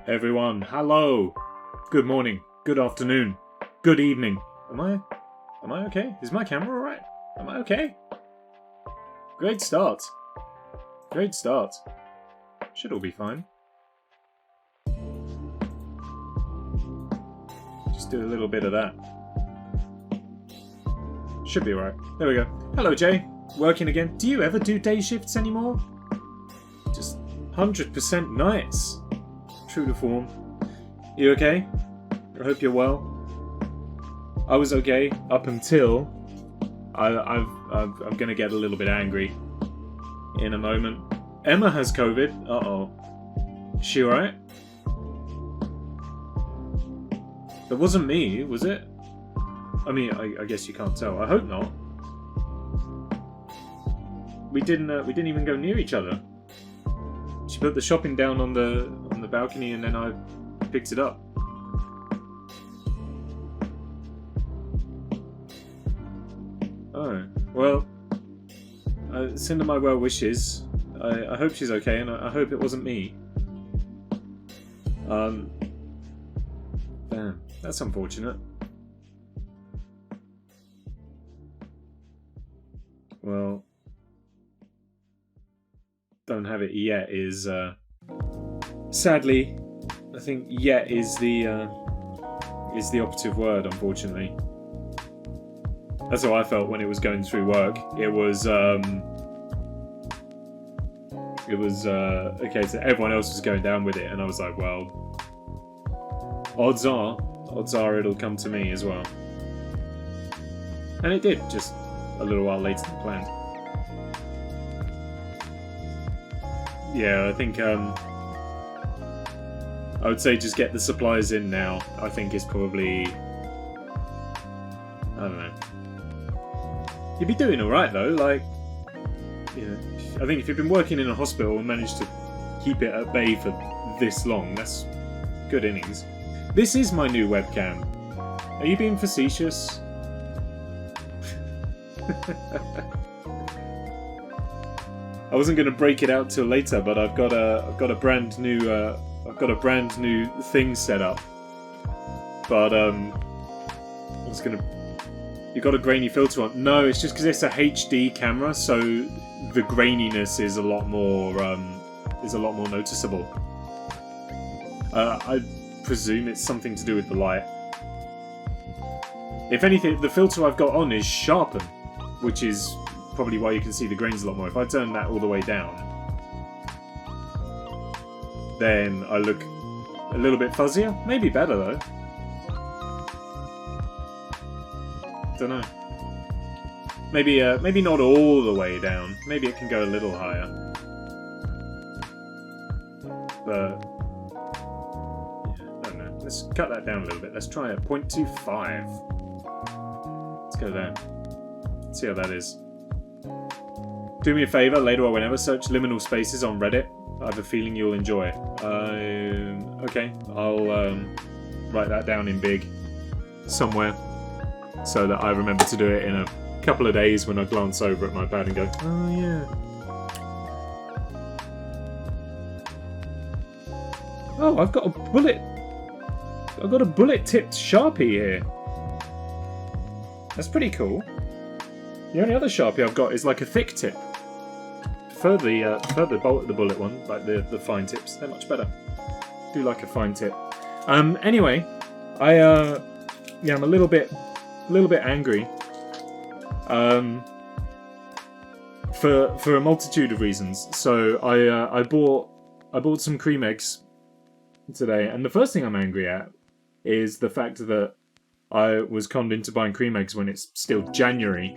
Everyone, hello. Good morning, good afternoon, good evening. Am I okay? Is my camera alright? Am I okay? Great start. Great start. Should all be fine. Just do a little bit of that. Should be alright. There we go. Hello, Jay. Working again. Do you ever do day shifts anymore? Just 100% nights. True to form. You okay? I hope you're well. I was okay up until I'm gonna get a little bit angry in a moment. Emma has COVID. Uh-oh. Is she alright? That wasn't me, was it? I mean, I guess you can't tell. I hope not. We didn't even go near each other. She put the shopping down on the balcony, and then I picked it up. Oh well. Send her my well wishes. I hope she's okay, and I hope it wasn't me. Damn, that's unfortunate. Well, don't have it yet is sadly, I think yet is the operative word, unfortunately. That's how I felt when it was going through work. It was okay, so everyone else was going down with it, and I was like, well, odds are it'll come to me as well. And it did, just a little while later than planned. Yeah, I think I would say just get the supplies in now. I think is probably, I don't know. You'd be doing alright though, like, you know, I think if you've been working in a hospital and managed to keep it at bay for this long, that's good innings. This is my new webcam. Are you being facetious? I wasn't going to break it out till later, but I've got a brand new thing set up. But I was gonna. You got a grainy filter on? No, it's just because it's a HD camera, so the graininess is a lot more noticeable. I presume it's something to do with the light. If anything, the filter I've got on is sharpen, which is probably why you can see the grains a lot more. If I turn that all the way down, then I look a little bit fuzzier. Maybe better though. Don't know. Maybe not all the way down. Maybe it can go a little higher. But yeah, I don't know. Let's cut that down a little bit. Let's try it. 0.25. Let's go there. See how that is. Do me a favour, later or whenever, search liminal spaces on Reddit. I have a feeling you'll enjoy it. Okay, I'll write that down in big somewhere so that I remember to do it in a couple of days when I glance over at my pad and go, oh yeah. Oh, I've got a bullet-tipped Sharpie here. That's pretty cool. The only other Sharpie I've got is like a thick tip. Prefer the bullet one, like the fine tips. They're much better. Do like a fine tip. Anyway, I'm a little bit angry. For a multitude of reasons. So I bought some cream eggs today, and the first thing I'm angry at is the fact that I was conned into buying cream eggs when it's still January.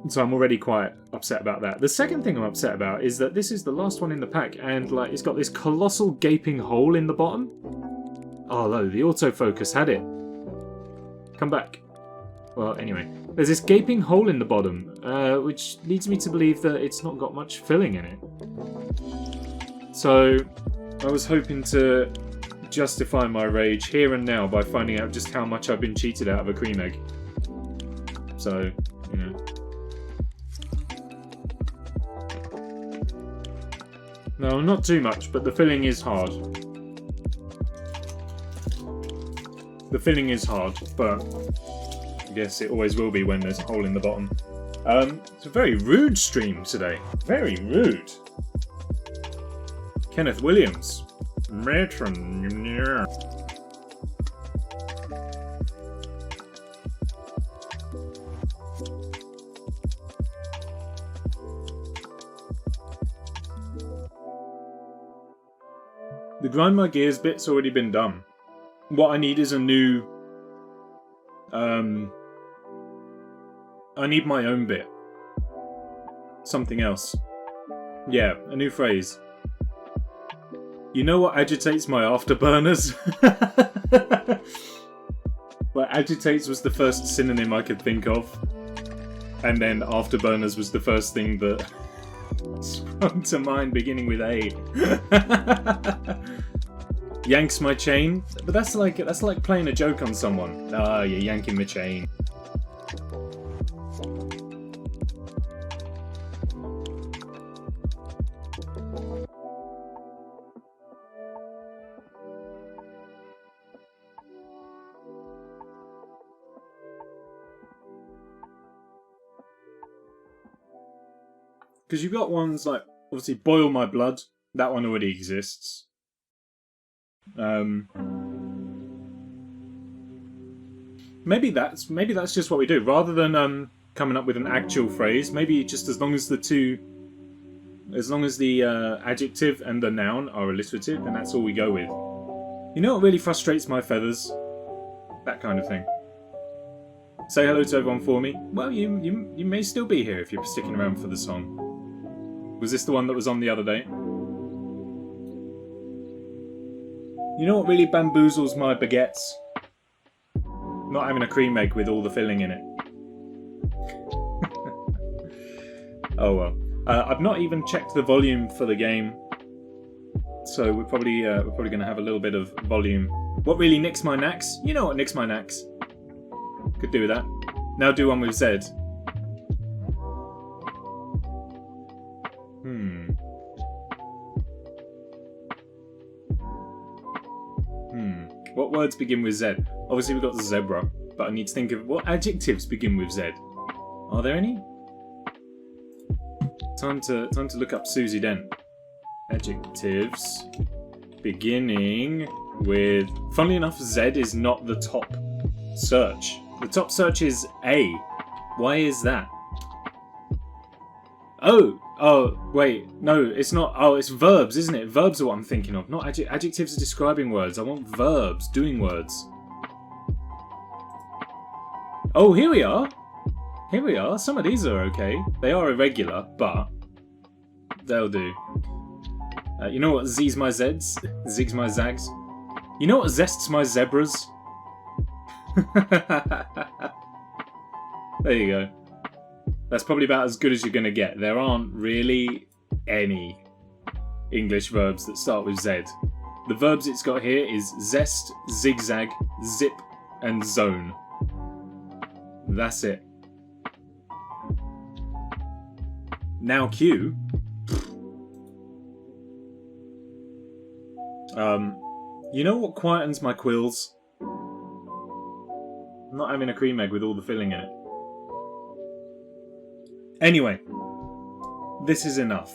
So I'm already quite upset about that. The second thing I'm upset about is that this is the last one in the pack, and like it's got this colossal gaping hole in the bottom. Oh no, the autofocus had it. Come back. Well, anyway, there's this gaping hole in the bottom, which leads me to believe that it's not got much filling in it. So I was hoping to justify my rage here and now by finding out just how much I've been cheated out of a cream egg. So, you know. No, not too much, but the filling is hard. The filling is hard, but I guess it always will be when there's a hole in the bottom. It's a very rude stream today. Very rude. Kenneth Williams. Matron. The grind my gears bit's already been done. What I need is a new... I need my own bit. Something else. Yeah, a new phrase. You know what agitates my afterburners? Well, agitates was the first synonym I could think of. And then afterburners was the first thing that sprung to mind beginning with A. Yanks my chain? But that's like playing a joke on someone. Ah, you're yanking my chain. Because you've got ones like, obviously, Boil My Blood. That one already exists. Maybe that's just what we do. Rather than coming up with an actual phrase, maybe just as long as the adjective and the noun are alliterative, then that's all we go with. You know what really frustrates my feathers? That kind of thing. Say hello to everyone for me. Well, you may still be here if you're sticking around for the song. Was this the one that was on the other day? You know what really bamboozles my baguettes? Not having a cream egg with all the filling in it. Oh well. I've not even checked the volume for the game, so we're probably going to have a little bit of volume. What really nicks my knacks? You know what nicks my knacks. Could do with that. Now do one with Z. What words begin with Z? Obviously we've got the zebra, but I need to think of what adjectives begin with Z. Are there any? Time to look up Susie Dent. Adjectives beginning with... Funnily enough, Z is not the top search. The top search is A. Why is that? Oh, wait, no, it's not. Oh, it's verbs, isn't it? Verbs are what I'm thinking of. Not adjectives are describing words. I want verbs, doing words. Oh, here we are. Here we are. Some of these are okay. They are irregular, but they'll do. You know what Z's my Z's? Zigs my zags? You know what zests my zebras? There you go. That's probably about as good as you're going to get. There aren't really any English verbs that start with Z. The verbs it's got here is zest, zigzag, zip, and zone. That's it. Now Q. You know what quietens my quills? I'm not having a cream egg with all the filling in it. Anyway, this is enough.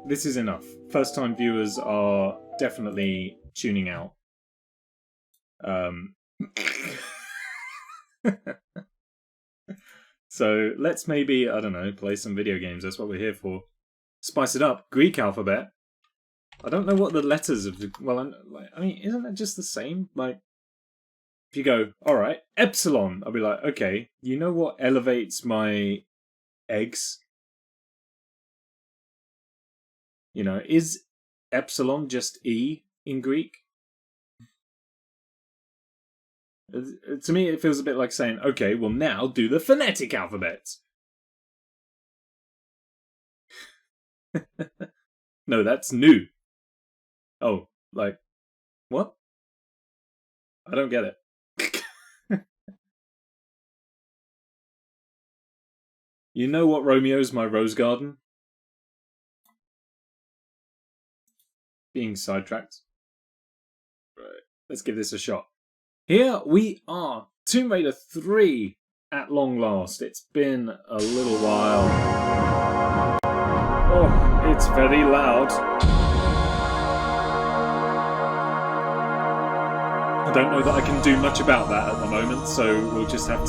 This is enough. First-time viewers are definitely tuning out. So let's maybe, I don't know, play some video games. That's what we're here for. Spice it up. Greek alphabet. I don't know what the letters of the... Well, I mean, isn't that just the same? Like, if you go, alright, epsilon, I'll be like, okay, you know what elevates my eggs? You know, is epsilon just E in Greek? To me, it feels a bit like saying, okay, well now do the phonetic alphabet. No, that's new. Oh, like, what? I don't get it. You know what Romeo's my rose garden? being sidetracked. Right, let's give this a shot. Here we are, Tomb Raider 3 at long last. It's been a little while. Oh, it's very loud. I don't know that I can do much about that at the moment, so we'll just have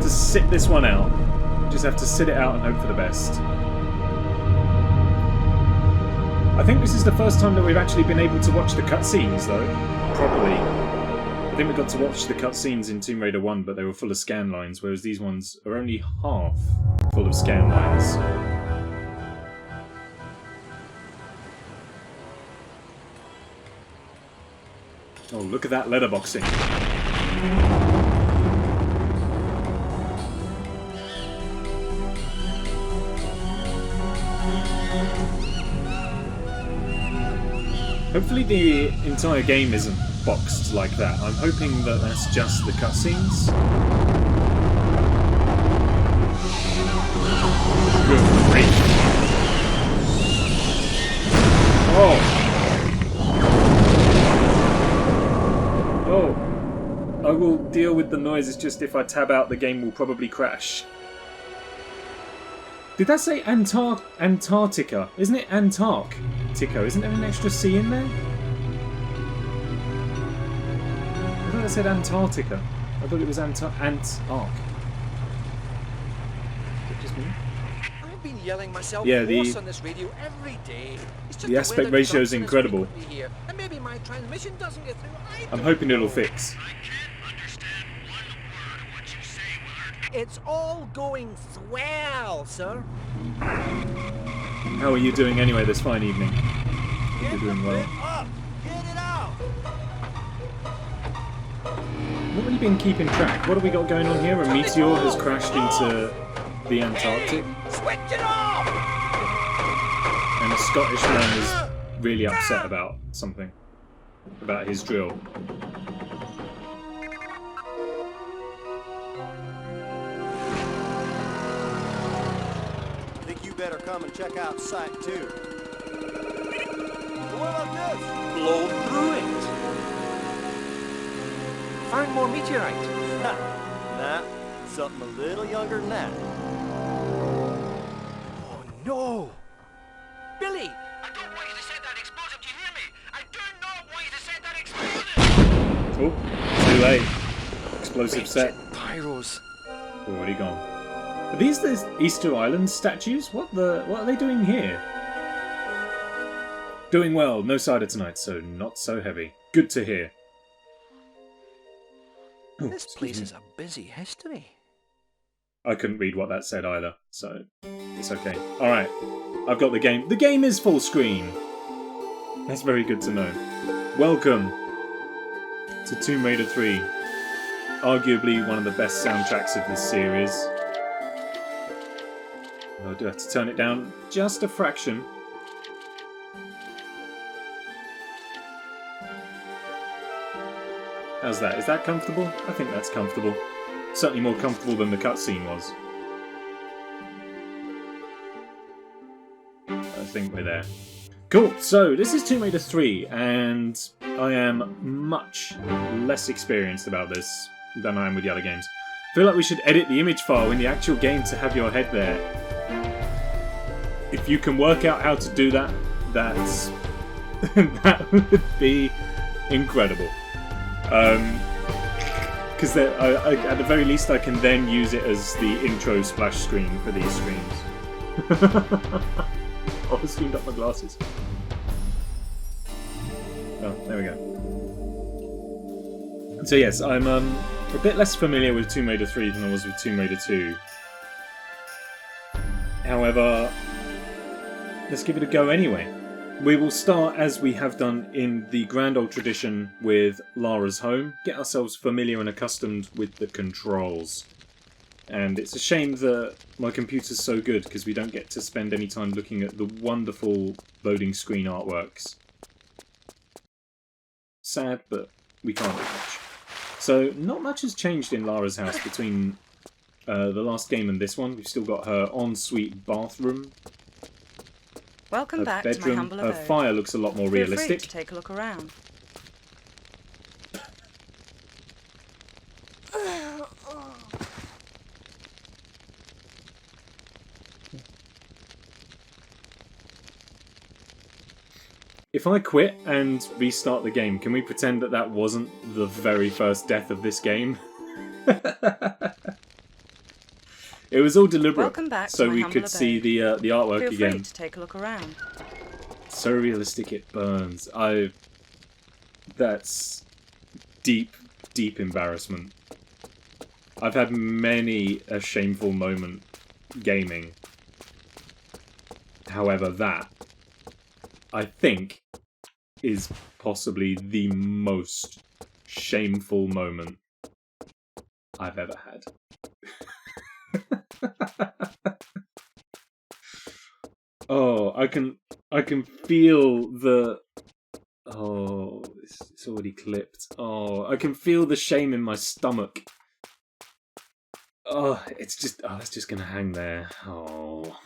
to sit this one out. We'll just have to sit it out and hope for the best. I think this is the first time that we've actually been able to watch the cutscenes, though. Probably. I think we got to watch the cutscenes in Tomb Raider 1, but they were full of scan lines, whereas these ones are only half full of scan lines. Oh, look at that letterboxing. Hopefully the entire game isn't boxed like that. I'm hoping that that's just the cutscenes. Good grief. Oh! Oh, I will deal with the noise. It's just if I tab out, the game will probably crash. Did that say Antarctica? Isn't it Antarctica? Isn't there an extra C in there? I thought it said Antarctica. I thought it was Ant-Arc. Just me? I've been yelling myself yeah, hoarse on this radio every day. The aspect ratio is incredible. Here, and maybe my transmission doesn't get through. I'm hoping it'll fix. I can't understand one word of what you say, Willard. It's all going swell, sir. How are you doing anyway this fine evening? Hope you're doing well. Up. Get it out. What have you been keeping track? What have we got going on here? A meteor has crashed into the Antarctic. Switch it off. And a Scottish man is really upset about something. About his drill. Think you better come and check out Site 2. What about this? Blow through it. Find more meteorite. Nah, something a little younger than that. Oh no! Billy! I don't want you to set that explosive. Do you hear me? I do not want you to set that explosive. Oh, too late. Explosive set. Pyros. Already gone. Are these the Easter Island statues? What are they doing here? Doing well. No cider tonight, so not so heavy. Good to hear. Oh, This place is a busy history. I couldn't read what that said either, so it's okay. Alright, I've got the game. The game is full screen! That's very good to know. Welcome to Tomb Raider 3. Arguably one of the best soundtracks of this series. I do have to turn it down just a fraction. How's that? Is that comfortable? I think that's comfortable. Certainly more comfortable than the cutscene was. I think we're there. Cool, so this is Tomb Raider 3, and I am much less experienced about this than I am with the other games. I feel like we should edit the image file in the actual game to have your head there. If you can work out how to do that, that's that would be incredible. Because at the very least I can then use it as the intro splash screen for these streams. Oh, I screened up my glasses. Oh, there we go. So yes, I'm a bit less familiar with Tomb Raider 3 than I was with Tomb Raider 2. However, let's give it a go anyway. We will start, as we have done in the grand old tradition, with Lara's home, get ourselves familiar and accustomed with the controls. And it's a shame that my computer's so good, because we don't get to spend any time looking at the wonderful loading screen artworks. Sad, but we can't do much. So, not much has changed in Lara's house between the last game and this one. We've still got her ensuite bathroom. Welcome Her back to my bedroom, humble her abode. fire looks a lot more Feel realistic. free to take a look around. If I quit and restart the game, can we pretend that that wasn't the very first death of this game? It was all deliberate, Welcome back so to my we humble could see abode. the artwork Feel free again. to take a look around. So realistic it burns. That's deep, deep embarrassment. I've had many a shameful moment gaming. However, that, I think, is possibly the most shameful moment I've ever had. Oh, I can feel the... Oh, it's already clipped. Oh, I can feel the shame in my stomach. Oh, it's just gonna hang there. Oh.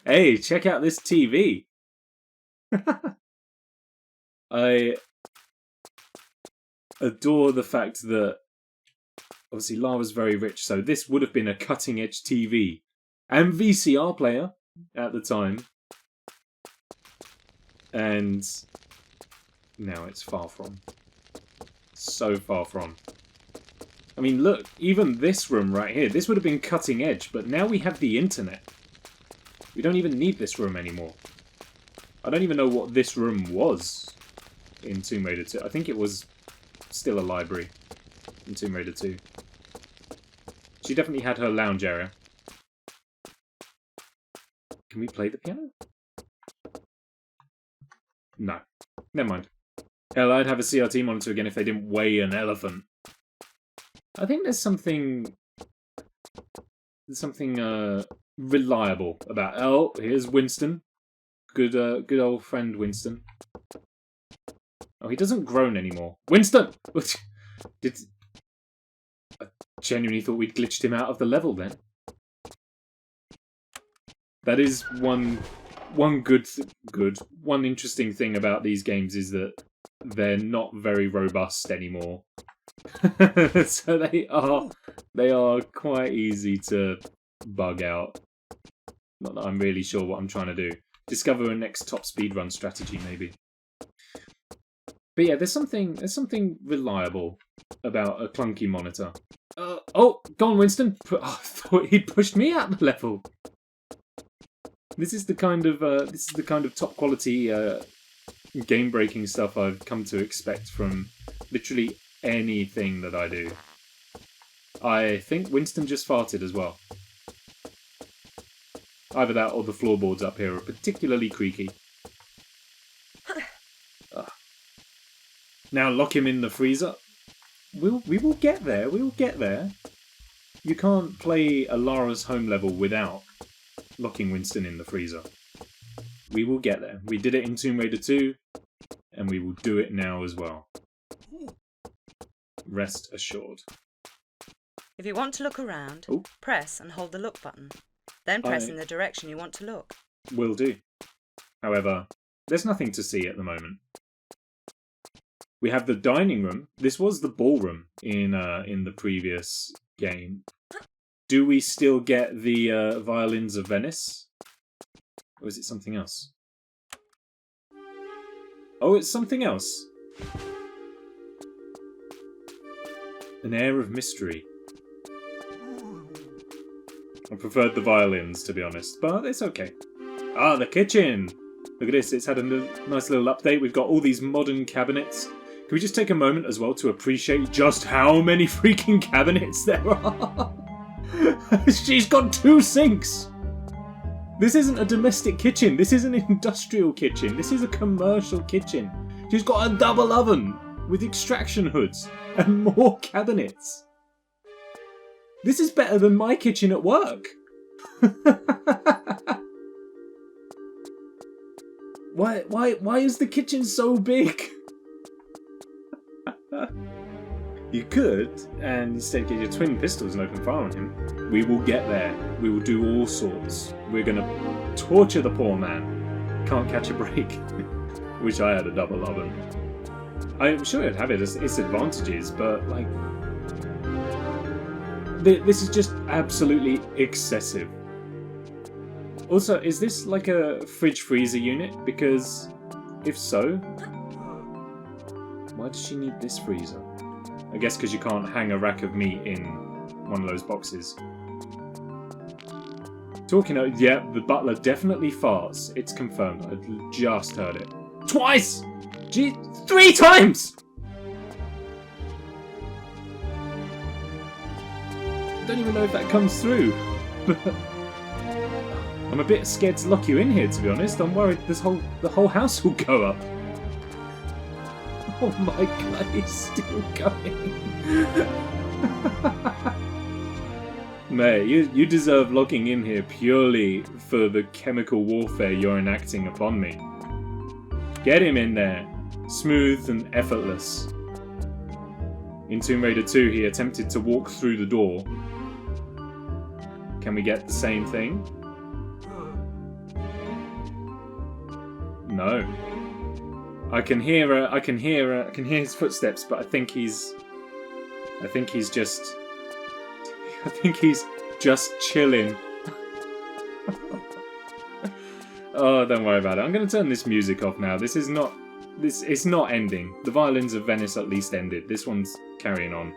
Hey, check out this TV. I adore the fact that obviously Lara's very rich, so this would have been a cutting-edge TV and VCR player at the time. And now it's far from. So far from. I mean, look, even this room right here, this would have been cutting edge, but now we have the internet. We don't even need this room anymore. I don't even know what this room was in Tomb Raider 2. I think it was still a library in Tomb Raider 2. She definitely had her lounge area. Can we play the piano? No. Never mind. Hell, I'd have a CRT monitor again if they didn't weigh an elephant. I think there's something reliable about... Oh, here's Winston. Good old friend Winston. Oh, he doesn't groan anymore. Winston! I genuinely thought we'd glitched him out of the level then. That is one interesting thing about these games is that they're not very robust anymore. So they are quite easy to bug out. Not that I'm really sure what I'm trying to do. Discover a next top speedrun strategy, maybe. But yeah, there's something reliable about a clunky monitor. Oh, go on, Winston. Oh, I thought he'd pushed me out the level. This is the kind of top quality game breaking stuff I've come to expect from literally anything that I do. I think Winston just farted as well. Either that or the floorboards up here are particularly creaky. Now lock him in the freezer. We will get there. We will get there. You can't play a Lara's home level without locking Winston in the freezer. We will get there. We did it in Tomb Raider 2, and we will do it now as well. Rest assured. If you want to look around, Ooh. press and hold the look button. Then press in the direction you want to look. Will do. However, there's nothing to see at the moment. We have the dining room. This was the ballroom in the previous game. Do we still get the violins of Venice? Or is it something else? Oh, it's something else. An air of mystery. I preferred the violins, to be honest, but it's okay. Ah, the kitchen! Look at this, it's had a nice little update. We've got all these modern cabinets. Can we just take a moment as well to appreciate just how many freaking cabinets there are? She's got 2 sinks! This isn't a domestic kitchen, this is an industrial kitchen, this is a commercial kitchen. She's got a double oven with extraction hoods and more cabinets. This is better than my kitchen at work. Why is the kitchen so big? You could, and instead get your twin pistols and open fire on him. We will get there. We will do all sorts. We're gonna torture the poor man. can't catch a break. Wish I had a double oven. I'm sure it'd have its advantages, but like, this is just absolutely excessive. Also, is this like a fridge freezer unit? Because if so, why does she need this freezer? I guess because you can't hang a rack of meat in one of those boxes. Talking of, yeah, the butler definitely farts. It's confirmed. I just heard it. Twice! Gee, 3 times! I don't even know if that comes through. I'm a bit scared to lock you in here, to be honest. I'm worried the whole house will go up. Oh my god, it's still going. Mate, you deserve locking in here purely for the chemical warfare you're enacting upon me. Get him in there. Smooth and effortless. In Tomb Raider 2, he attempted to walk through the door. Can we get the same thing? No. I can hear his footsteps, but I think he's just chilling. Oh, don't worry about it. I'm going to turn this music off now. It's not ending. The Violins of Venice at least ended. This one's carrying on.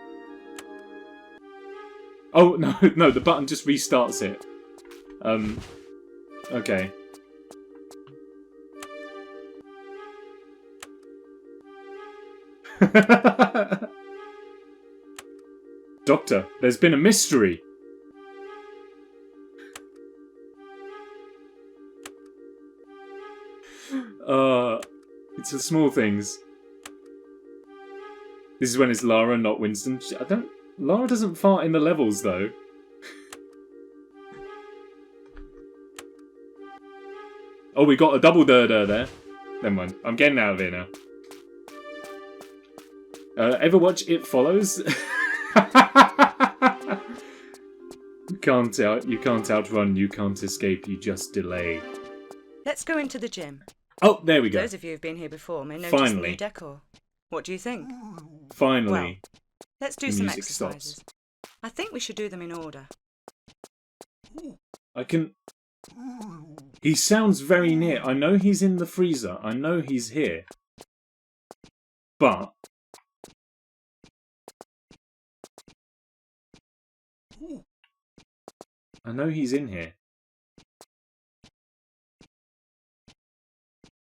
Oh, no, the button just restarts it. Okay. Doctor, there's been a mystery. It's the small things. This is when it's Lara, not Winston. Lara doesn't fart in the levels, though. Oh, we got a double durder there. Never mind. I'm getting out of here now. Ever watch It Follows? You can't outrun, you can't escape, you just delay. Let's go into the gym. Oh, there we go. Those of you who've been here before may notice the new decor. What do you think? Finally. Well, let's do some music exercises. stops. I think we should do them in order. I can... He sounds very near. I know he's in the freezer. I know he's here. But... I know he's in here.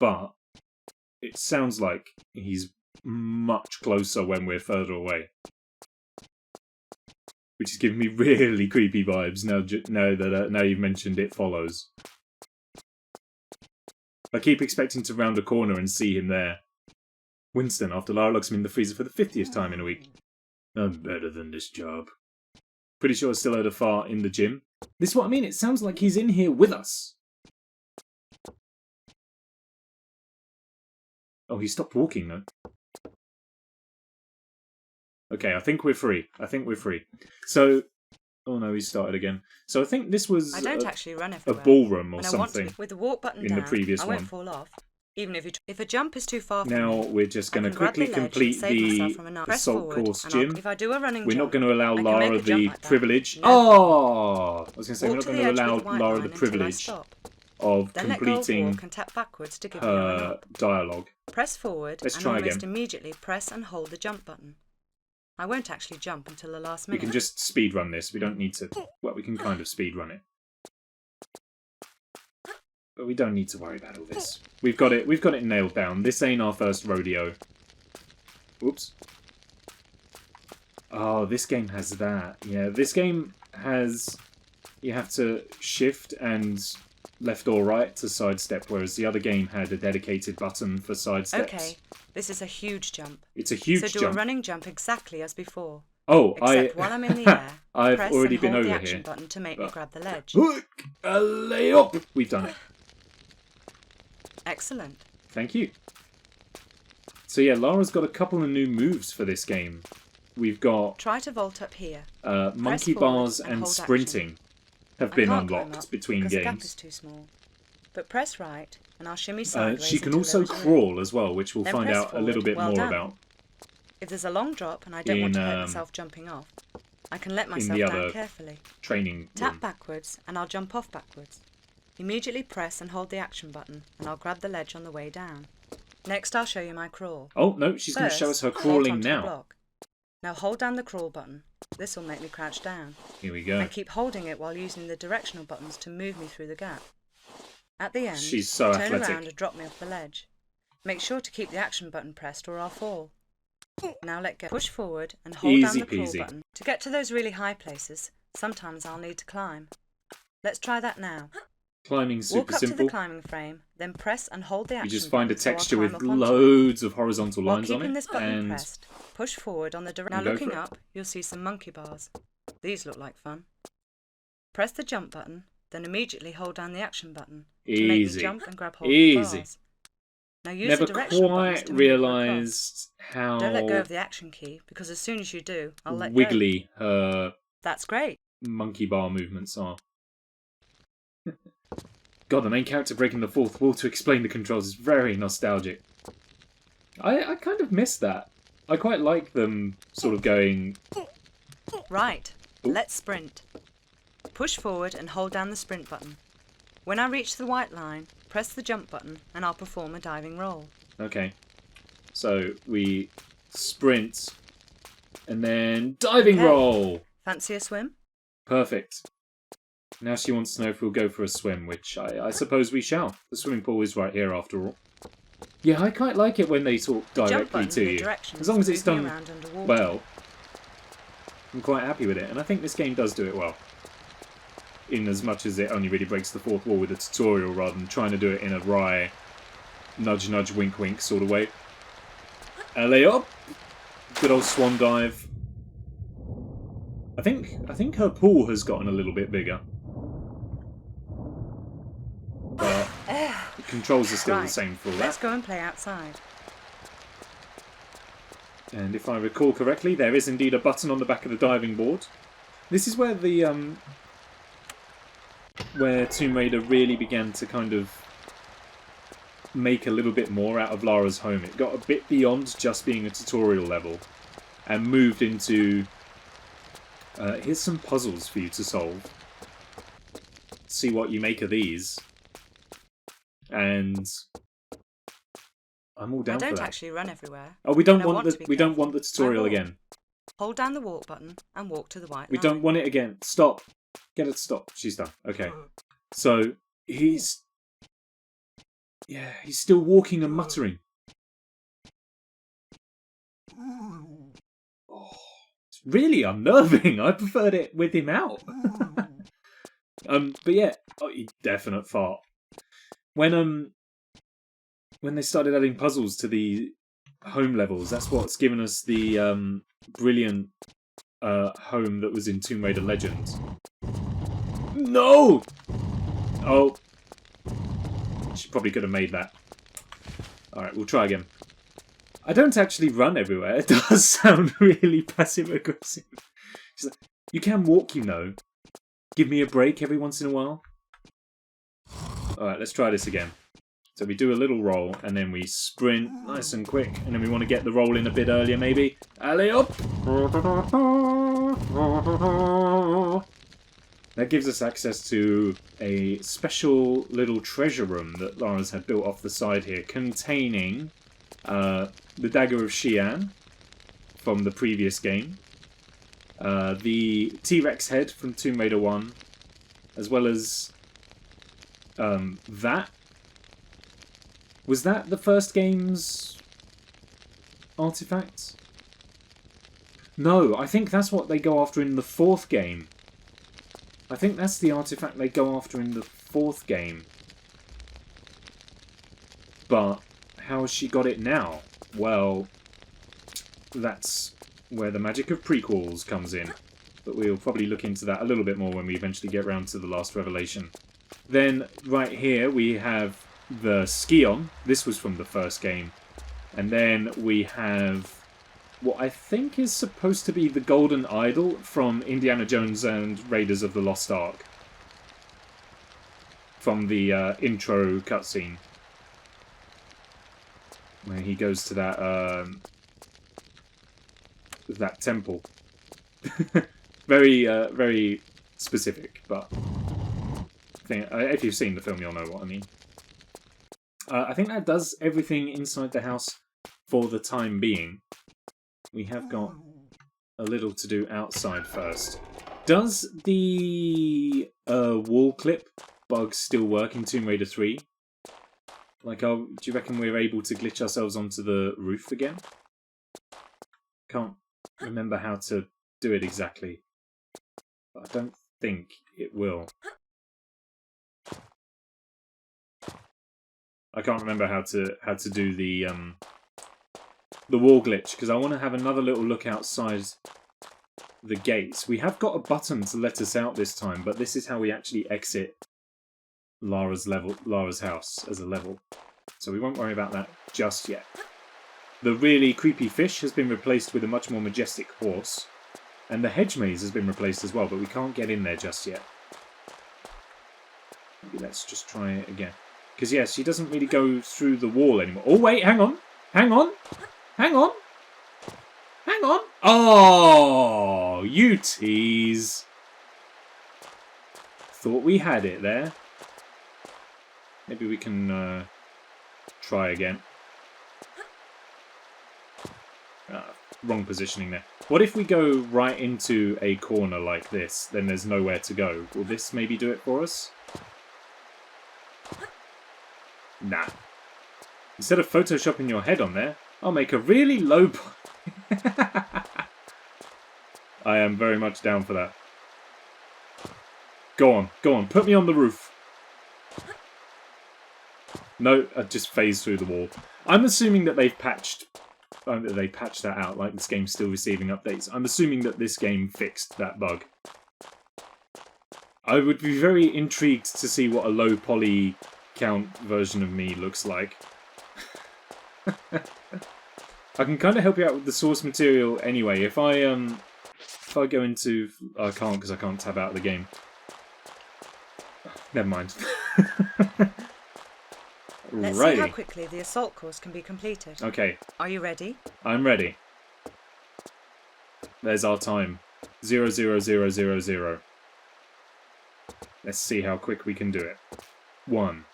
But it sounds like he's much closer when we're further away. Which is giving me really creepy vibes now you've mentioned It Follows. I keep expecting to round a corner and see him there. Winston, after Lara locks him in the freezer for the 50th time in a week. I'm better than this job. Pretty sure I still heard a fart in the gym. This is what I mean, it sounds like he's in here with us. Oh, he stopped walking though. Okay, I think we're free. So, oh no, he started again. So I think this was I don't actually run a everywhere. ballroom or And something with the walk button in down, the previous I one. won't fall off. Even if a jump is too far from Now me, we're just going to quickly complete the assault course gym. If I do a running We're jump, not going to allow I can Lara make a the jump like that. privilege. No. Oh, I was going to say we're Walk not to going the to edge allow with the white Lara line the until I privilege stop. of Then let go of completing walk and tap backwards to give you a run her up. dialogue. Press forward Let's and try almost again. immediately press and hold the jump button. I won't actually jump until the last We minute. can just speed run this. We don't need to. Well, we can kind of speed run it, but we don't need to worry about all this. We've got it nailed down. This ain't our first rodeo. Oops. Oh, this game has that. Yeah, this game has... You have to shift and left or right to sidestep, whereas the other game had a dedicated button for sidesteps. Okay, this is a huge jump. It's a huge jump. So do a running jump exactly as before. Oh, Except while I'm in the air, I've press already and been hold the over action here. button to make me grab the ledge. Hook! A layup! We've done it. Excellent. Thank you. So yeah, Lara's got a couple of new moves for this game. We've got Try to vault up here. monkey forward bars and and hold sprinting have I been can't climb unlocked up between because the gap is games. too small. But press right and I'll shimmy sideways. She can until also there is room. crawl as well, which we'll Then find press out a little forward. bit Well more done. about If there's a long drop and I don't want to hurt in, myself jumping off, I can let the myself down other carefully. training Tap room. backwards and I'll jump off backwards. Immediately press and hold the action button and I'll grab the ledge on the way down. Next I'll show you my crawl. Oh, no, she's going to show us her First, crawling hold onto the now. block. Now hold down the crawl button. This will make me crouch down. Here we go. And keep holding it while using the directional buttons to move me through the gap. At the end, She's so turn athletic. around and drop me off the ledge. Make sure to keep the action button pressed or I'll fall. Now let go. Push forward and hold down Easy the crawl peasy. button. To get to those really high places, sometimes I'll need to climb. Let's try that now. Climbing Walk super up to simple. the climbing frame, then press and hold the You action just find a button so I'll texture climb with up onto it. loads of horizontal While lines on keeping it, this button and pressed, push forward on the direction. Now go looking for it. up, you'll see some monkey bars. These look like fun. Press the jump button, then immediately hold down the action button to make me easy. jump and grab hold of the Easy. bars. Now use Never the directional buttons quite to move you across. realised how Don't let go of the action key, because as soon as you do, I'll let go. wiggly her That's great. monkey bar movements are. God, the main character breaking the fourth wall to explain the controls is very nostalgic. I kind of miss that. I quite like them sort of going... Right, let's sprint. Push forward and hold down the sprint button. When I reach the white line, press the jump button and I'll perform a diving roll. Okay. So, we sprint, and then diving Okay. roll! Fancy a swim? Perfect. Now she wants to know if we'll go for a swim, which I suppose we shall. The swimming pool is right here after all. Yeah, I quite like it when they talk Jump directly button to in the you. directions As long as to it's move me done around underwater. well. I'm quite happy with it, and I think this game does do it well. In as much as it only really breaks the fourth wall with a tutorial rather than trying to do it in a wry nudge nudge wink wink sort of way. Lay up! Good old swan dive. I think her pool has gotten a little bit bigger. But the controls are still the Right, same for all let's that. go and play outside. And if I recall correctly, there is indeed a button on the back of the diving board. This is where the where Tomb Raider really began to kind of make a little bit more out of Lara's home. It got a bit beyond just being a tutorial level and moved into here's some puzzles for you to solve. See what you make of these. And I'm all down I for don't that. actually run everywhere. Oh, we don't and I want to the be we don't careful. want the tutorial I walk. again. Hold down the walk button and walk to the white We line. don't want it again. Stop. Get it to stop. She's done. Okay. So he's still walking and muttering. Oh, it's really unnerving. I preferred it with him out. But yeah, definite fart. When they started adding puzzles to the home levels, that's what's given us the brilliant home that was in Tomb Raider Legends. No! Oh. She probably could have made that. Alright, we'll try again. I don't actually run everywhere. It does sound really passive-aggressive. She's like, you can walk, you know. Give me a break every once in a while. Alright, let's try this again. So we do a little roll, and then we sprint nice and quick, and then we want to get the roll in a bit earlier, maybe. Alley up! That gives us access to a special little treasure room that Lara's had built off the side here, containing the Dagger of Xi'an from the previous game, the T-Rex head from Tomb Raider 1, as well as that. Was that the first game's artifact? No, I think that's what they go after in the fourth game. I think that's the artifact they go after in the fourth game. But how has she got it now? Well, that's where the magic of prequels comes in. But we'll probably look into that a little bit more when we eventually get round to the last revelation. Then, right here, we have the Skion. This was from the first game. And then we have what I think is supposed to be the Golden Idol from Indiana Jones and Raiders of the Lost Ark. From the intro cutscene. When he goes to that temple. Very, very specific, but if you've seen the film, you'll know what I mean. I think that does everything inside the house for the time being. We have got a little to do outside first. Does the wall clip bug still work in Tomb Raider 3? Like, do you reckon we're able to glitch ourselves onto the roof again? Can't remember how to do it exactly. But I don't think it will. I can't remember how to do the wall glitch, because I want to have another little look outside the gates. We have got a button to let us out this time, but this is how we actually exit Lara's house as a level. So we won't worry about that just yet. The really creepy fish has been replaced with a much more majestic horse. And the hedge maze has been replaced as well, but we can't get in there just yet. Maybe let's just try it again. Because yes, she doesn't really go through the wall anymore. Oh wait, hang on! Hang on! Hang on! Hang on! Oh, you tease! Thought we had it there. Maybe we can try again. Wrong positioning there. What if we go right into a corner like this, then there's nowhere to go? Will this maybe do it for us? Nah. Instead of photoshopping your head on there, I'll make a really low... I am very much down for that. Go on, put me on the roof. No, I just phased through the wall. I'm assuming that they've patched that out, like this game's still receiving updates. I'm assuming that this game fixed that bug. I would be very intrigued to see what a low poly count version of me looks like. I can kind of help you out with the source material anyway. If I go into... I can't, because I can't tab out of the game. Never mind. Let's see how quickly the assault course can be completed. Okay. Are you ready? I'm ready. There's our time. 00000. Let's see how quick we can do it. 1.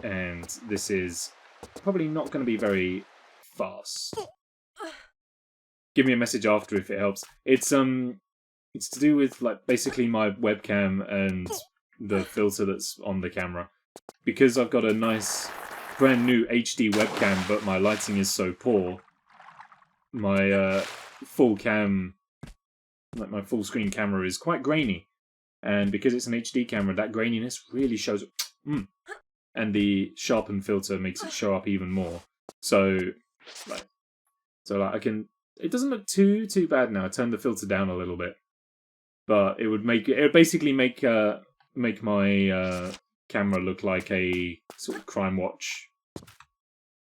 And this is probably not going to be very fast. Give me a message after if it helps. It's to do with like basically my webcam and the filter that's on the camera. Because I've got a nice brand new HD webcam, but my lighting is so poor, my full cam, like my full screen camera, is quite grainy. And because it's an HD camera, that graininess really shows up. And the sharpen filter makes it show up even more. So I can. It doesn't look too bad now. I turned the filter down a little bit, but it would basically make my camera look like a sort of Crime Watch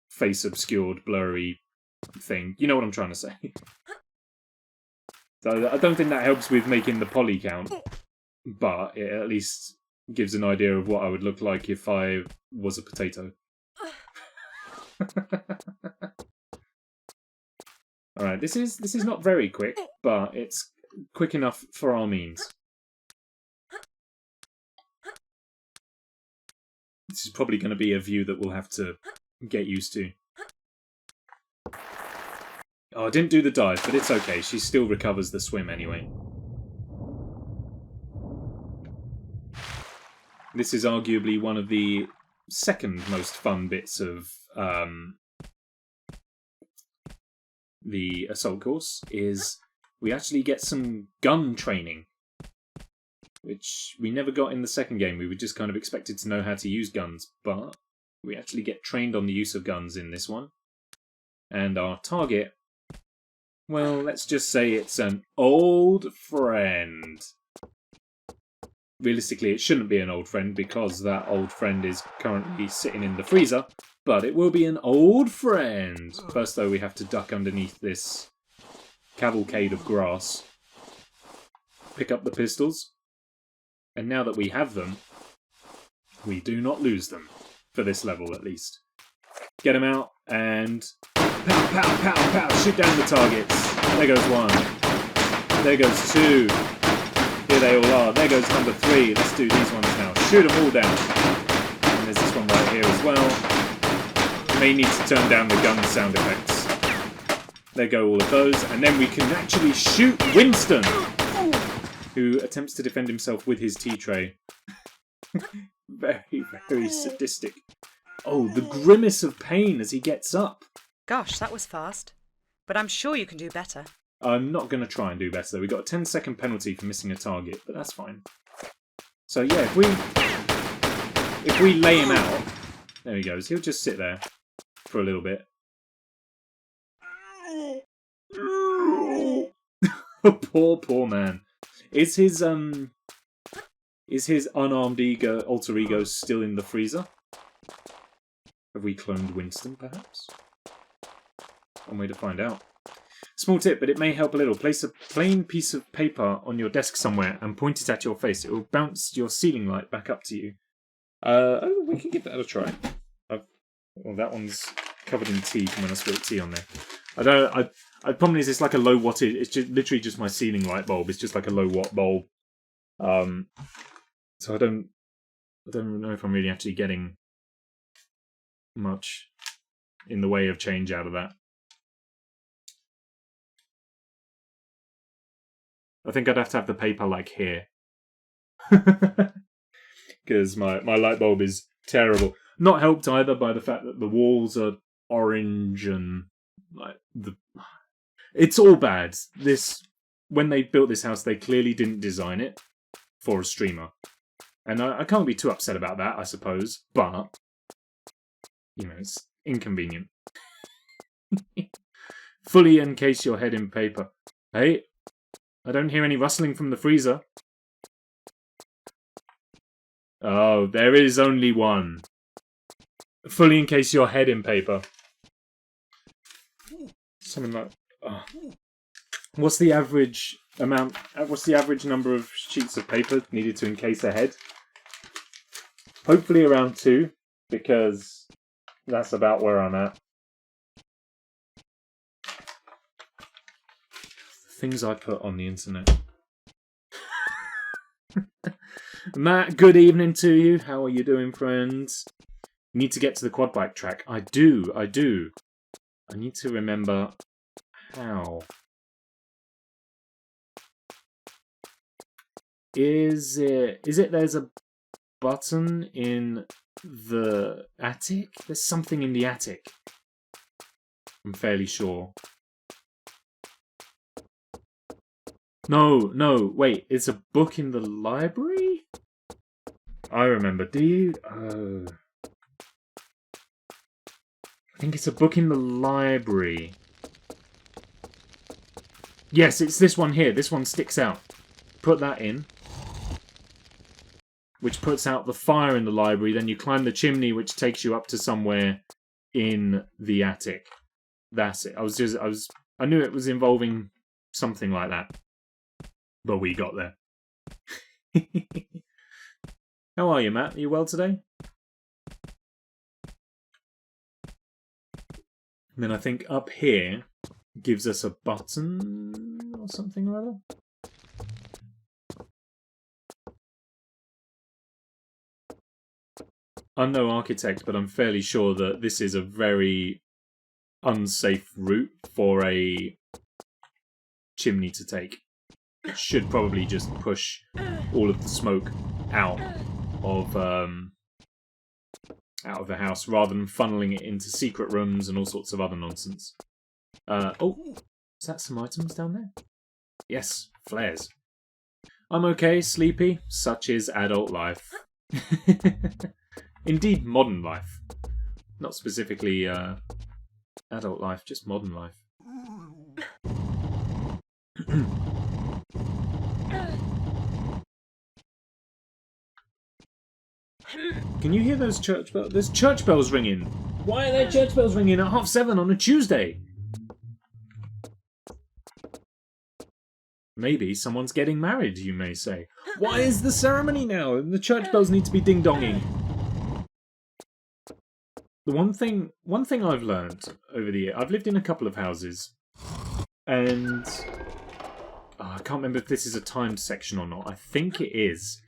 face obscured blurry thing. You know what I'm trying to say. So I don't think that helps with making the poly count, but it at least gives an idea of what I would look like if I was a potato. Alright, this is not very quick, but it's quick enough for our means. This is probably going to be a view that we'll have to get used to. Oh, I didn't do the dive, but it's okay. She still recovers the swim anyway. This is arguably one of the second most fun bits of the assault course, is we actually get some gun training, which we never got in the second game. We were just kind of expected to know how to use guns, but we actually get trained on the use of guns in this one. And our target, well, let's just say it's an old friend. Realistically, it shouldn't be an old friend because that old friend is currently sitting in the freezer, but it will be an old friend. First, though, we have to duck underneath this cavalcade of grass, pick up the pistols, and now that we have them, we do not lose them, for this level at least. Get them out and pow, pow, pow, pow. Shoot down the targets. There goes one. There goes two. Here they all are. There goes number 3. Let's do these ones now. Shoot them all down. And there's this one right here as well. May need to turn down the gun sound effects. There go all of those. And then we can actually shoot Winston, who attempts to defend himself with his tea tray. Very, very sadistic. Oh, the grimace of pain as he gets up. Gosh, that was fast. But I'm sure you can do better. I'm not going to try and do better. We got a 10-second penalty for missing a target, but that's fine. So yeah, if we lay him out, there he goes. He'll just sit there for a little bit. Poor man. Is his unarmed alter ego still in the freezer? Have we cloned Winston, perhaps? One way to find out. Small tip, but it may help a little. Place a plain piece of paper on your desk somewhere and point it at your face. It will bounce your ceiling light back up to you. Oh, we can give that a try. Well, that one's covered in tea from when I spilled tea on there. The problem is it's like a low wattage. It's just literally just my ceiling light bulb. It's just like a low watt bulb. So I don't know if I'm really actually getting much in the way of change out of that. I think I'd have to have the paper like here. Because my light bulb is terrible. Not helped either by the fact that the walls are orange and like it's all bad. When they built this house, they clearly didn't design it for a streamer. And I can't be too upset about that, I suppose. But you know, it's inconvenient. Fully encase your head in paper. Hey, I don't hear any rustling from the freezer. Oh, there is only one. Fully encase your head in paper. Something like... Oh. What's the average amount... What's the average number of sheets of paper needed to encase a head? Hopefully around 2, because that's about where I'm at. Things I put on the internet. Matt, good evening to you. How are you doing, friends? You need to get to the quad bike track. I do. I need to remember how. Is it there's a button in the attic? There's something in the attic. I'm fairly sure. No, wait, it's a book in the library? I remember, do you? Oh. I think it's a book in the library. Yes, it's this one here. This one sticks out. Put that in. Which puts out the fire in the library. Then you climb the chimney, which takes you up to somewhere in the attic. That's it. I knew it was involving something like that. But we got there. How are you, Matt? Are you well today? And then I think up here gives us a button or something or other. I'm no architect, but I'm fairly sure that this is a very unsafe route for a chimney to take. It should probably just push all of the smoke out of the house rather than funneling it into secret rooms and all sorts of other nonsense. Oh, is that some items down there? Yes, flares. I'm okay, sleepy. Such is adult life. Indeed, modern life. Not specifically adult life, just modern life. Can you hear those church bells? There's church bells ringing. Why are there church bells ringing at 7:30 on a Tuesday? Maybe someone's getting married, you may say. Why is the ceremony now? The church bells need to be ding-donging. the one thing I've learned over the year, I've lived in a couple of houses, and I can't remember if this is a timed section or not. I think it is.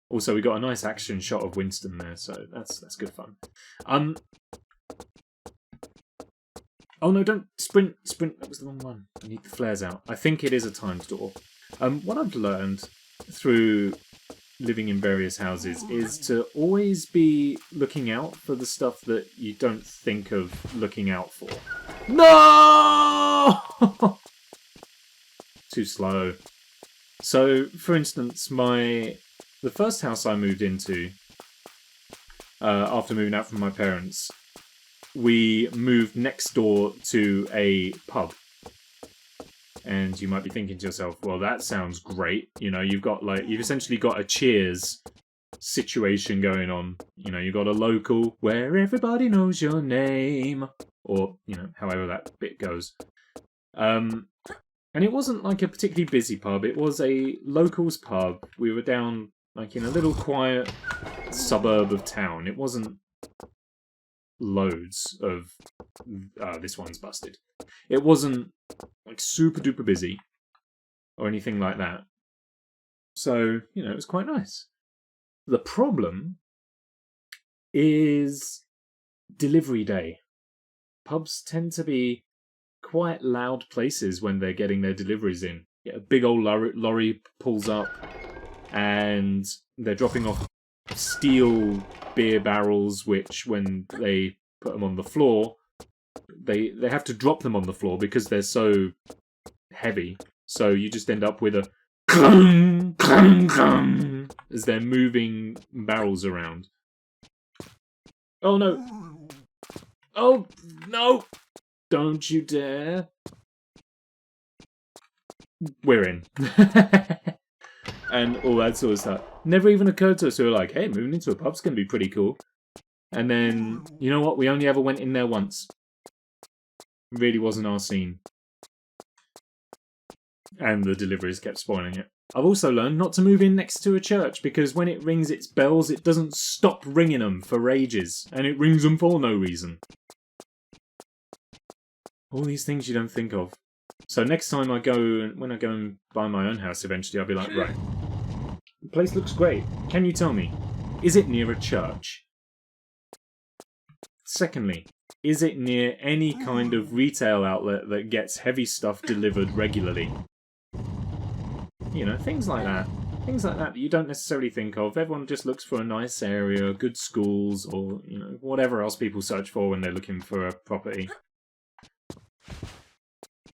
Also, we got a nice action shot of Winston there, so that's good fun. Oh no, don't sprint, that was the wrong one. I need the flares out. I think it is a timed door. What I've learned through living in various houses is to always be looking out for the stuff that you don't think of looking out for. No! Too slow. So, for instance, the first house I moved into, after moving out from my parents, we moved next door to a pub. And you might be thinking to yourself, well, that sounds great. You know, you've essentially got a Cheers situation going on. You know, you've got a local where everybody knows your name. Or, you know, however that bit goes. And it wasn't like a particularly busy pub. It was a locals pub. We were down like in a little quiet suburb of town. It wasn't loads of this one's busted. It wasn't like super duper busy or anything like that. So, you know, it was quite nice. The problem is delivery day. Pubs tend to be quite loud places when they're getting their deliveries in. Yeah, a big old lorry pulls up and they're dropping off steel beer barrels, which when they put them on the floor, they have to drop them on the floor because they're so heavy. So you just end up with a clunk, clunk, clunk as they're moving barrels around. Oh no! Oh no! Don't you dare! We're in. And all that sort of stuff. Never even occurred to us. We were like, hey, moving into a pub's going to be pretty cool. And then, you know what? We only ever went in there once. Really wasn't our scene. And the deliveries kept spoiling it. I've also learned not to move in next to a church because when it rings its bells, it doesn't stop ringing them for ages. And it rings them for no reason. All these things you don't think of. So next time when I go and buy my own house eventually, I'll be like, right, the place looks great. Can you tell me, is it near a church? Secondly, is it near any kind of retail outlet that gets heavy stuff delivered regularly? You know, things like that. Things like that you don't necessarily think of. Everyone just looks for a nice area, good schools, or, you know, whatever else people search for when they're looking for a property.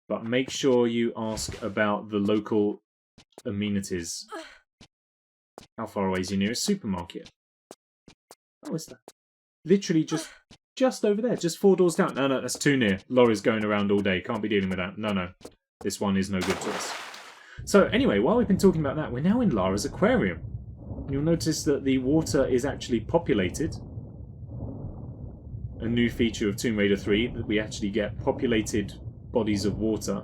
But make sure you ask about the local amenities. How far away is your nearest supermarket? Oh, is that? Literally just over there, just 4 doors down. No, that's too near. Laura's going around all day. Can't be dealing with that. No. This one is no good to us. So anyway, while we've been talking about that, we're now in Lara's aquarium. You'll notice that the water is actually populated. A new feature of Tomb Raider 3, that we actually get populated bodies of water,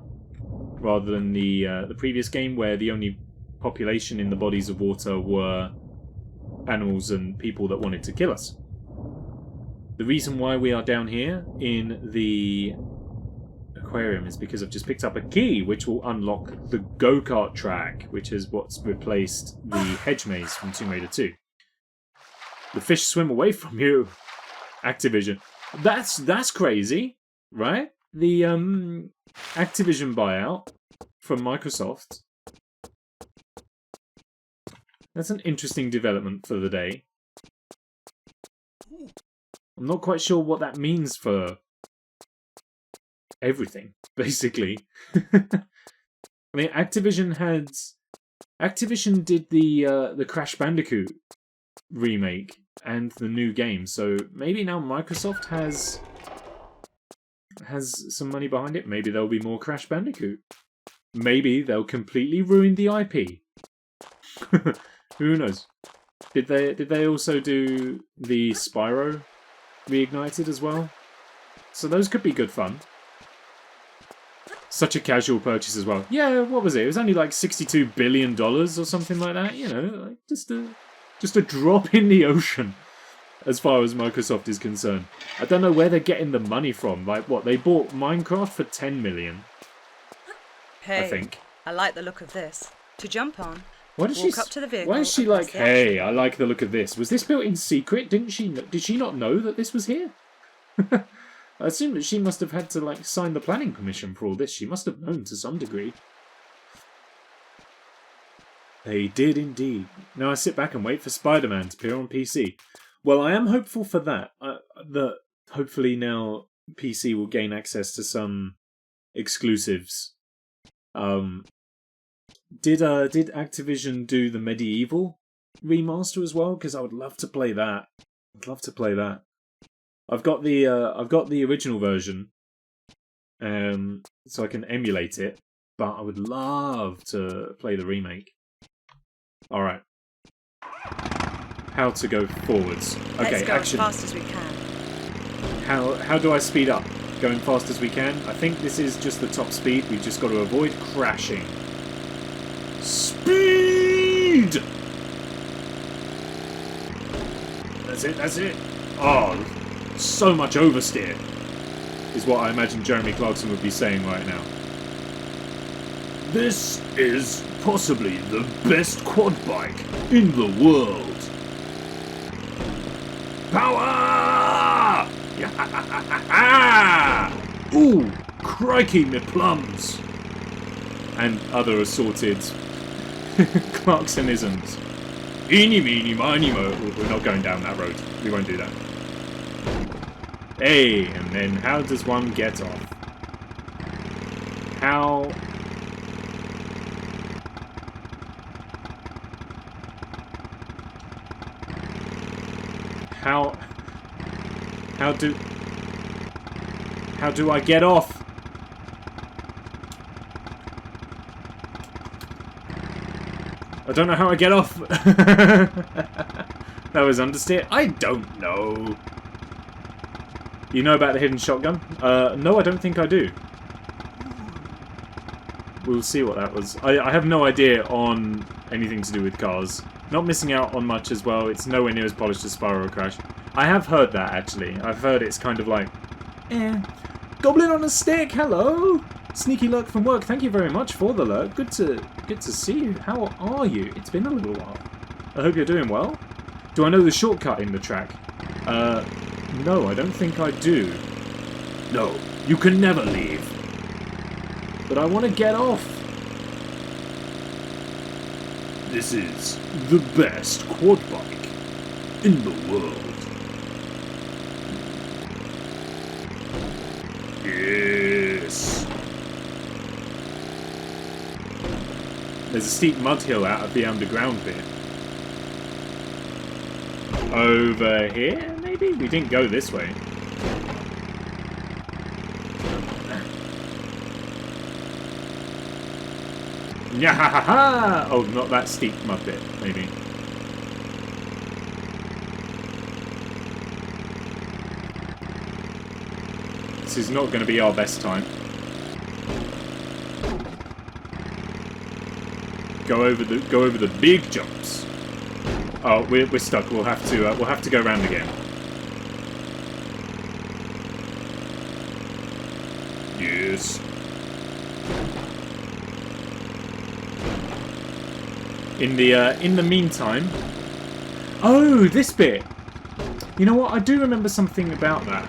rather than the previous game where the only population in the bodies of water were animals and people that wanted to kill us. The reason why we are down here in the aquarium is because I've just picked up a key which will unlock the go-kart track, which is what's replaced the hedge maze from Tomb Raider 2. The fish swim away from you, Activision. That's crazy, right? The Activision buyout from Microsoft. That's an interesting development for the day. I'm not quite sure what that means for everything, basically. I mean, Activision did the Crash Bandicoot remake and the new game, so maybe now Microsoft has some money behind it. Maybe there'll be more Crash Bandicoot. Maybe they'll completely ruin the IP. Who knows? Did they also do the Spyro Reignited as well? So those could be good fun. Such a casual purchase as well. Yeah, what was it? It was only like $62 billion or something like that. You know, like just a drop in the ocean. as far as Microsoft is concerned. I don't know where they're getting the money from. Like, what, they bought Minecraft for 10 million, Hey, I think. I like the look of this. To jump on, Why does walk up to the vehicle. Why is she and press like, the hey, I like the look of this? Was this built in secret? Did she not know that this was here? I assume that she must have had to, like, sign the planning permission for all this. She must have known to some degree. They did indeed. Now I sit back and wait for Spider-Man to appear on PC. Well, I am hopeful for that. That hopefully now PC will gain access to some exclusives. Did Activision do the Medieval remaster as well? Because I would love to play that. I'd love to play that. I've got the original version, so I can emulate it. But I would love to play the remake. All right. How to go forwards? Okay, Let's go action. as fast as we can. How do I speed up? Going fast as we can. I think this is just the top speed. We've just got to avoid crashing. Speed! That's it, that's it. Oh, so much oversteer is what I imagine Jeremy Clarkson would be saying right now. This is possibly the best quad bike in the world. Power! Ooh, crikey me plums! And other assorted Clarksonisms. Eeny, meeny, miny, mo. We're not going down that road. We won't do that. Hey, and then how does one get off? How... How do I get off? I don't know how I get off. That was understeer. I don't know. You know about the hidden shotgun? No, I don't think I do. We'll see what that was. I have no idea on anything to do with cars. Not missing out on much as well. It's nowhere near as polished as Spyro Crash. I have heard that, actually. I've heard it's kind of like... Goblin on a stick, hello! Sneaky lurk from work, thank you very much for the lurk. Good to see you. How are you? It's been a little while. I hope you're doing well. Do I know the shortcut in the track? No, I don't think I do. No, you can never leave. But I want to get off. This is the best quad bike in the world. Yes. There's a steep mud hill out of the underground bit. Over here, maybe? We didn't go this way. Nyahaha! Oh, not that steep mud bit, maybe. This is not going to be our best time. Go over the big jumps. Oh, we're stuck. We'll have to go around again. Yes. In the meantime, oh, this bit. You know what? I do remember something about that.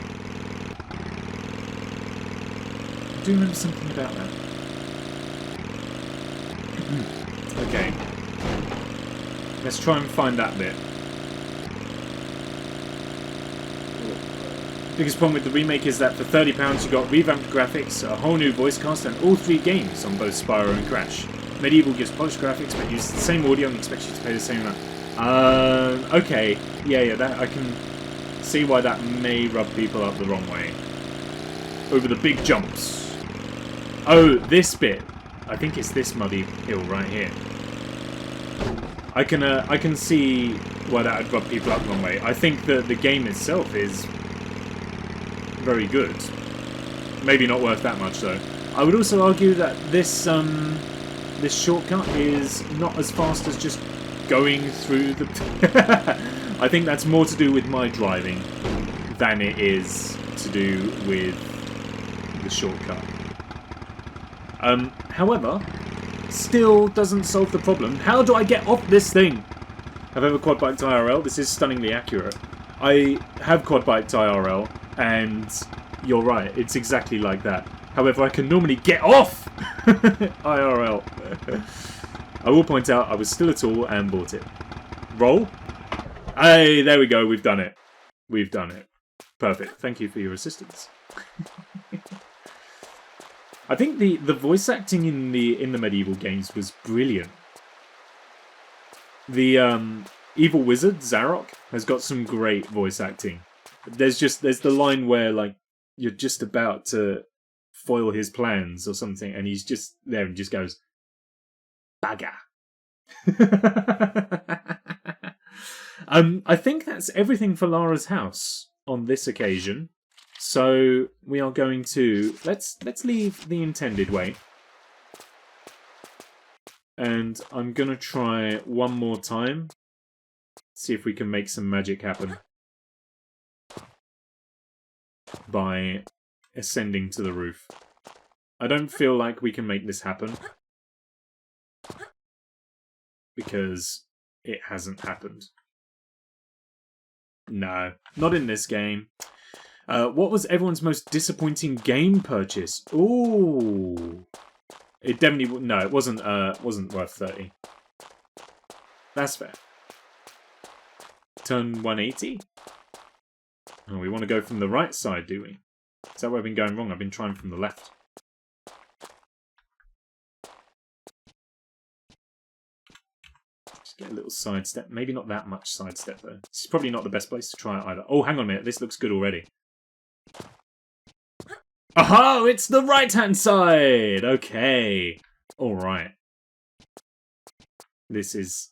Okay. Let's try and find that bit. Biggest problem with the remake is that for £30 you got revamped graphics, a whole new voice cast, and all three games on both Spyro and Crash. Medieval gives polished graphics but uses the same audio and expects you to pay the same amount. Okay. Yeah, that I can see why that may rub people up the wrong way. Over the big jumps. Oh, this bit. I think it's this muddy hill right here. I can see why that would rub people up the wrong way. I think that the game itself is very good. Maybe not worth that much though. I would also argue that this this shortcut is not as fast as just going through the I think that's more to do with my driving than it is to do with the shortcut. However, still doesn't solve the problem. How do I get off this thing? Have ever quad biked IRL? This is stunningly accurate. I have quad biked IRL, and you're right, it's exactly like that. However, I can normally get off IRL. I will point out I was still a tool and bought it. Roll. Hey, there we go, we've done it. We've done it. Perfect. Thank you for your assistance. I think the voice acting in the medieval games was brilliant. The evil wizard Zarok has got some great voice acting. There's the line where like you're just about to foil his plans or something, and he's just there and just goes, "Bagger." I think that's everything for Lara's house on this occasion. So we are going to let's leave the intended way. And I'm going to try one more time. See if we can make some magic happen. By ascending to the roof. I don't feel like we can make this happen. Because it hasn't happened. No, not in this game. What was everyone's most disappointing game purchase? Ooh. It definitely... No, it wasn't worth 30. That's fair. Turn 180? Oh, we want to go from the right side, do we? Is that where I've been going wrong? I've been trying from the left. Just get a little sidestep. Maybe not that much sidestep, though. This is probably not the best place to try it either. Oh, hang on a minute. This looks good already. Aha! It's the right-hand side! Okay. Alright. This is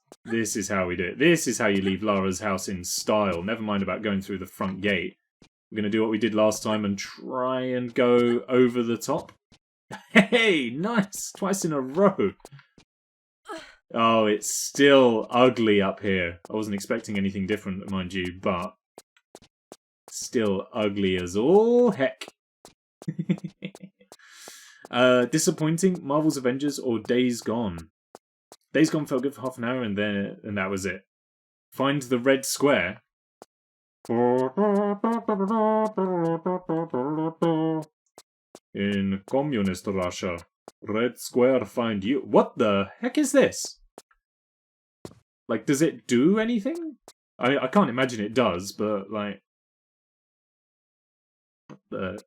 how we do it. This is how you leave Lara's house in style. Never mind about going through the front gate. We're going to do what we did last time and try and go over the top. Hey! Nice! Twice in a row. Oh, it's still ugly up here. I wasn't expecting anything different, mind you, but... still ugly as all heck. Disappointing, Marvel's Avengers or Days Gone? Days Gone felt good for half an hour and that was it. Find the red square. In communist Russia, red square find you. What the heck is this? Like, does it do anything? I can't imagine it does, but like... What the...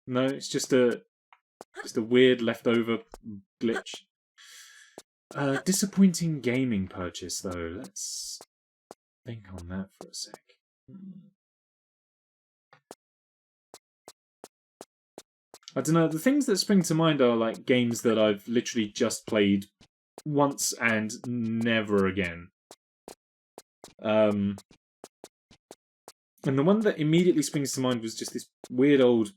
No, it's just a weird leftover glitch. Disappointing gaming purchase, though. Let's think on that for a sec. I don't know. The things that spring to mind are like games that I've literally just played once and never again. And the one that immediately springs to mind was just this weird old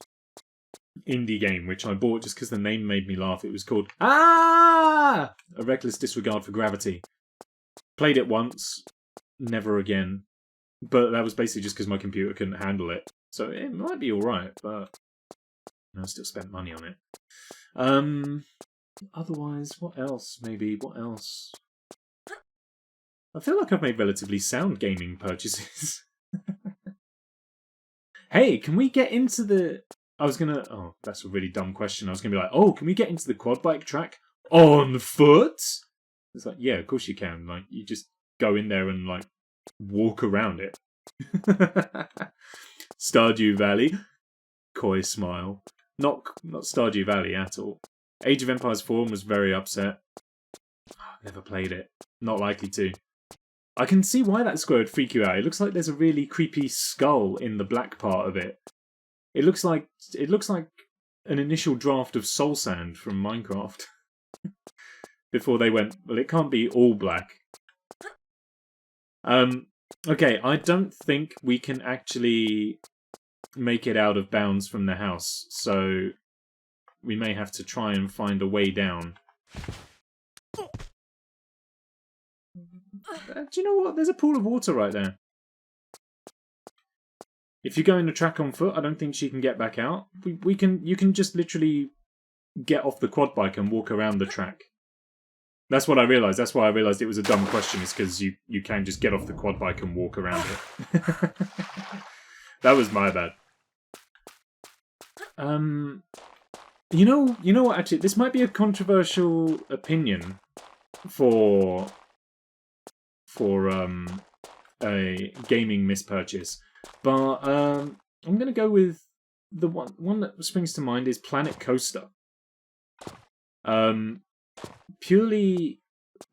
indie game, which I bought just because the name made me laugh. It was called A Reckless Disregard for Gravity. Played it once, never again. But that was basically just because my computer couldn't handle it. So it might be alright, but I still spent money on it. Otherwise, what else? Maybe, what else? I feel like I've made relatively sound gaming purchases. Hey, can we get into the... Oh, that's a really dumb question. I was going to be like, oh, can we get into the quad bike track on foot? It's like, yeah, of course you can. Like, you just go in there and, like, walk around it. Stardew Valley. Coy smile. Not Stardew Valley at all. Age of Empires 4 was very upset. Never played it. Not likely to. I can see why that square would freak you out. It looks like there's a really creepy skull in the black part of it. It looks like an initial draft of Soul Sand from Minecraft. Before they went, well, it can't be all black. Okay, I don't think we can actually make it out of bounds from the house, so we may have to try and find a way down. Do you know what? There's a pool of water right there. If you go in the track on foot, I don't think she can get back out. You can just literally get off the quad bike and walk around the track. That's what I realised. That's why I realised it was a dumb question, is because you can just get off the quad bike and walk around it. That was my bad. You know what, actually, this might be a controversial opinion for a gaming mispurchase, but I'm going to go with the one that springs to mind is Planet Coaster. Purely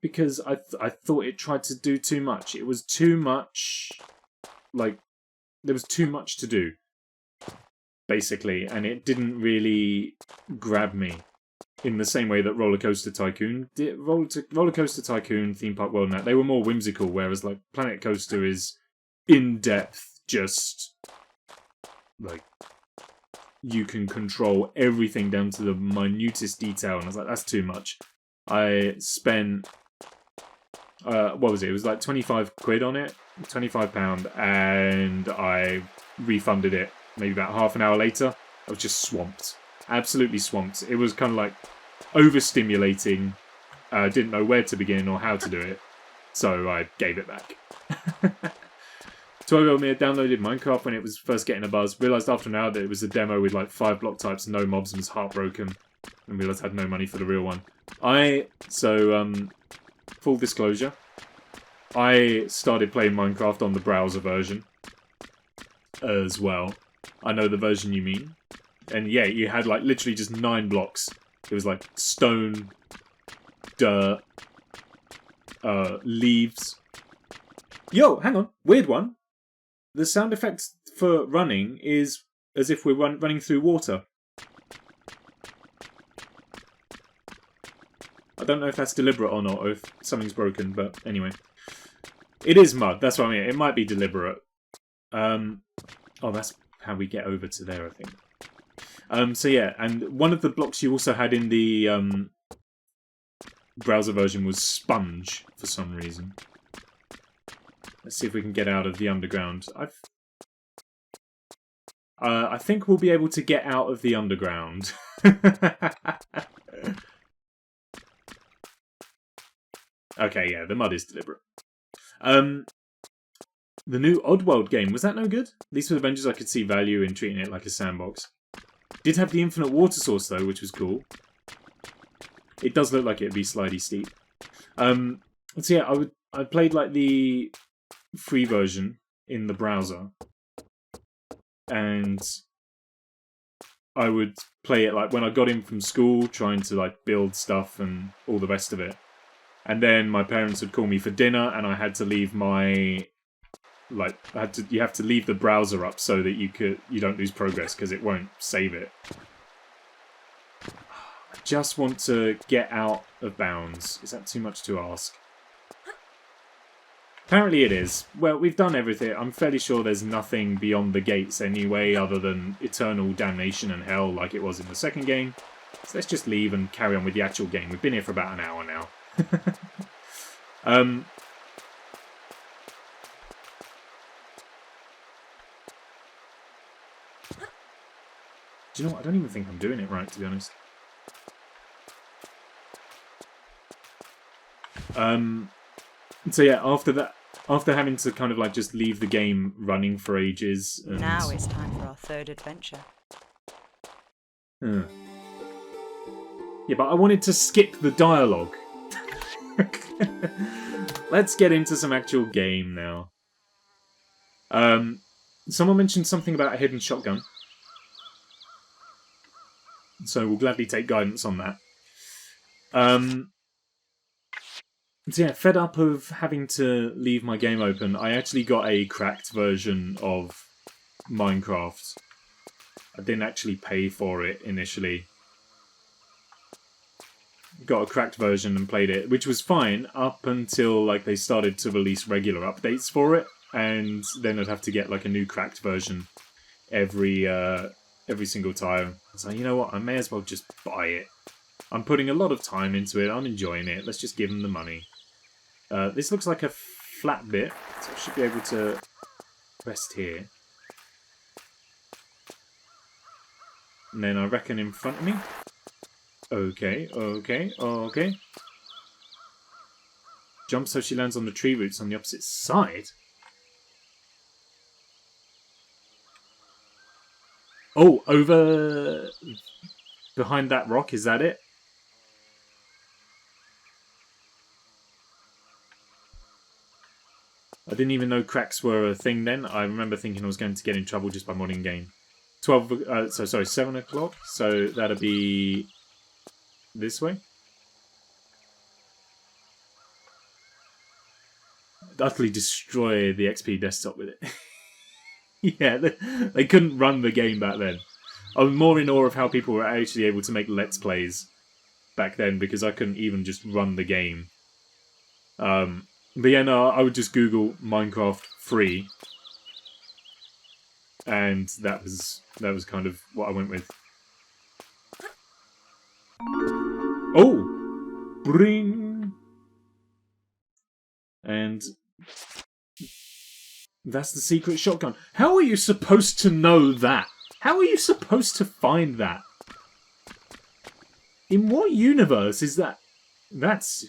because I thought it tried to do too much. It was too much, like, there was too much to do, basically, and it didn't really grab me in the same way that Roller Coaster Tycoon did. Roller Coaster Tycoon, Theme Park World, and that, they were more whimsical, whereas, like, Planet Coaster is in-depth, just, like, you can control everything down to the minutest detail, and I was like, that's too much. I spent, what was it? It was like 25 quid on it, £25, and I refunded it maybe about half an hour later. I was just swamped. Absolutely swamped. It was kind of like overstimulating. Didn't know where to begin or how to do it, so I gave it back. 12-year-old me had downloaded Minecraft when it was first getting a buzz. Realised after an hour that it was a demo with like 5 block types and no mobs, and was heartbroken. And realised I had no money for the real one. Full disclosure, I started playing Minecraft on the browser version as well. I know the version you mean. And yeah, you had like literally just 9 blocks. It was like stone, dirt, leaves. Yo, hang on, weird one. The sound effect for running is as if we're running through water. I don't know if that's deliberate or not, or if something's broken, but anyway. It is mud, that's what I mean. It might be deliberate. Oh, that's how we get over to there, I think. So yeah, and one of the blocks you also had in the browser version was sponge, for some reason. Let's see if we can get out of the underground. I think we'll be able to get out of the underground. Okay, yeah, the mud is deliberate. The new Oddworld game, was that no good? These were Avengers I could see value in treating it like a sandbox. Did have the infinite water source though, which was cool. It does look like it'd be slidey steep. So yeah, I played like the free version in the browser, and I would play it like when I got in from school, trying to like build stuff and all the rest of it. And then my parents would call me for dinner, and I had to leave my you have to leave the browser up so that you don't lose progress because it won't save it. I just want to get out of bounds. Is that too much to ask? Apparently it is. Well, we've done everything. I'm fairly sure there's nothing beyond the gates anyway, other than eternal damnation and hell like it was in the second game. So let's just leave and carry on with the actual game. We've been here for about an hour now. Do you know what? I don't even think I'm doing it right, to be honest. So yeah, after having to kind of like just leave the game running for ages. And... Now it's time for our third adventure. Yeah, but I wanted to skip the dialogue. Let's get into some actual game now. Someone mentioned something about a hidden shotgun. So we'll gladly take guidance on that. So yeah, fed up of having to leave my game open, I actually got a cracked version of Minecraft. I didn't actually pay for it initially. Got a cracked version and played it, which was fine up until like they started to release regular updates for it, and then I'd have to get like a new cracked version every single time. So you know what, I may as well just buy it. I'm putting a lot of time into it, I'm enjoying it, let's just give them the money. This looks like a flat bit, so I should be able to rest here. And then I reckon in front of me. Okay, okay, okay. Jump so she lands on the tree roots on the opposite side. Oh, over behind that rock, is that it? I didn't even know cracks were a thing then. I remember thinking I was going to get in trouble just by modding game. 7 o'clock, so that'll be this way. Utterly destroy the XP desktop with it. Yeah, they couldn't run the game back then. I was more in awe of how people were actually able to make Let's Plays back then, because I couldn't even just run the game. But yeah, no, I would just Google Minecraft free, and that was kind of what I went with. Oh! Bring! And that's the secret shotgun. How are you supposed to know that? How are you supposed to find that? In what universe is that? That's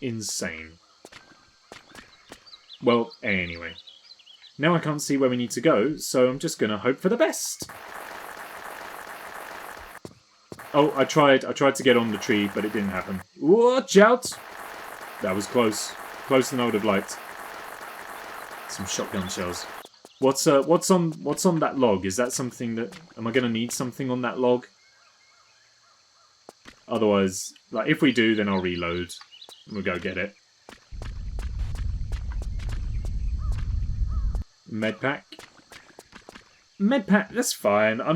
insane. Well, anyway. Now I can't see where we need to go, so I'm just gonna hope for the best. Oh, I tried to get on the tree, but it didn't happen. Watch out! That was close. Closer than I would have liked. Some shotgun shells. What's on that log? Is that something that... Am I gonna need something on that log? Otherwise, like, if we do, then I'll reload. And we'll go get it. Medpack. Medpack, that's fine. I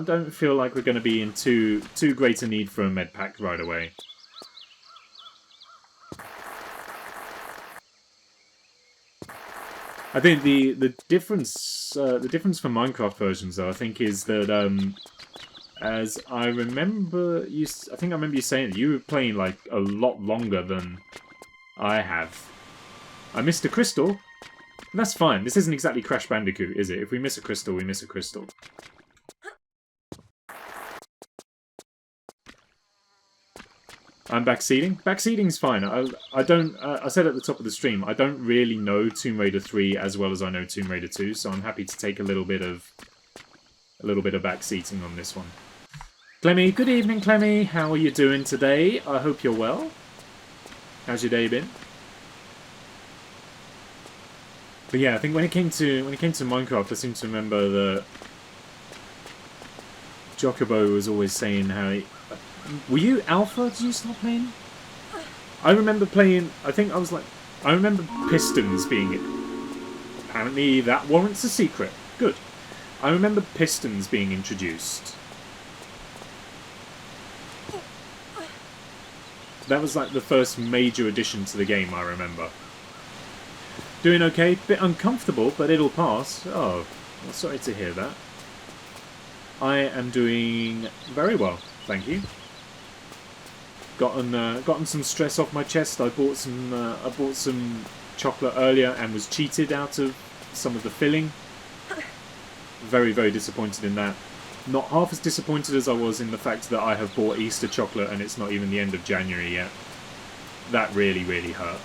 don't feel like we're going to be in too great a need for a medpack right away. I think the difference for Minecraft versions, though, I think, is that as I remember you, I remember you saying that you were playing like a lot longer than I have. I missed a crystal. That's fine. This isn't exactly Crash Bandicoot, is it? If we miss a crystal, we miss a crystal. I'm backseating. Backseating's fine. I don't. I said at the top of the stream, I don't really know Tomb Raider 3 as well as I know Tomb Raider 2, so I'm happy to take a little bit of backseating on this one. Clemmy, good evening, Clemmy. How are you doing today? I hope you're well. How's your day been? But yeah, I think when it came to Minecraft, I seem to remember that Jocobo was always saying how he... Were you Alpha? Did you stop playing? I remember playing... I remember Pistons being it. Apparently that warrants a secret. Good. I remember Pistons being introduced. That was like the first major addition to the game, I remember. Doing okay, bit uncomfortable, but it'll pass. Oh, well, sorry to hear that. I am doing very well, thank you. Gotten some stress off my chest. I bought some chocolate earlier and was cheated out of some of the filling. Very, very disappointed in that. Not half as disappointed as I was in the fact that I have bought Easter chocolate and it's not even the end of January yet. That really, really hurt.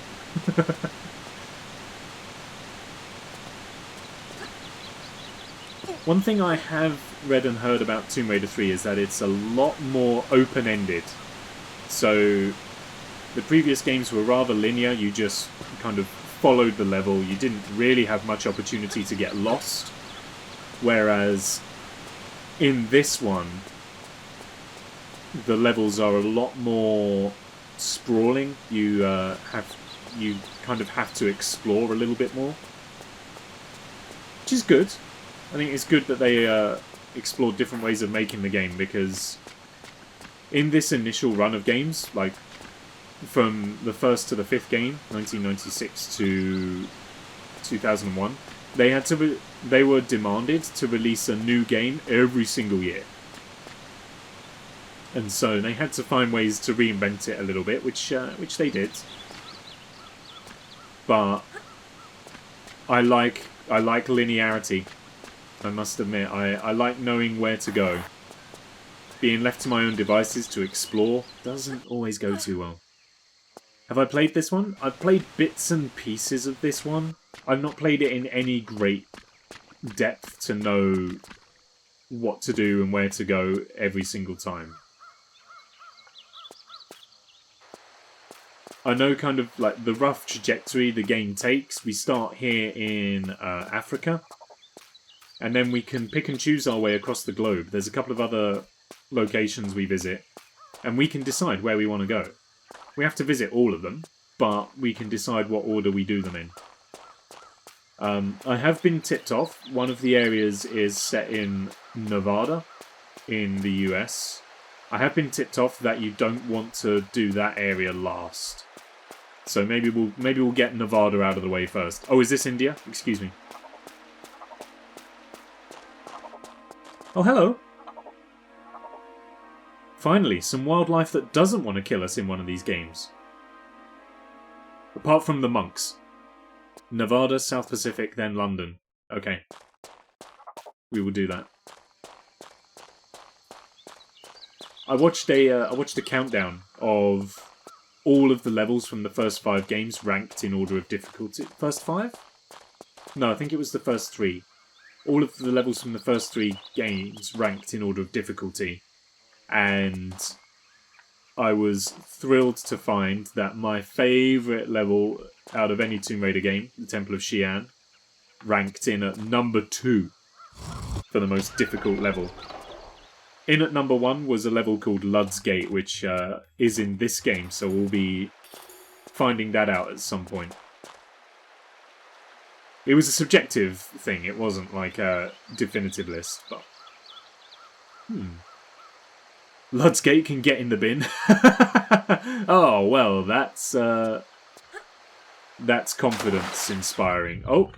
One thing I have read and heard about Tomb Raider 3 is that it's a lot more open-ended. So, the previous games were rather linear, you just kind of followed the level, you didn't really have much opportunity to get lost. Whereas, in this one, the levels are a lot more sprawling, you kind of have to explore a little bit more. Which is good. I think it's good that they explored different ways of making the game, because in this initial run of games, like from the first to the fifth game, 1996 to 2001, they were demanded to release a new game every single year. And so they had to find ways to reinvent it a little bit, which they did. but I like linearity. I must admit, I like knowing where to go. Being left to my own devices to explore doesn't always go too well. Have I played this one? I've played bits and pieces of this one. I've not played it in any great depth to know what to do and where to go every single time. I know kind of like the rough trajectory the game takes. We start here in Africa, and then we can pick and choose our way across the globe. There's a couple of other locations we visit, and we can decide where we want to go. We have to visit all of them, but we can decide what order we do them in. I have been tipped off. One of the areas is set in Nevada, in the US. I have been tipped off that you don't want to do that area last. So maybe we'll get Nevada out of the way first. Oh, is this India? Excuse me. Oh, hello. Finally, some wildlife that doesn't want to kill us in one of these games. Apart from the monks. Nevada, South Pacific, then London. Okay. We will do that. I watched a countdown of all of the levels from the first 5 games ranked in order of difficulty. First 5? No, I think it was the first 3. All of the levels from the first 3 games ranked in order of difficulty. And I was thrilled to find that my favourite level out of any Tomb Raider game, the Temple of Xi'an, ranked in at number 2 for the most difficult level. In at number 1 was a level called Lud's Gate, which is in this game, so we'll be finding that out at some point. It was a subjective thing, it wasn't like a definitive list, but... Lud's Gate can get in the bin. Oh, well, that's confidence inspiring. Oh,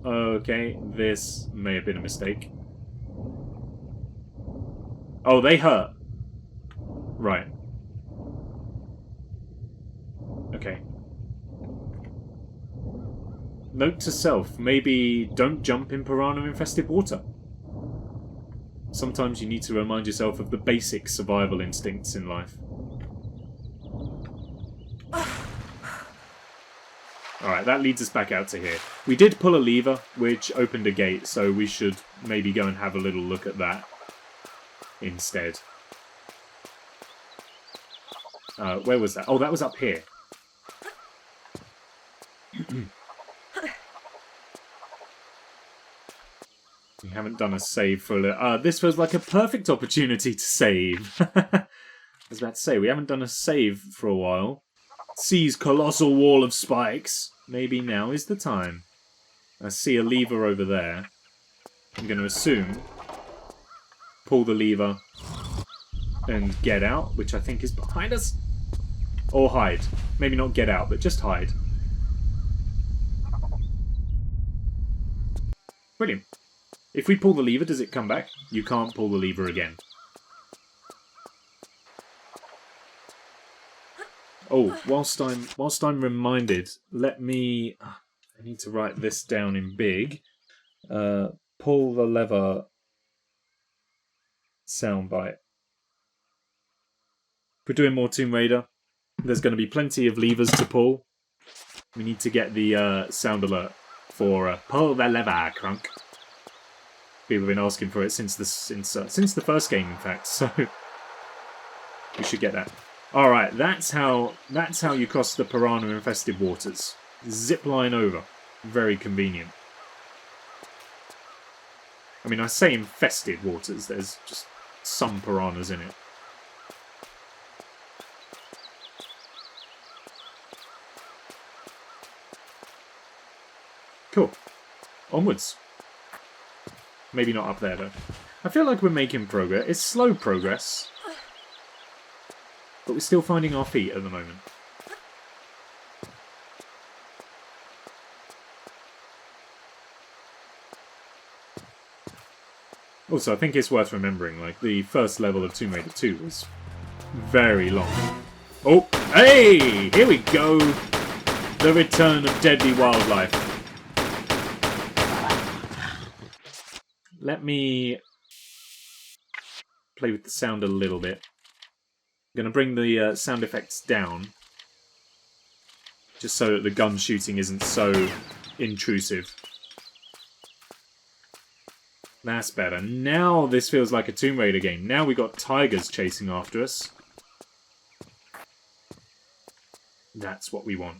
okay, this may have been a mistake. Oh, they hurt. Right. Okay. Note to self, maybe don't jump in piranha-infested water. Sometimes you need to remind yourself of the basic survival instincts in life. Alright, that leads us back out to here. We did pull a lever, which opened a gate, so we should maybe go and have a little look at that instead. Where was that? Oh, that was up here. We haven't done a save for a little... this was like a perfect opportunity to save. I was about to say, we haven't done a save for a while. Sees colossal wall of spikes. Maybe now is the time. I see a lever over there. I'm going to assume... pull the lever and get out, which I think is behind us. Or hide. Maybe not get out, but just hide. Brilliant. If we pull the lever, does it come back? You can't pull the lever again. Oh, whilst I'm reminded, let me... I need to write this down in big. Pull the lever soundbite. If we're doing more Tomb Raider, there's going to be plenty of levers to pull. We need to get the sound alert for pull the lever, crunk. People have been asking for it since the first game, in fact. So we should get that. All right, that's how you cross the piranha-infested waters. Zip line over, very convenient. I mean, I say infested waters. There's just some piranhas in it. Cool. Onwards. Maybe not up there, though. I feel like we're making progress. It's slow progress. But we're still finding our feet at the moment. Also, I think it's worth remembering, like, the first level of Tomb Raider 2 was very long. Oh, hey! Here we go! The return of deadly wildlife. Let me play with the sound a little bit. I'm going to bring the sound effects down. Just so that the gun shooting isn't so intrusive. That's better. Now this feels like a Tomb Raider game. Now we got tigers chasing after us. That's what we want.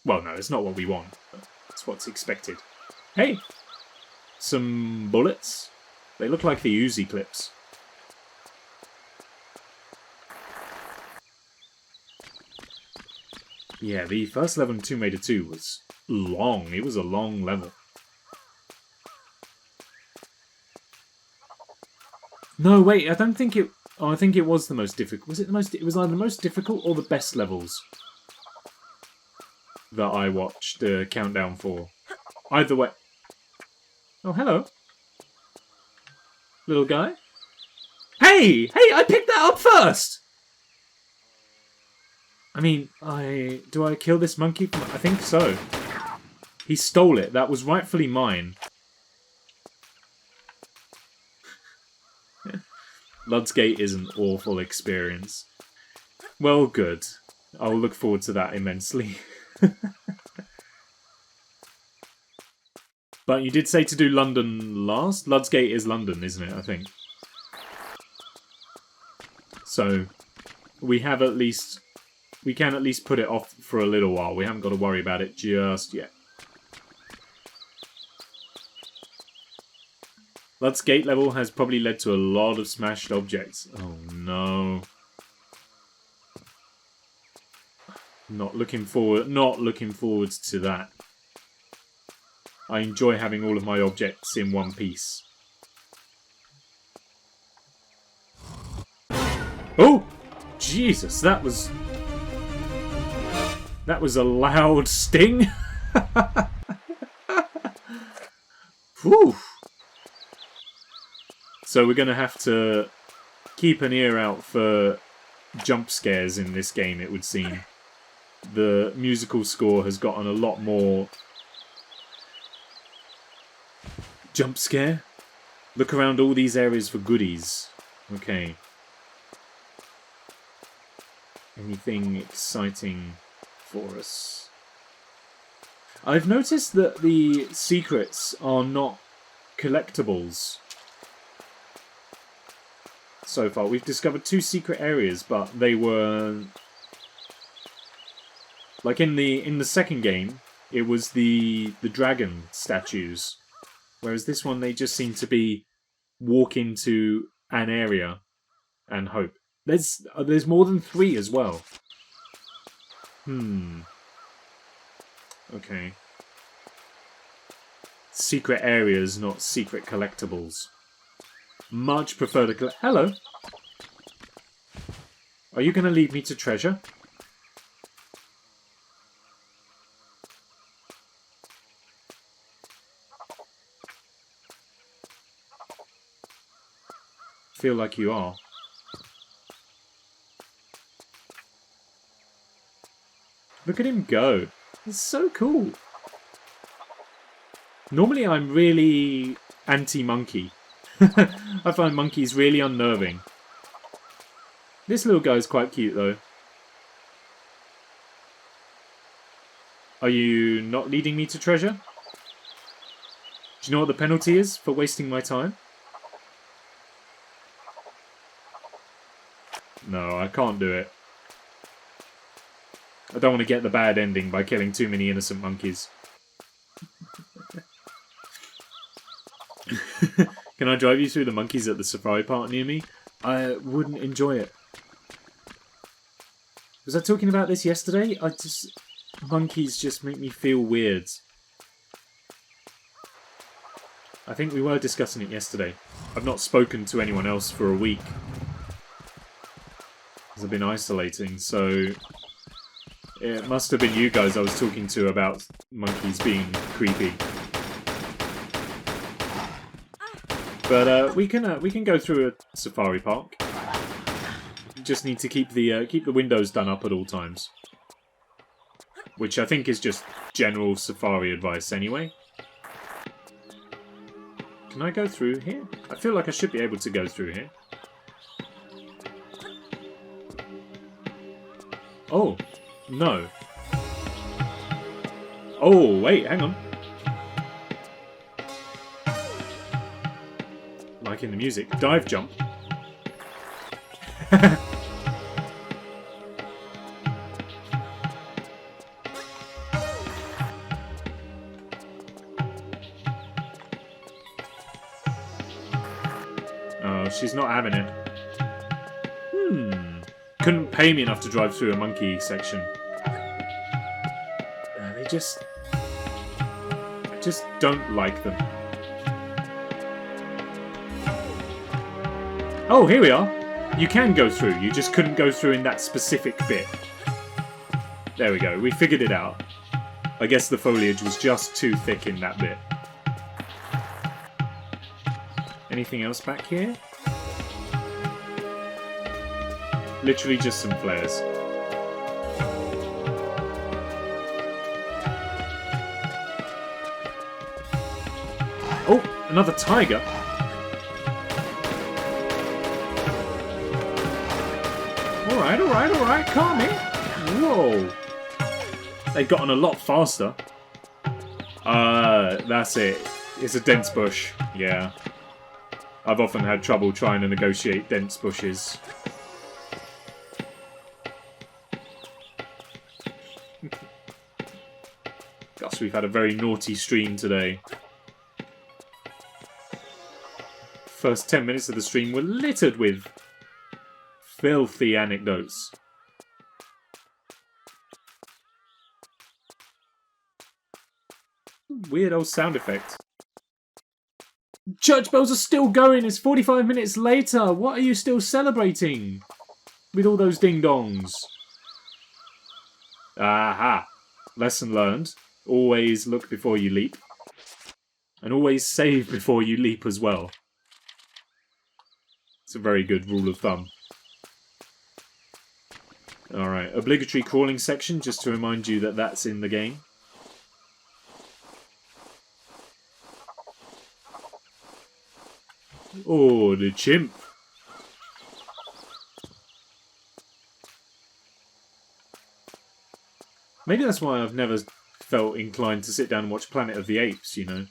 Well, no, it's not what we want. But it's what's expected. Hey! Some bullets. They look like the Uzi clips. Yeah, the first level in Tomb Raider 2 was long. It was a long level. No, wait, I don't think it... Oh, I think it was the most difficult. Was it the most... It was either the most difficult or the best levels that I watched the countdown for. Either way... Oh, hello. Little guy. Hey! Hey, I picked that up first! I mean, do I kill this monkey? I think so. He stole it. That was rightfully mine. Lud's Gate is an awful experience. Well, good. I'll look forward to that immensely. But you did say to do London last? Lud's Gate is London, isn't it, I think? So, we can at least put it off for a little while. We haven't got to worry about it just yet. Lud's Gate level has probably led to a lot of smashed objects. Oh no. Not looking forward to that. I enjoy having all of my objects in one piece. Oh! Jesus, that was a loud sting. Whew. So we're going to have to keep an ear out for jump scares in this game, it would seem. The musical score has gotten a lot more jump scare. Look around all these areas for goodies. Okay. Anything exciting for us? I've noticed that the secrets are not collectibles so far. We've discovered 2 secret areas, but they were... Like in the second game, it was the dragon statues. Whereas this one, they just seem to be walk into an area and hope. There's more than 3 as well. Okay. Secret areas, not secret collectibles. Much prefer to collect... Hello! Are you going to lead me to treasure? Feel like you are. Look at him go. It's so cool. Normally I'm really anti-monkey. I find monkeys really unnerving. This little guy's quite cute though. Are you not leading me to treasure? Do you know what the penalty is for wasting my time? No, I can't do it. I don't want to get the bad ending by killing too many innocent monkeys. Can I drive you through the monkeys at the safari park near me? I wouldn't enjoy it. Was I talking about this yesterday? Monkeys just make me feel weird. I think we were discussing it yesterday. I've not spoken to anyone else for a week. Because I've been isolating, so... It must have been you guys I was talking to about monkeys being creepy. But we can go through a safari park. You just need to keep the windows done up at all times. which I think is just general safari advice anyway. Can I go through here? I feel like I should be able to go through here. Oh, no. Oh, wait, hang on. Like in the music. Dive jump. Oh, she's not having it. Couldn't pay me enough to drive through a monkey section. I just don't like them. Oh, here we are. You can go through. You just couldn't go through in that specific bit. There we go. We figured it out. I guess the foliage was just too thick in that bit. Anything else back here? Literally just some flares. Oh, another tiger. Alright, calm it. Whoa. They've gotten a lot faster. That's it. It's a dense bush. Yeah. I've often had trouble trying to negotiate dense bushes. Gosh, we've had a very naughty stream today. First 10 minutes of the stream were littered with filthy anecdotes. Weird old sound effect. Church bells are still going. It's 45 minutes later. What are you still celebrating? With all those ding-dongs. Aha. Lesson learned. Always look before you leap. And always save before you leap as well. It's a very good rule of thumb. Alright, obligatory crawling section, just to remind you that that's in the game. Oh, the chimp. Maybe that's why I've never felt inclined to sit down and watch Planet of the Apes, you know.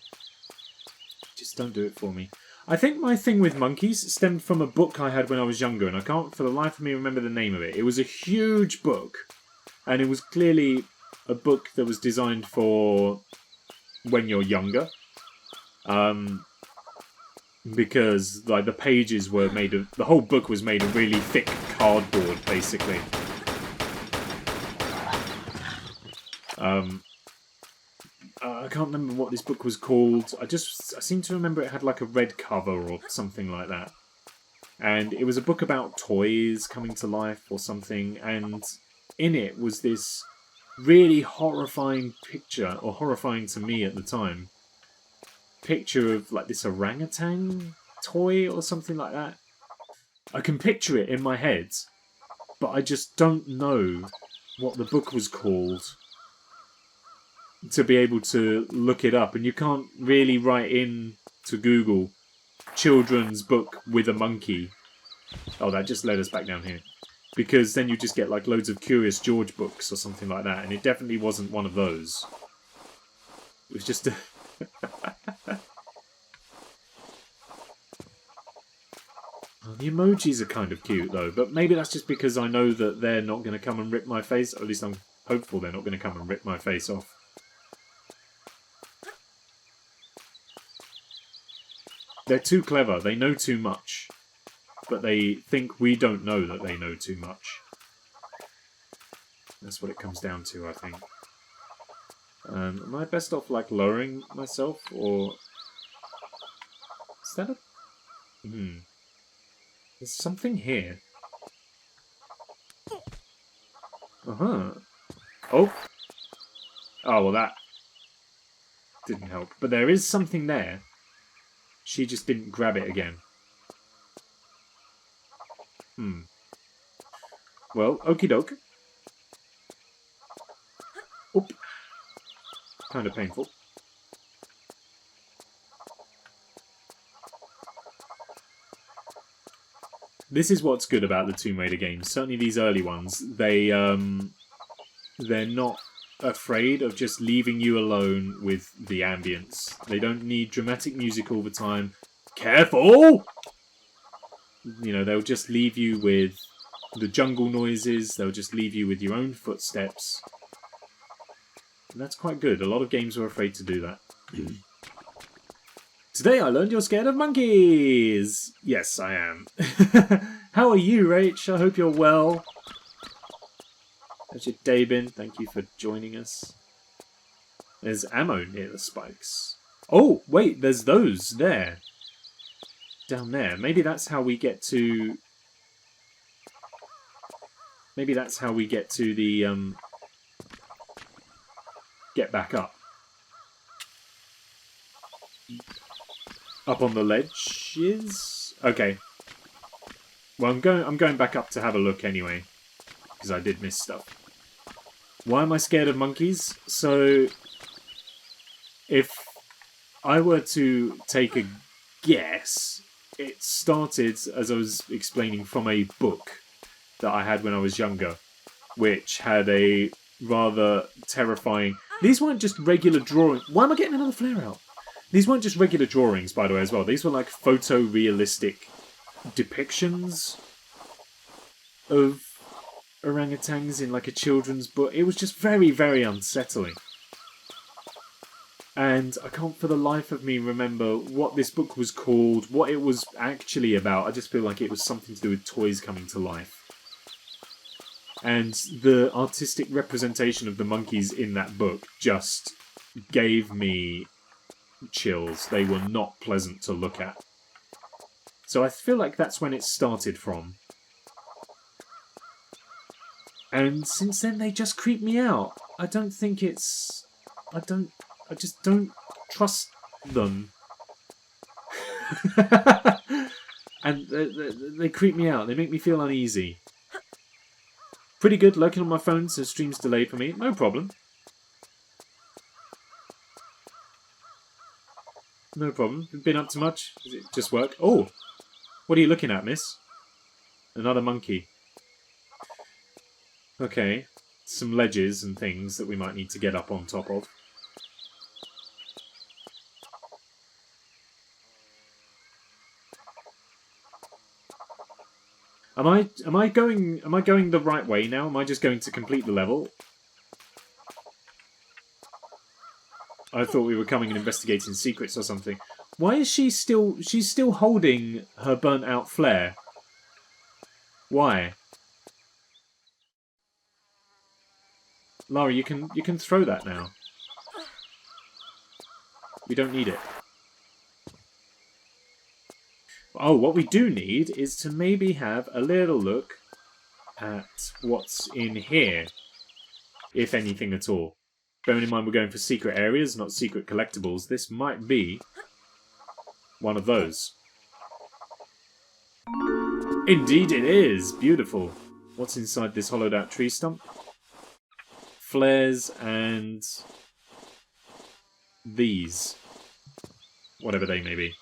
Just don't do it for me. I think my thing with monkeys stemmed from a book I had when I was younger, and I can't for the life of me remember the name of it. It was a huge book, and it was clearly a book that was designed for when you're younger. Because like the pages were made of... The whole book was made of really thick cardboard, basically. I can't remember what this book was called. I seem to remember it had like a red cover or something like that. And it was a book about toys coming to life or something. And in it was this really horrifying picture, or horrifying to me at the time, picture of like this orangutan toy or something like that. I can picture it in my head, but I just don't know what the book was called to be able to look it up. And you can't really write in to Google children's book with a monkey. Oh, that just led us back down here. Because then you just get like loads of Curious George books or something like that, and it definitely wasn't one of those. It was just a... Oh, the emojis are kind of cute though, but maybe that's just because I know that they're not going to come and rip my face, or at least I'm hopeful they're not going to come and rip my face off. They're too clever, they know too much, but they think we don't know that they know too much. That's what it comes down to, I think. Am I best off like lowering myself, or... Is that a... There's something here. Uh-huh. Oh! Oh, well that didn't help. But there is something there. She just didn't grab it again. Well, okie doke. Oop. Kind of painful. This is what's good about the Tomb Raider games. Certainly these early ones. They're not afraid of just leaving you alone with the ambience. They don't need dramatic music all the time. Careful! You know, they'll just leave you with the jungle noises. They'll just leave you with your own footsteps. And that's quite good. A lot of games are afraid to do that. Today I learned you're scared of monkeys! Yes, I am. How are you, Rach? I hope you're well. How's your day been? Thank you for joining us. There's ammo near the spikes. Oh, wait, there's those there. Down there. Maybe that's how we get to... Maybe that's how we get to the, get back up. Up on the ledges? Okay. Well, I'm going back up to have a look anyway, because I did miss stuff. Why am I scared of monkeys? So, if I were to take a guess, it started, as I was explaining, from a book that I had when I was younger, which had a rather terrifying... These weren't just regular drawings. Why am I getting another flare out? These weren't just regular drawings, by the way, as well. These were like photorealistic depictions of orangutans in like a children's book. It was just very, very unsettling. And I can't for the life of me remember what this book was called, what it was actually about. I just feel like it was something to do with toys coming to life. And the artistic representation of the monkeys in that book just gave me chills. They were not pleasant to look at. So I feel like that's when it started from. And since then they just creep me out. I don't think it's... I just don't trust them. And they creep me out. They make me feel uneasy. Pretty good, lurking on my phone, so stream's delayed for me. No problem. No problem. Been up to much? Does it just work? Oh! What are you looking at, miss? Another monkey. Okay. Some ledges and things that we might need to get up on top of. Am I going the right way now? Am I just going to complete the level? I thought we were coming and investigating secrets or something. Why is she still... She's still holding her burnt out flare. Why? Lara, you can throw that now. We don't need it. Oh, what we do need is to maybe have a little look at what's in here. If anything at all. Bearing in mind we're going for secret areas, not secret collectibles, this might be one of those. Indeed it is! Beautiful. What's inside this hollowed out tree stump? Flares and... these. Whatever they may be.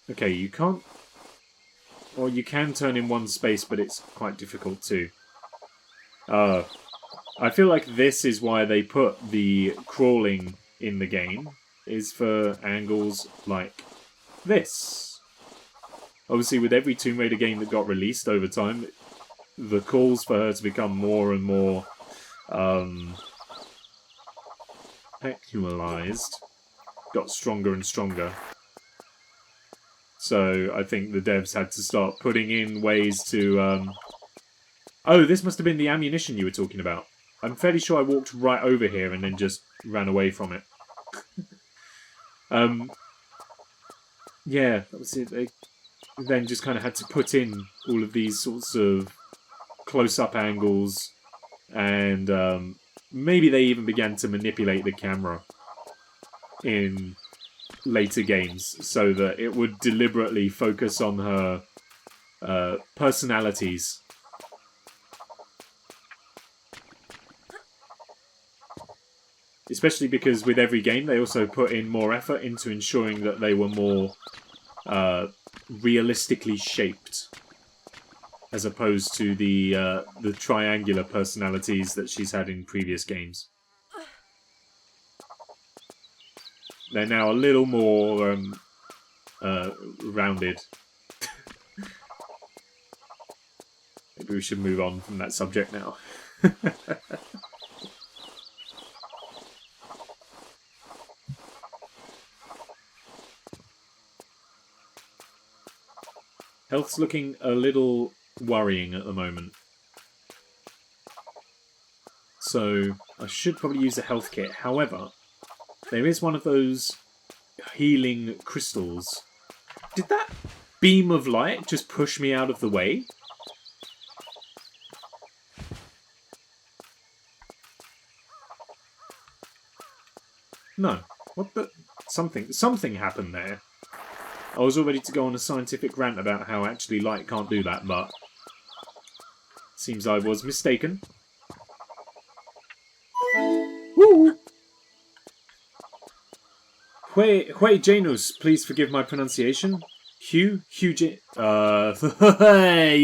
Okay, you can't... Or you can turn in one space, but it's quite difficult too. I feel like this is why they put the crawling in the game, is for angles like this. Obviously, with every Tomb Raider game that got released over time, the calls for her to become more and more peculiarized got stronger and stronger. So I think the devs had to start putting in ways to... Oh, this must have been the ammunition you were talking about. I'm fairly sure I walked right over here and then just ran away from it. Yeah, that was it. They then just kind of had to put in all of these sorts of close-up angles, and maybe they even began to manipulate the camera in later games so that it would deliberately focus on her personalities. Especially because with every game they also put in more effort into ensuring that they were more realistically shaped, as opposed to the triangular personalities that she's had in previous games. They're now a little more rounded. Maybe we should move on from that subject now. Health's looking a little worrying at the moment. So I should probably use a health kit. However, there is one of those healing crystals. Did that beam of light just push me out of the way? No. What the... Something happened there. I was all ready to go on a scientific rant about how actually light can't do that, but... seems I was mistaken. Woo! Hui Janus, please forgive my pronunciation. You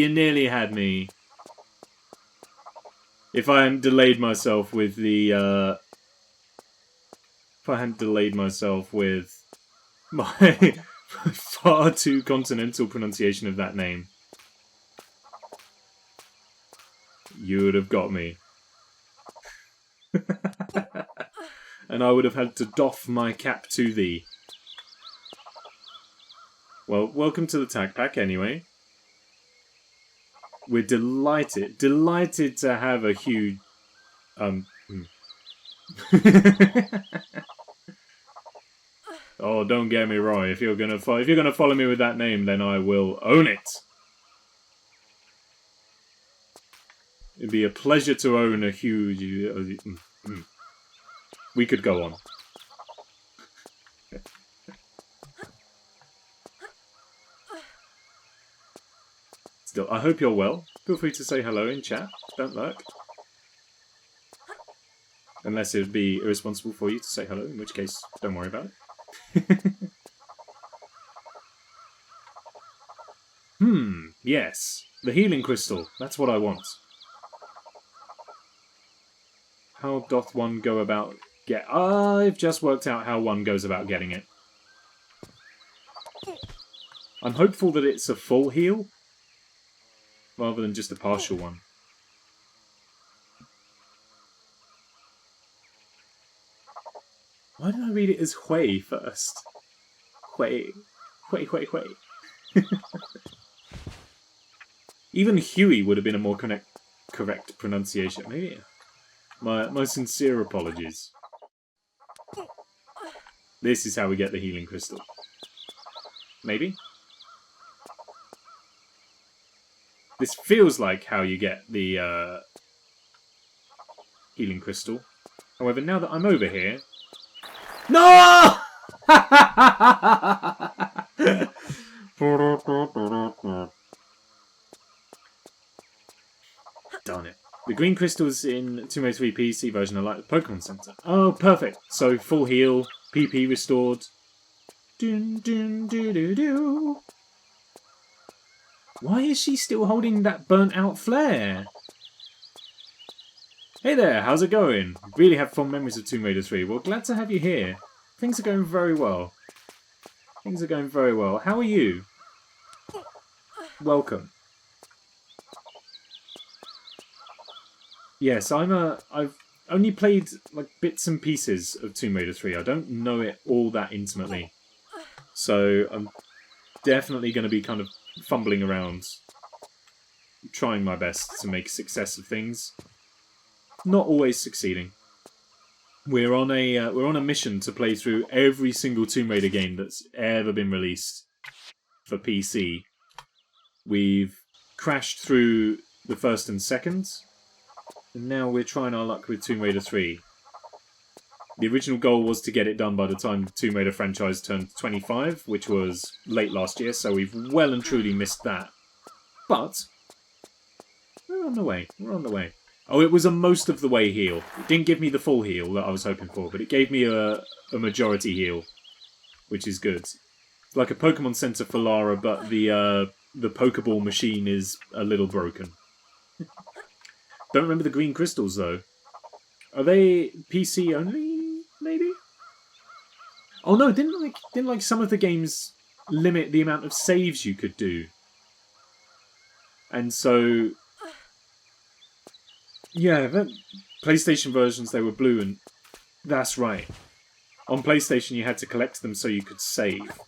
nearly had me. If I hadn't delayed myself with the, my far too continental pronunciation of that name, you would have got me. And I would have had to doff my cap to thee. Well, welcome to the Tag Pack anyway. We're delighted to have a huge... Oh, don't get me wrong. If you're gonna follow me with that name, then I will own it. It'd be a pleasure to own a huge... We could go on. Still, I hope you're well. Feel free to say hello in chat. Don't lurk. Unless it would be irresponsible for you to say hello, in which case, don't worry about it. Yes. The healing crystal. That's what I want. How doth one go about I've just worked out how one goes about getting it. I'm hopeful that it's a full heal, rather than just a partial one. Why did I read it as Hui first? Hui. Even Huey would have been a more correct pronunciation. Maybe. My sincere apologies. This is how we get the healing crystal. Maybe? This feels like how you get the healing crystal. However, now that I'm over here... No! Darn it. The green crystals in 203 PC version are like the Pokemon Center. Oh, perfect. So, full heal, PP restored. Dun, dun, doo, doo, doo. Why is she still holding that burnt out flare? Hey there, how's it going? Really have fond memories of Tomb Raider 3. Well, glad to have you here. Things are going very well. Things are going very well. How are you? Welcome. Yes, I've only played like bits and pieces of Tomb Raider 3. I don't know it all that intimately. So I'm definitely going to be kind of fumbling around, trying my best to make a success of things. Not always succeeding. We're on a mission to play through every single Tomb Raider game that's ever been released for PC. We've crashed through the first and second, and now we're trying our luck with Tomb Raider 3. The original goal was to get it done by the time the Tomb Raider franchise turned 25, which was late last year, so we've well and truly missed that. But we're on the way. We're on the way. Oh, it was a most of the way heal. It didn't give me the full heal that I was hoping for, but it gave me a majority heal, which is good. It's like a Pokemon Center for Lara, but the Pokeball machine is a little broken. Don't remember the green crystals, though. Are they PC only, maybe? Oh no, didn't like some of the games limit the amount of saves you could do? And so... Yeah, PlayStation versions, they were blue, and that's right. On PlayStation, you had to collect them so you could save.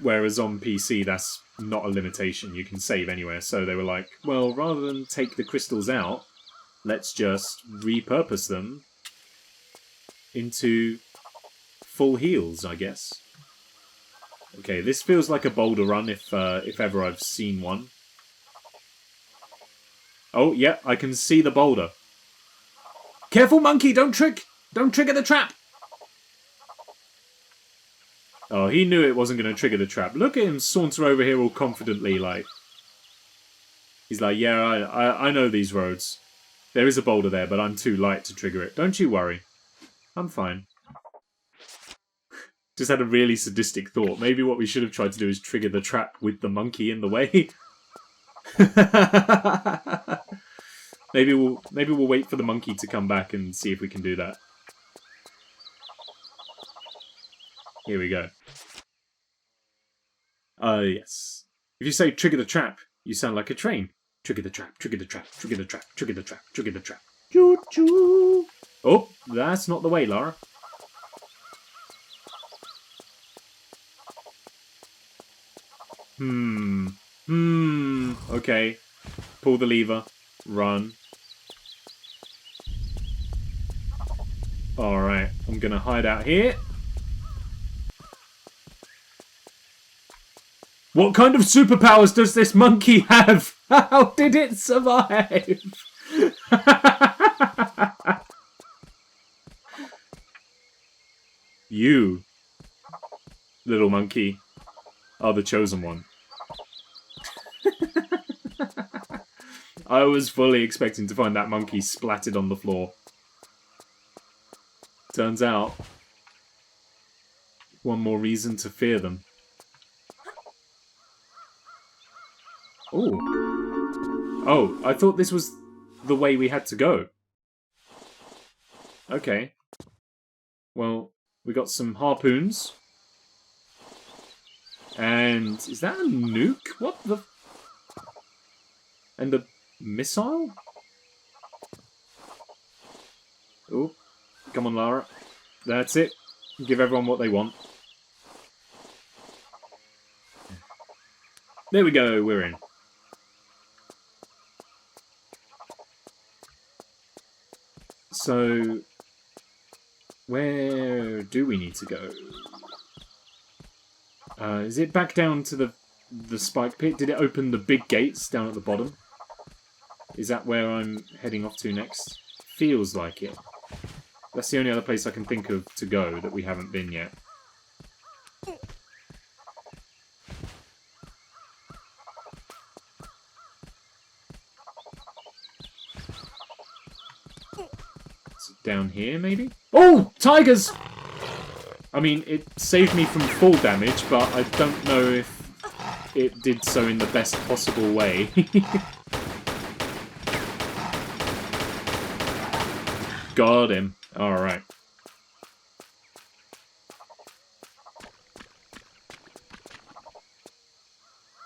Whereas on PC, that's not a limitation. You can save anywhere. So they were like, well, rather than take the crystals out, let's just repurpose them into full heals, I guess. Okay, this feels like a boulder run if ever I've seen one. Oh, yeah, I can see the boulder. Careful, monkey! Don't trigger the trap! Oh, he knew it wasn't going to trigger the trap. Look at him saunter over here all confidently, like... He's like, yeah, I know these roads. There is a boulder there, but I'm too light to trigger it. Don't you worry. I'm fine. Just had a really sadistic thought. Maybe what we should have tried to do is trigger the trap with the monkey in the way. Maybe we'll wait for the monkey to come back and see if we can do that. Here we go. Yes. If you say trigger the trap, you sound like a train. Trigger the trap, trigger the trap, trigger the trap, trigger the trap, trigger the trap. Choo choo. Oh, that's not the way, Lara. Okay. Pull the lever. Run. Alright, I'm gonna hide out here. What kind of superpowers does this monkey have? How did it survive? You, little monkey, are the chosen one. I was fully expecting to find that monkey splattered on the floor. Turns out, one more reason to fear them. Ooh. Oh, I thought this was the way we had to go. Okay. Well, we got some harpoons. And is that a nuke? What the... And a missile? Oh, come on, Lara. That's it. Give everyone what they want. There we go, we're in. So, where do we need to go? Is it back down to the spike pit? Did it open the big gates down at the bottom? Is that where I'm heading off to next? Feels like it. That's the only other place I can think of to go that we haven't been yet. Down here, maybe? Oh! Tigers! I mean, it saved me from fall damage, but I don't know if it did so in the best possible way. Got him. Alright.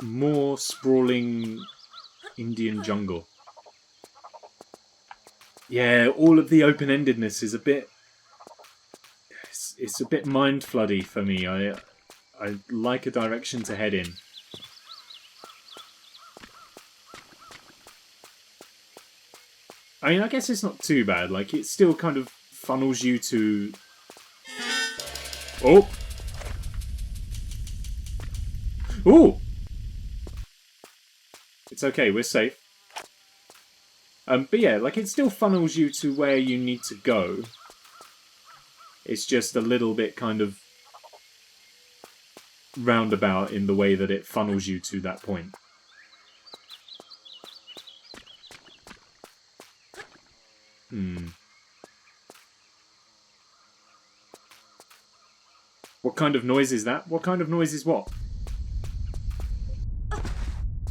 More sprawling Indian jungle. Yeah, all of the open-endedness is a bit... It's a bit mind-floody for me. I like a direction to head in. I mean, I guess it's not too bad. Like, it still kind of funnels you to... Oh! Ooh! It's okay, we're safe. But yeah, like, it still funnels you to where you need to go. It's just a little bit kind of roundabout in the way that it funnels you to that point. What kind of noise is that? What kind of noise is what?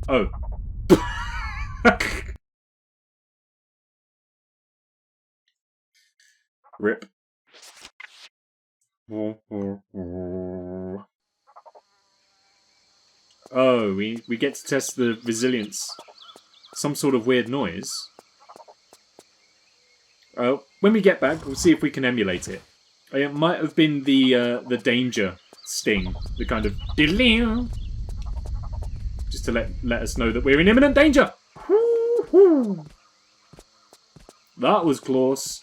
Oh. Rip. Oh, we get to test the resilience. Some sort of weird noise. Oh, when we get back, we'll see if we can emulate it. It might have been the danger sting, the kind of just to let us know that we're in imminent danger. That was close.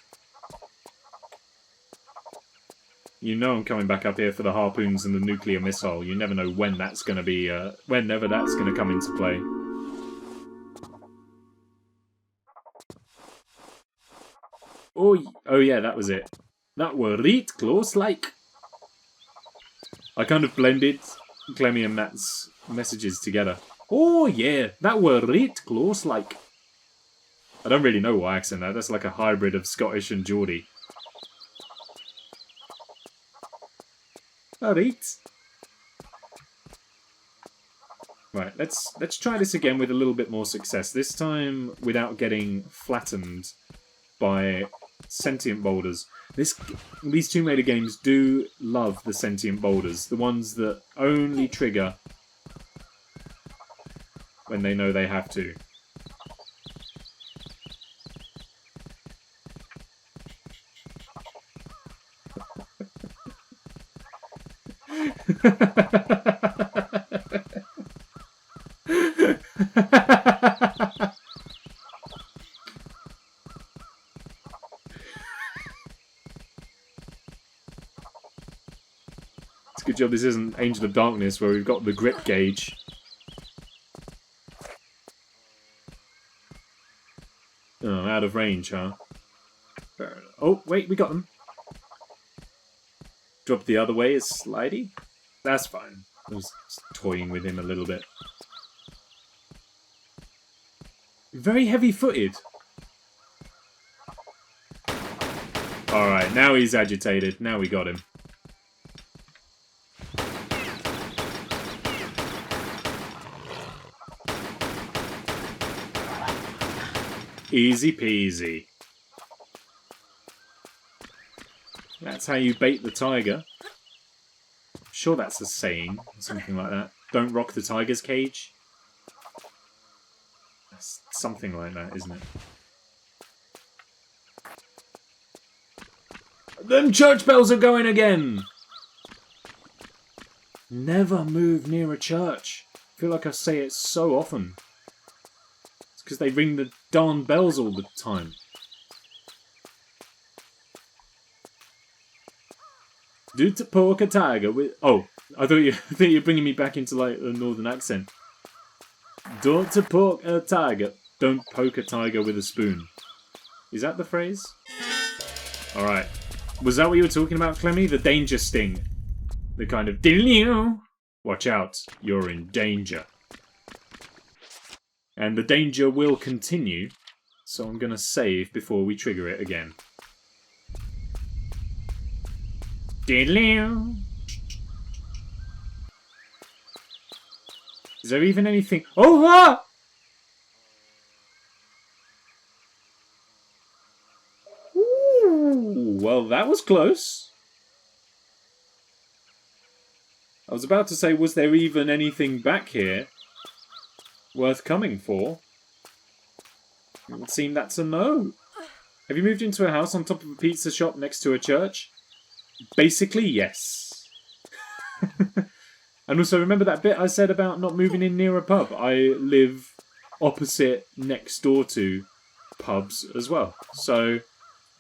You know I'm coming back up here for the harpoons and the nuclear missile. You never know when that's going to be, whenever that's going to come into play. Oh yeah, that was it. That were right close like. I kind of blended Clemmy and Matt's messages together. Oh yeah, that were right close like. I don't really know what accent that's like a hybrid of Scottish and Geordie. Alright. Right, let's try this again with a little bit more success. This time without getting flattened by sentient boulders. These Tomb Raider games do love the sentient boulders. The ones that only trigger when they know they have to. It's a good job this isn't Angel of Darkness where we've got the grip gauge. Oh, out of range, huh? Oh, wait, we got them. Drop the other way is slidey? That's fine. I was toying with him a little bit. Very heavy-footed. Alright, now he's agitated. Now we got him. Easy peasy. That's how you bait the tiger. I'm sure that's a saying, something like that. Don't rock the tiger's cage. That's something like that, isn't it? Them church bells are going again! Never move near a church. I feel like I say it so often. It's because they ring the darn bells all the time. Do to poke a tiger with... Oh, I thought you were bringing me back into like a northern accent. Don't to poke a tiger. Don't poke a tiger with a spoon. Is that the phrase? Alright. Was that what you were talking about, Clemmy? The danger sting. The kind of... Watch out. You're in danger. And the danger will continue. So I'm going to save before we trigger it again. Is there even anything... Oh, ah! Ooh, well, that was close. I was about to say, was there even anything back here worth coming for? It would seem that's a no. Have you moved into a house on top of a pizza shop next to a church? Basically, yes. And also, remember that bit I said about not moving in near a pub? I live opposite, next door to pubs as well. So,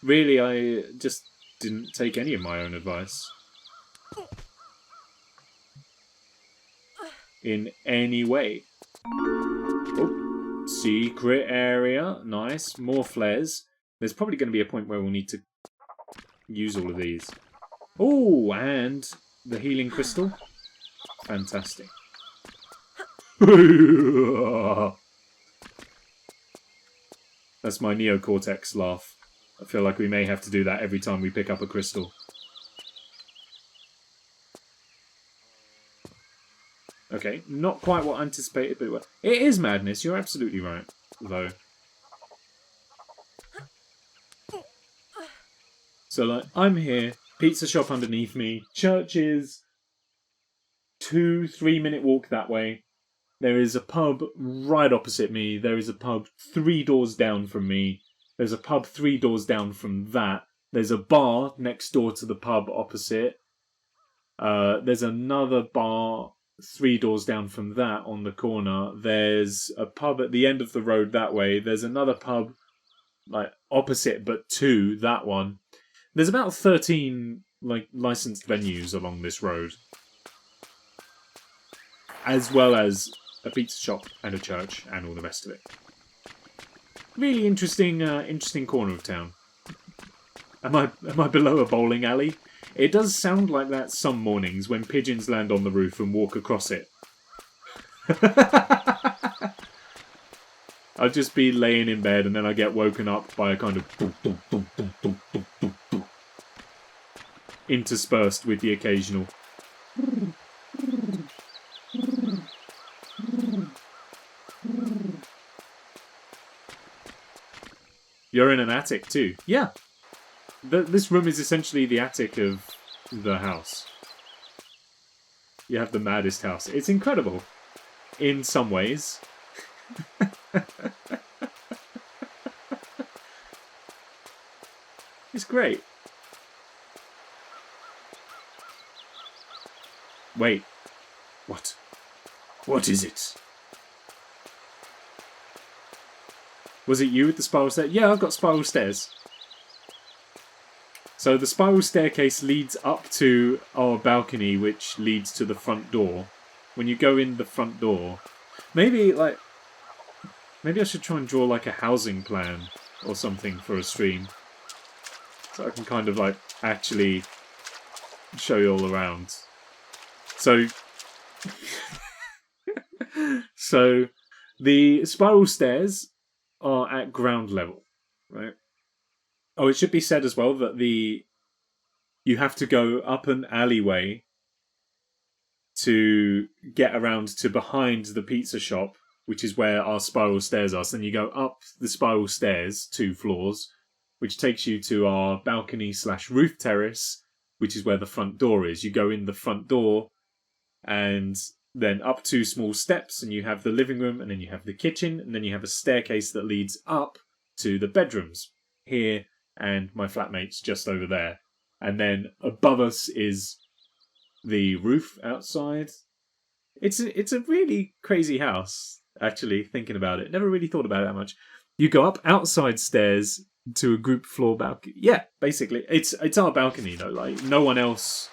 really, I just didn't take any of my own advice. In any way. Oh, secret area. Nice. More flares. There's probably going to be a point where we'll need to use all of these. Oh, and the healing crystal. Fantastic. That's my neocortex laugh. I feel like we may have to do that every time we pick up a crystal. Okay, not quite what I anticipated, but it is madness. You're absolutely right, though. So, like, I'm here, pizza shop underneath me, church is 2-3 minute walk that way. There is a pub right opposite me. There is a pub 3 doors down from me. There's a pub 3 doors down from that. There's a bar next door to the pub opposite. There's another bar 3 doors down from that on the corner. There's a pub at the end of the road that way. There's another pub like opposite but 2, that one. There's about 13 like licensed venues along this road, as well as a pizza shop and a church and all the rest of it. Really interesting, interesting corner of town. Am I below a bowling alley? It does sound like that some mornings when pigeons land on the roof and walk across it. I'll just be laying in bed and then I get woken up by a kind of boom, boom, boom, boom, boom, boom, boom, boom, interspersed with the occasional. You're in an attic too. Yeah. This room is essentially the attic of the house. You have the maddest house. It's incredible. In some ways. It's great. Wait. What? What is it? Was it you with the spiral stairs? Yeah, I've got spiral stairs. So the spiral staircase leads up to our balcony, which leads to the front door. When you go in the front door, maybe I should try and draw like a housing plan or something for a stream, so I can kind of like actually show you all around. So, so the spiral stairs are at ground level, right? Oh, it should be said as well that you have to go up an alleyway to get around to behind the pizza shop, which is where our spiral stairs are. So then you go up the spiral stairs 2 floors, which takes you to our balcony / roof terrace, which is where the front door is. You go in the front door and then up 2 small steps and you have the living room, and then you have the kitchen, and then you have a staircase that leads up to the bedrooms here and my flatmate's just over there. And then above us is the roof outside. It's a really crazy house, actually, thinking about it. Never really thought about it that much. You go up outside stairs to a group floor balcony. Yeah, basically. It's our balcony, though. Like, no one else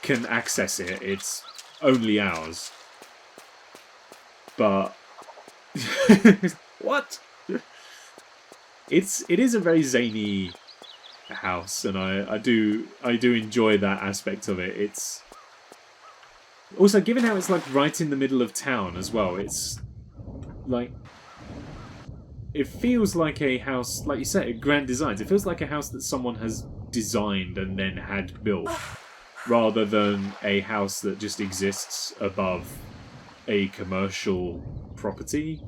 can access it. It's only ours. But... what? It is a very zany house, and I do enjoy that aspect of it. It's also, given how it's like right in the middle of town as well, it's like, it feels like a house, like you said, grand designs. It feels like a house that someone has designed and then had built, rather than a house that just exists above a commercial property.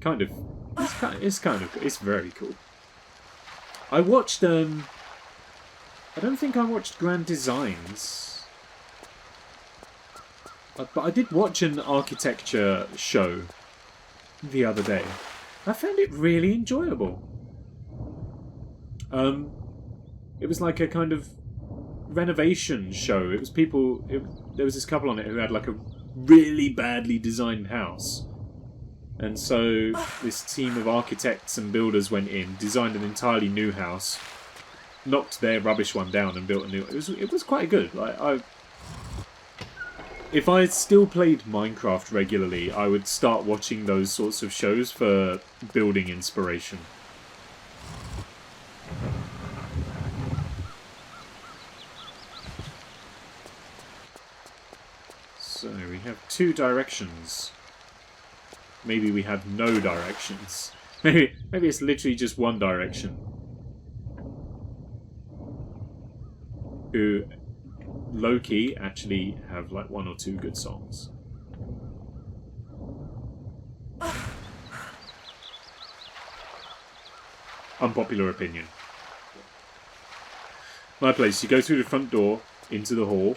Kind of. It's very cool. I watched, I don't think I watched Grand Designs. But I did watch an architecture show the other day. I found it really enjoyable. It was like a kind of renovation show. It was there was this couple on it who had like a really badly designed house. And so this team of architects and builders went in, designed an entirely new house, knocked their rubbish one down and built a new. It was quite good. Like if I still played Minecraft regularly, I would start watching those sorts of shows for building inspiration. So we have 2 directions. maybe we have no directions. Maybe it's literally just one direction. Who, low-key, actually have like 1 or 2 good songs. Unpopular opinion. My place, you go through the front door, into the hall.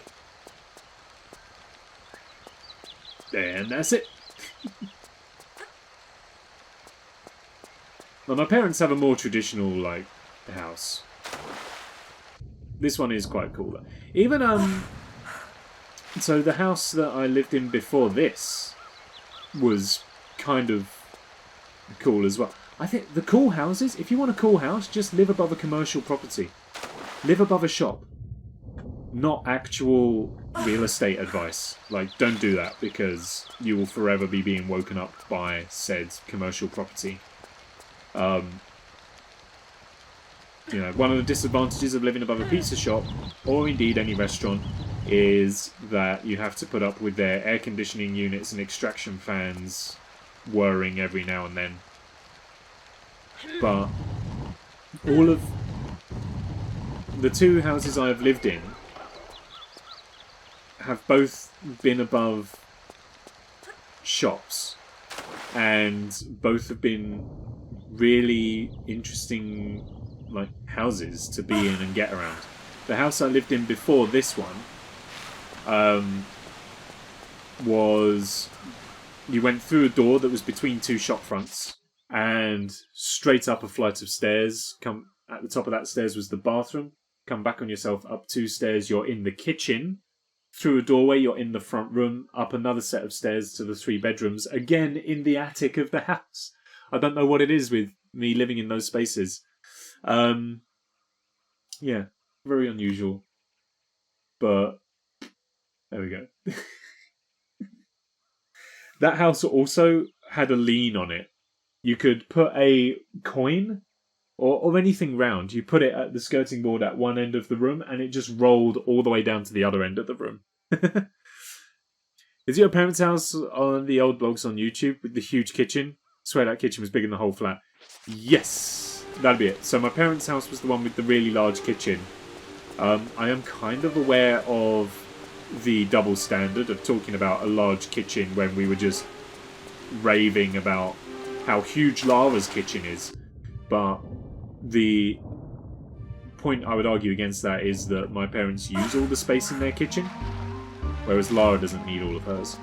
And that's it. Well, my parents have a more traditional, like, house. This one is quite cool. Even, so the house that I lived in before this was kind of cool as well. I think the cool houses, if you want a cool house, just live above a commercial property. Live above a shop. Not actual real estate advice. Like, don't do that, because you will forever be being woken up by said commercial property. You know, one of the disadvantages of living above a pizza shop, or indeed any restaurant, is that you have to put up with their air conditioning units and extraction fans whirring every now and then. But all of the 2 houses I have lived in have both been above shops, and both have been really interesting, like, houses to be in and get around. The house I lived in before this one was, you went through a door that was between 2 shop fronts, and straight up a flight of stairs. Come at the top of that stairs was the bathroom. Come back on yourself, up 2 stairs, you're in the kitchen. Through a doorway, you're in the front room. Up another set of stairs to the 3 bedrooms. Again, in the attic of the house. I don't know what it is with me living in those spaces. Yeah, very unusual. But there we go. That house also had a lean on it. You could put a coin or anything round. You put it at the skirting board at one end of the room, and it just rolled all the way down to the other end of the room. Is your parents' house on the old blogs on YouTube with the huge kitchen? I swear that kitchen was bigger than the whole flat. Yes, that'd be it. So my parents' house was the one with the really large kitchen. I am kind of aware of the double standard of talking about a large kitchen when we were just raving about how huge Lara's kitchen is. But the point I would argue against that is that my parents use all the space in their kitchen, whereas Lara doesn't need all of hers.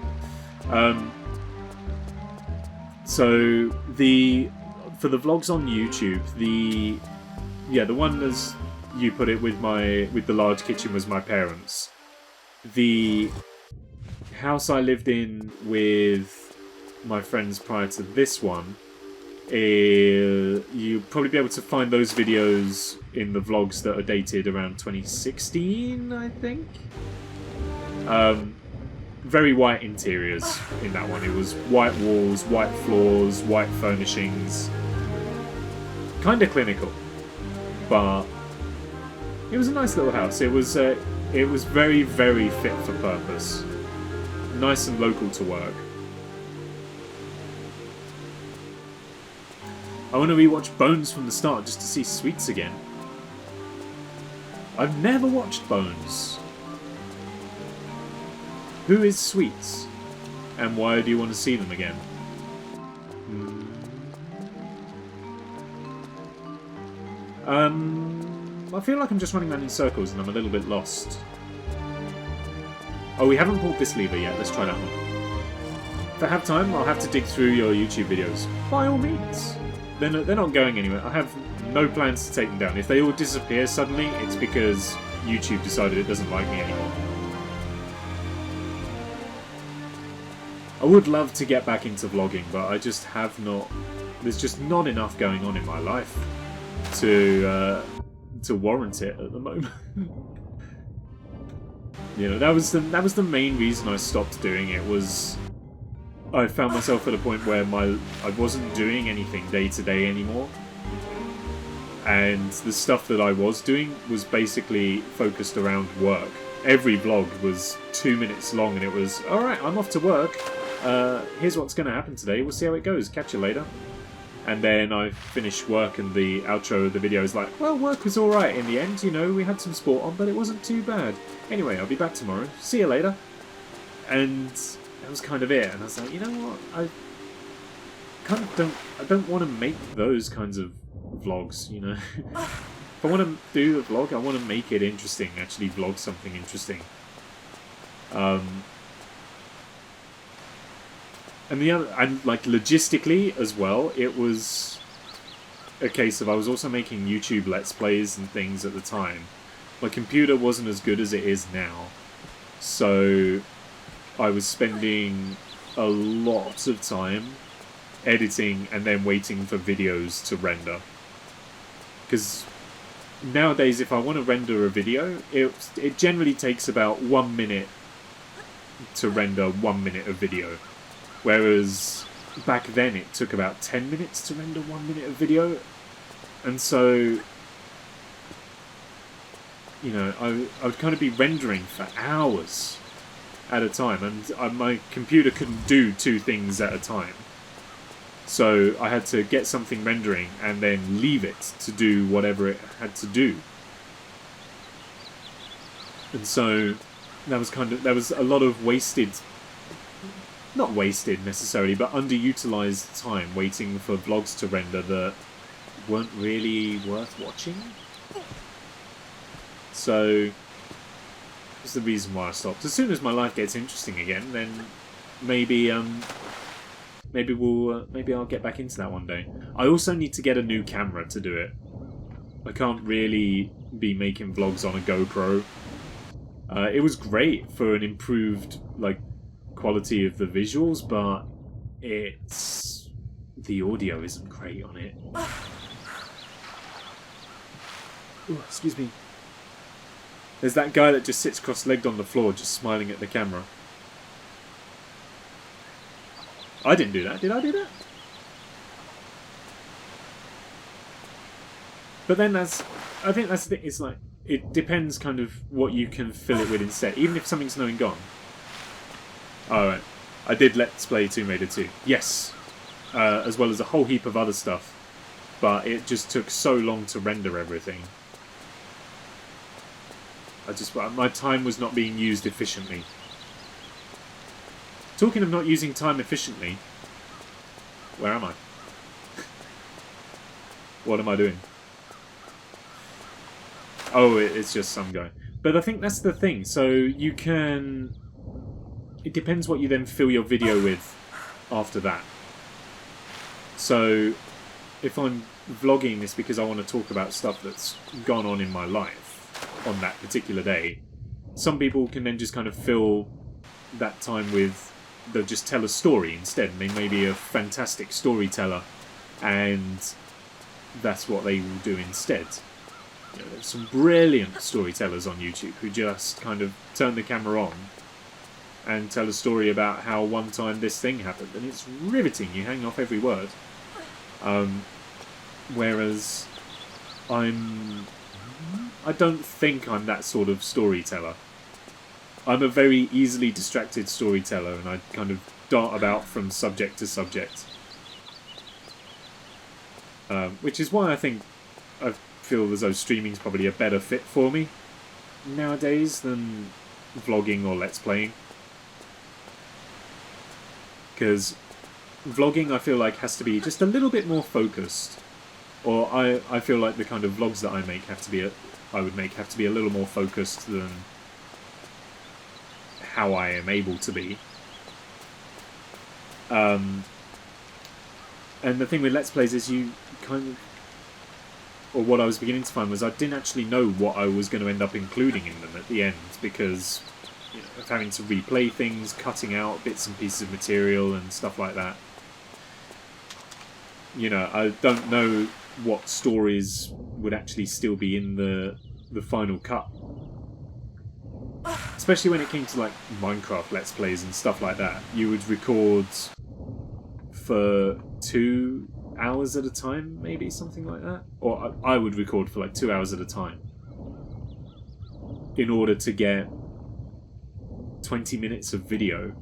So for the vlogs on YouTube, the one as you put it with the large kitchen was my parents. The house I lived in with my friends prior to this one, you'll probably be able to find those videos in the vlogs that are dated around 2016, I think. Very white interiors in that one. It was white walls, white floors, white furnishings. Kind of clinical, but it was a nice little house. It was very, very fit for purpose. Nice and local to work. I want to rewatch Bones from the start just to see Sweets again. I've never watched Bones. Who is Sweets? And why do you want to see them again? I feel like I'm just running around in circles and I'm a little bit lost. Oh, we haven't pulled this lever yet. Let's try that one. If I have time, I'll have to dig through your YouTube videos. By all means. They're not going anywhere. I have no plans to take them down. If they all disappear suddenly, it's because YouTube decided it doesn't like me anymore. I would love to get back into vlogging, but I just have not... There's just not enough going on in my life to warrant it at the moment. You know, that was the main reason I stopped doing it. Was I found myself at a point where I wasn't doing anything day to day anymore, and the stuff that I was doing was basically focused around work. Every vlog was 2 minutes long, and it was, alright, I'm off to work. here's what's going to happen today. We'll see how it goes. Catch you later. And then I finish work and the outro of the video is like, well, work was alright in the end, you know, we had some sport on, but it wasn't too bad. Anyway, I'll be back tomorrow. See you later. And that was kind of it. And I was like, you know what, I don't want to make those kinds of vlogs, you know. If I want to do the vlog, I want to make it interesting, actually vlog something interesting. And like logistically as well, it was a case of I was also making YouTube Let's Plays and things at the time. My computer wasn't as good as it is now, so I was spending a lot of time editing and then waiting for videos to render. Because nowadays, if I want to render a video, it generally takes about 1 minute to render 1 minute of video. Whereas back then it took about 10 minutes to render 1 minute of video. And so, you know, I would kind of be rendering for hours at a time. And my computer couldn't do 2 things at a time. So I had to get something rendering and then leave it to do whatever it had to do. And so there was a lot of wasted, not wasted necessarily, but underutilized time waiting for vlogs to render that weren't really worth watching. So that's the reason why I stopped. As soon as my life gets interesting again, then maybe I'll get back into that one day. I also need to get a new camera to do it. I can't really be making vlogs on a GoPro. It was great for an improved quality of the visuals, but the audio isn't great on it. Ooh, excuse me. There's that guy that just sits cross-legged on the floor, just smiling at the camera. I didn't do that. Did I do that? But then I think that's the thing. It's like, it depends kind of what you can fill it with instead. Even if something's no and gone. Alright. I did Let's Play Tomb Raider 2. Yes. As well as a whole heap of other stuff. But it just took so long to render everything. My time was not being used efficiently. Talking of not using time efficiently, where am I? What am I doing? Oh, it's just some guy. But I think that's the thing. So you can... It depends what you then fill your video with after that. So if I'm vlogging this because I want to talk about stuff that's gone on in my life on that particular day, some people can then just kind of fill that time with... They'll just tell a story instead, and they may be a fantastic storyteller, and that's what they will do instead. You know, there's some brilliant storytellers on YouTube who just kind of turn the camera on and tell a story about how one time this thing happened, and it's riveting. You hang off every word. Whereas I don't think I'm that sort of storyteller. I'm a very easily distracted storyteller, and I kind of dart about from subject to subject. Which is why I think I feel as though streaming's probably a better fit for me nowadays than vlogging or Let's Playing. Because vlogging, I feel like, has to be just a little bit more focused. Or I feel like the kind of vlogs that I make have to be a little more focused than how I am able to be. And the thing with Let's Plays is you kind of... Or what I was beginning to find was I didn't actually know what I was going to end up including in them at the end, because of having to replay things, cutting out bits and pieces of material and stuff like that. You know, I don't know what stories would actually still be in the final cut. Especially when it came to Minecraft Let's Plays and stuff like that. You would record for 2 hours at a time, maybe, something like that. Or I would record for 2 hours at a time in order to get 20 minutes of video.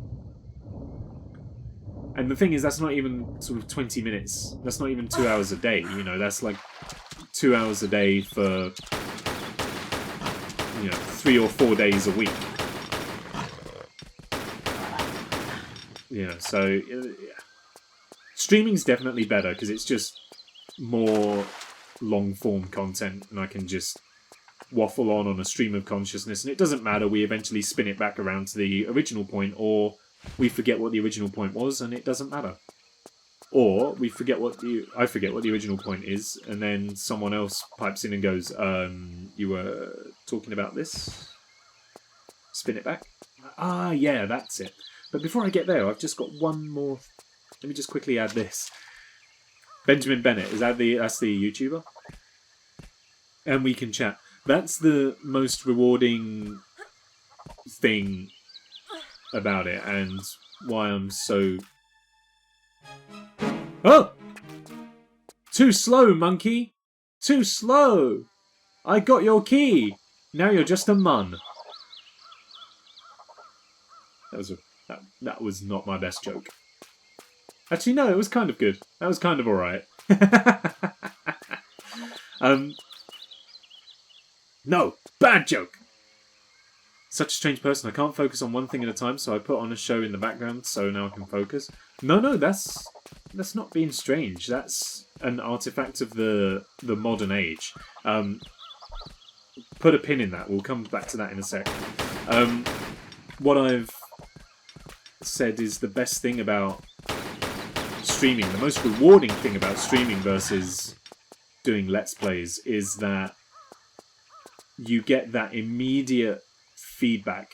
And the thing is, that's not even sort of 20 minutes. That's not even 2 hours a day, you know. That's like 2 hours a day for, 3 or 4 days a week. So yeah. Streaming's definitely better because it's just more long-form content, and I can just waffle on a stream of consciousness, and it doesn't matter. We eventually spin it back around to the original point, or we forget what the original point was, and it doesn't matter. Or I forget what the original point is, and then someone else pipes in and goes, "You were talking about this? Spin it back." Ah, yeah, that's it. But before I get there, I've just got one more. Let me just quickly add this. Benjamin Bennett, that's the YouTuber? And we can chat. That's the most rewarding thing about it, and why I'm so... Oh! Too slow, monkey! Too slow! I got your key! Now you're just a mun. That was not my best joke. Actually, no, it was kind of good. That was kind of alright. No! Bad joke! Such a strange person. I can't focus on one thing at a time, so I put on a show in the background so now I can focus. No, that's not being strange. That's an artifact of the modern age. Put a pin in that. We'll come back to that in a sec. What I've said is the best thing about streaming, the most rewarding thing about streaming versus doing Let's Plays is that you get that immediate feedback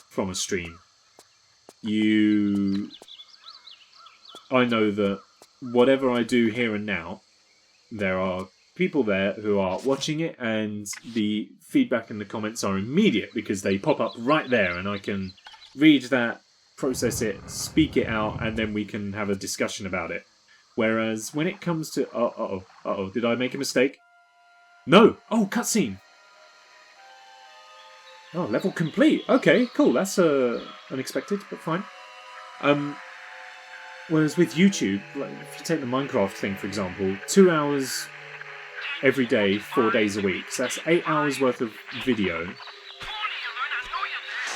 from a stream. I know that whatever I do here and now, there are people there who are watching it, and the feedback and the comments are immediate because they pop up right there, and I can read that, process it, speak it out, and then we can have a discussion about it. Whereas when it comes to... Uh-oh, did I make a mistake? No! Oh, cutscene! Oh, level complete. Okay, cool. That's unexpected, but fine. Whereas with YouTube, like if you take the Minecraft thing, for example, 2 hours every day, 4 days a week. So that's 8 hours worth of video,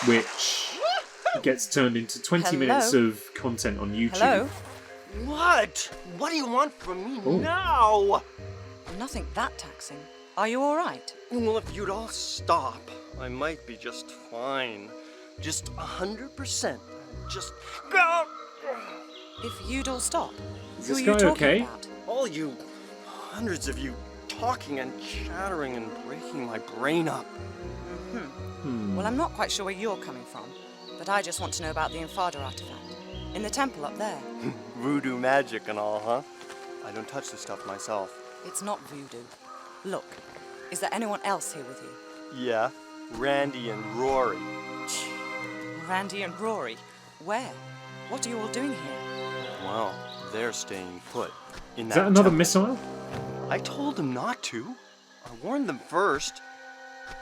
which gets turned into 20 minutes of content on YouTube. Hello? What? What do you want from me Oh. now? Nothing that taxing. Are you alright? Well, if you'd all stop, I might be just fine. Just 100%. Just go. If you'd all stop. Is Who this are you guy talking okay? about? All you, hundreds of you, talking and chattering and breaking my brain up. Well, I'm not quite sure where you're coming from, but I just want to know about the Infada artifact. In the temple up there. Voodoo magic and all, huh? I don't touch this stuff myself. It's not voodoo. Look, is there anyone else here with you? Yeah, Randy and Rory. Randy and Rory? Where? What are you all doing here? Well, they're staying put in Is that another temple. missile? I told them not to. I warned them first.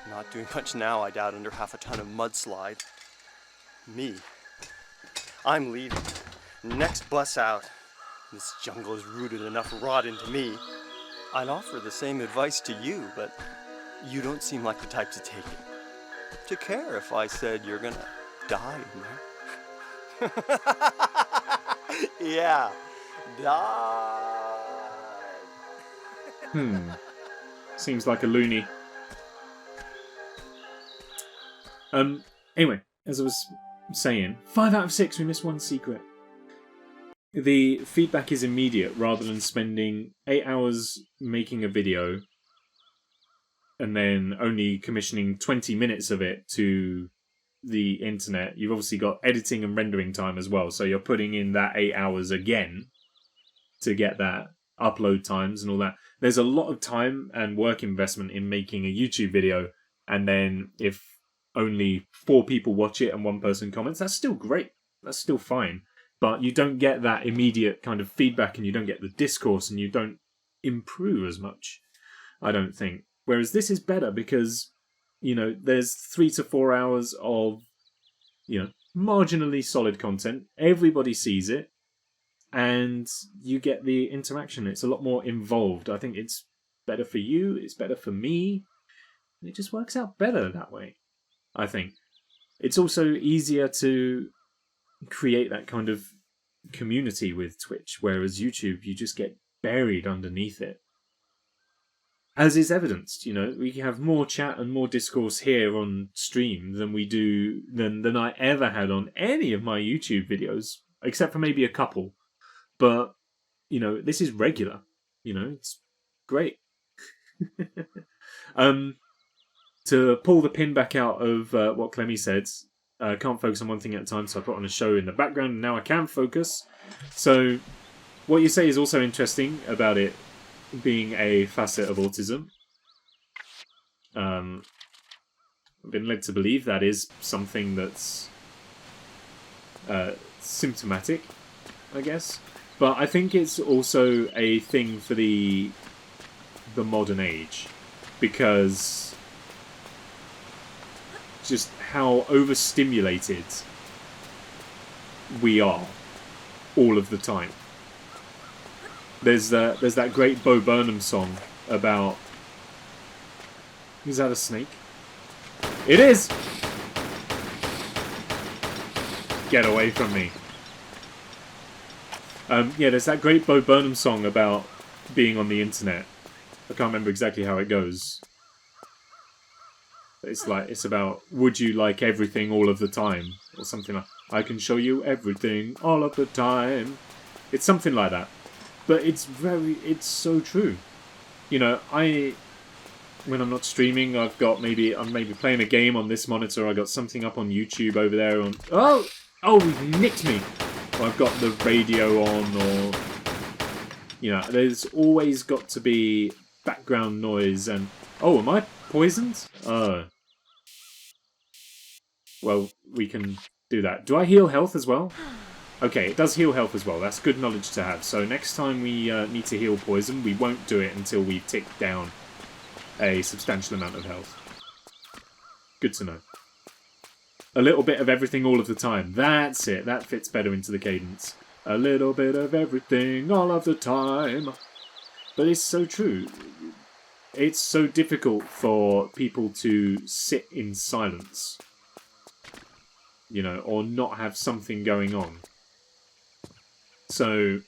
Not doing much now, I doubt, under half a ton of mudslide. Me. I'm leaving. Next bus out. This jungle has rooted enough rot into me. I'd offer the same advice to you, but you don't seem like the type to take it. To care if I said you're gonna die in there. Yeah, die. Seems like a loony. Anyway, as I was saying, 5 out of 6, we missed one secret. The feedback is immediate rather than spending 8 hours making a video and then only commissioning 20 minutes of it to the internet. You've obviously got editing and rendering time as well, so you're putting in that 8 hours again to get that upload times and all that. There's a lot of time and work investment in making a YouTube video, and then if only 4 people watch it and 1 person comments, that's still great. That's still fine. But you don't get that immediate kind of feedback, and you don't get the discourse, and you don't improve as much, I don't think. Whereas this is better because, there's 3 to 4 hours of, marginally solid content. Everybody sees it, and you get the interaction. It's a lot more involved. I think it's better for you. It's better for me. It just works out better that way, I think. It's also easier to create that kind of community with Twitch, whereas YouTube, you just get buried underneath it. As is evidenced, we have more chat and more discourse here on stream than I ever had on any of my YouTube videos, except for maybe a couple. But, this is regular. It's great. To pull the pin back out of what Clemmy said, can't focus on one thing at a time, so I put on a show in the background, and now I can focus. So, what you say is also interesting about it being a facet of autism. I've been led to believe that is something that's symptomatic, I guess. But I think it's also a thing for the modern age, because just how overstimulated we are all of the time. There's that great Bo Burnham song about... Is that a snake? It is! Get away from me. Yeah, there's that great Bo Burnham song about being on the internet. I can't remember exactly how it goes. It's about, would you like everything all of the time? Or something like, I can show you everything all of the time. It's something like that. But it's so true. When I'm not streaming, I'm maybe playing a game on this monitor, I got something up on YouTube over there on... Oh, he nicked me! Or I've got the radio on, or... there's always got to be background noise and... Oh, am I poisoned? Well, we can do that. Do I heal health as well? Okay, it does heal health as well. That's good knowledge to have. So next time we need to heal poison, we won't do it until we've ticked down a substantial amount of health. Good to know. A little bit of everything all of the time. That's it. That fits better into the cadence. A little bit of everything all of the time. But it's so true. It's so difficult for people to sit in silence. Or not have something going on. So,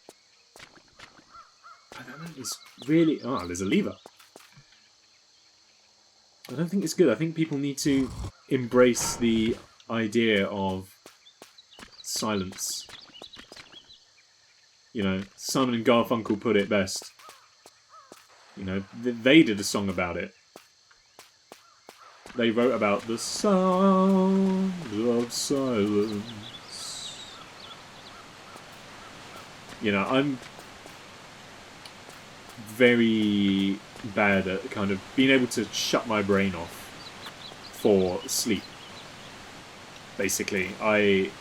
I don't know, it's really... Oh, there's a lever. I don't think it's good. I think people need to embrace the idea of silence. Simon and Garfunkel put it best. They did a song about it. They wrote about the sound of silence. I'm very bad at kind of being able to shut my brain off for sleep. Basically, I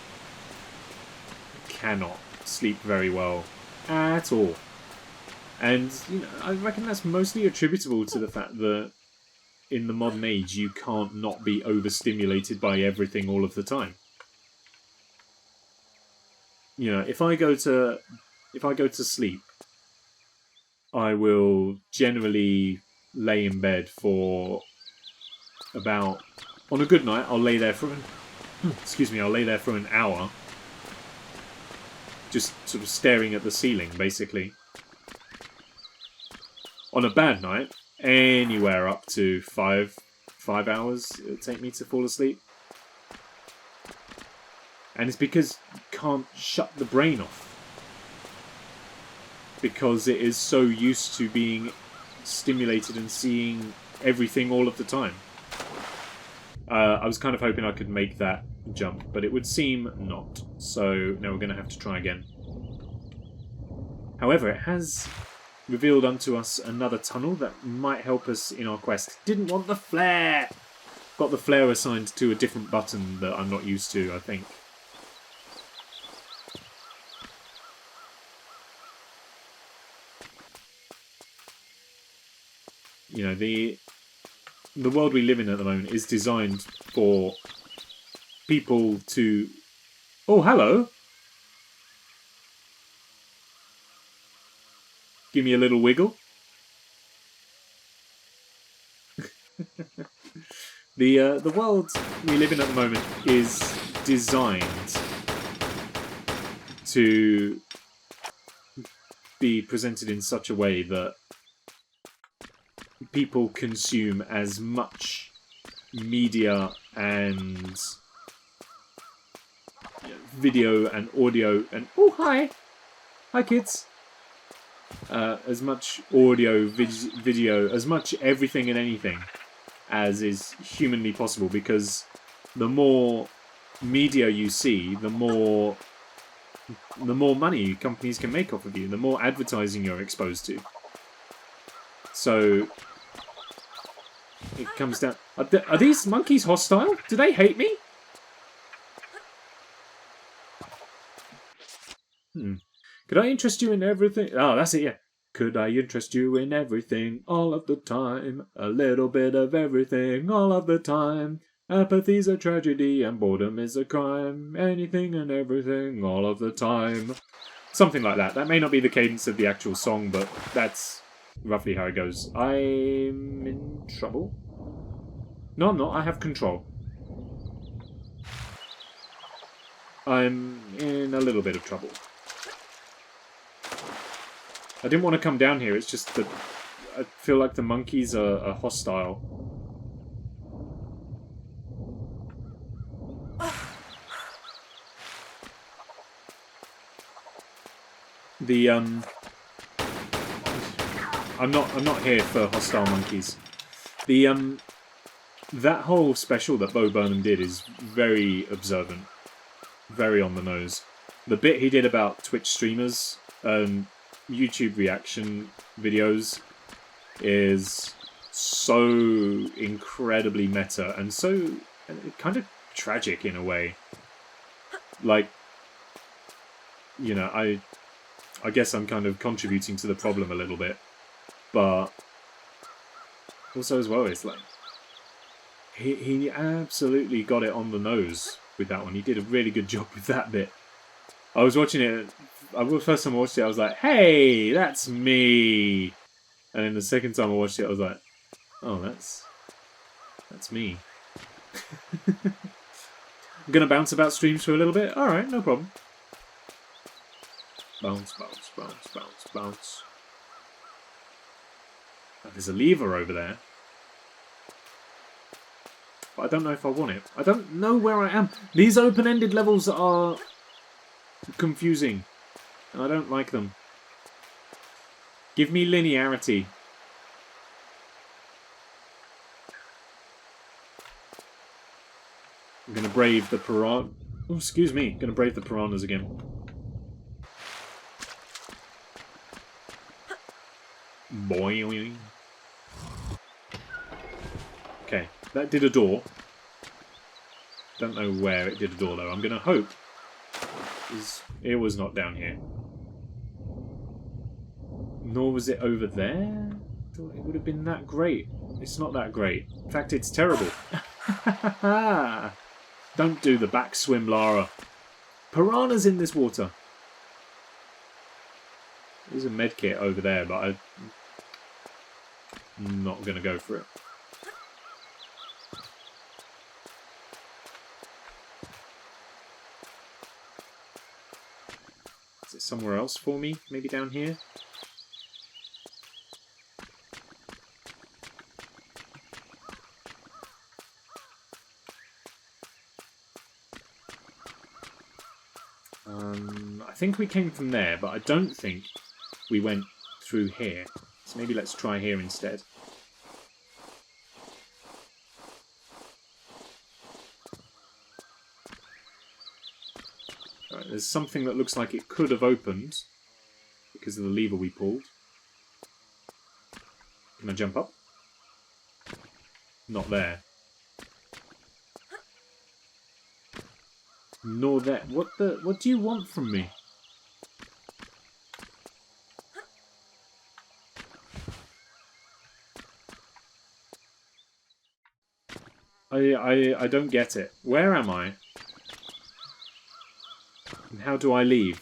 cannot sleep very well at all. And, I reckon that's mostly attributable to the fact that in the modern age you can't not be overstimulated by everything all of the time. If I go to sleep, I will generally lay in bed for about... On a good night, I'll lay there for an hour. Just sort of staring at the ceiling, basically. On a bad night, anywhere up to 5 hours it'll take me to fall asleep. And it's because you can't shut the brain off. Because it is so used to being stimulated and seeing everything all of the time. I was kind of hoping I could make that jump, but it would seem not. So now we're going to have to try again. However, it has revealed unto us another tunnel that might help us in our quest. Didn't want the flare! Got the flare assigned to a different button that I'm not used to, I think. The world we live in at the moment is designed for people to Oh, hello. Give me a little wiggle. The world we live in at the moment is designed to be presented in such a way that people consume as much media and video and audio and hi kids, as much audio, video, as much everything and anything as is humanly possible, because the more media you see, the more money companies can make off of you, the more advertising you're exposed to. So it comes down... Are these monkeys hostile? Do they hate me? Could I interest you in everything? Oh, that's it, yeah. Could I interest you in everything all of the time? A little bit of everything all of the time. Apathy's a tragedy and boredom is a crime. Anything and everything all of the time. Something like that. That may not be the cadence of the actual song, but that's roughly how it goes. I'm in trouble. No, I'm not. I have control. I'm in a little bit of trouble. I didn't want to come down here, it's just that I feel like the monkeys are hostile. I'm not here for hostile monkeys. That whole special that Bo Burnham did is very observant. Very on the nose. The bit he did about Twitch streamers, YouTube reaction videos is so incredibly meta and so kind of tragic in a way. Like, you know, I guess I'm kind of contributing to the problem a little bit, but also as well, it's like he absolutely got it on the nose with that one. He did a really good job with that bit. I was watching it. The first time I watched it, I was like, "Hey, that's me," and then the second time I watched it, I was like, "Oh, that's me." I'm gonna bounce about streams for a little bit. All right, no problem. Bounce, bounce, bounce, bounce, bounce. Oh, there's a lever over there, but I don't know if I want it. I don't know where I am. These open-ended levels are confusing. And I don't like them. Give me linearity. I'm gonna brave the piranha. Oh, excuse me. I'm gonna brave the piranhas again. Boing. Okay, that did a door. Don't know where it did a door though. I'm gonna hope it was not down here. Nor was it over there. I thought it would have been that great. It's not that great. In fact, it's terrible. Don't do the back swim, Lara. Piranhas in this water. There's a medkit over there, but I'm not going to go for it. Is it somewhere else for me? Maybe down here? I think we came from there, but I don't think we went through here. So maybe let's try here instead. Right, there's something that looks like it could have opened because of the lever we pulled. Can I jump up? Not there. Nor there. What do you want from me? I don't get it. Where am I? And how do I leave?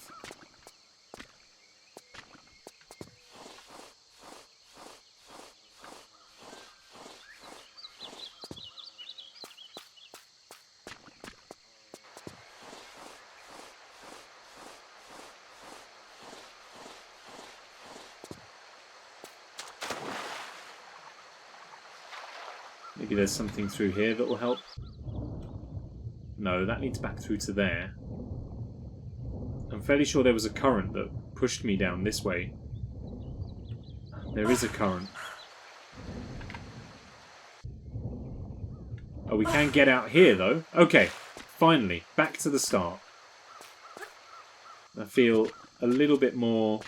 Maybe there's something through here that will help. No, that leads back through to there. I'm fairly sure there was a current that pushed me down this way. There is a current. Oh, we can get out here, though. Okay, finally, back to the start. I feel a little bit more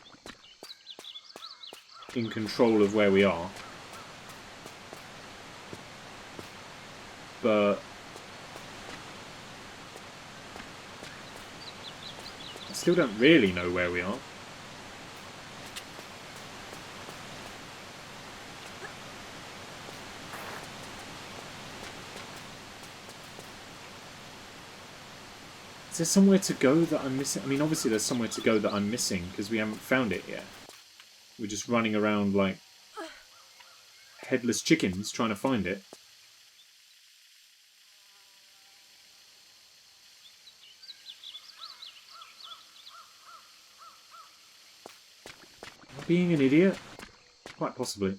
in control of where we are. But I still don't really know where we are. Is there somewhere to go that I'm missing? I mean, obviously there's somewhere to go that I'm missing because we haven't found it yet. We're just running around like headless chickens trying to find it. Being an idiot? Quite possibly.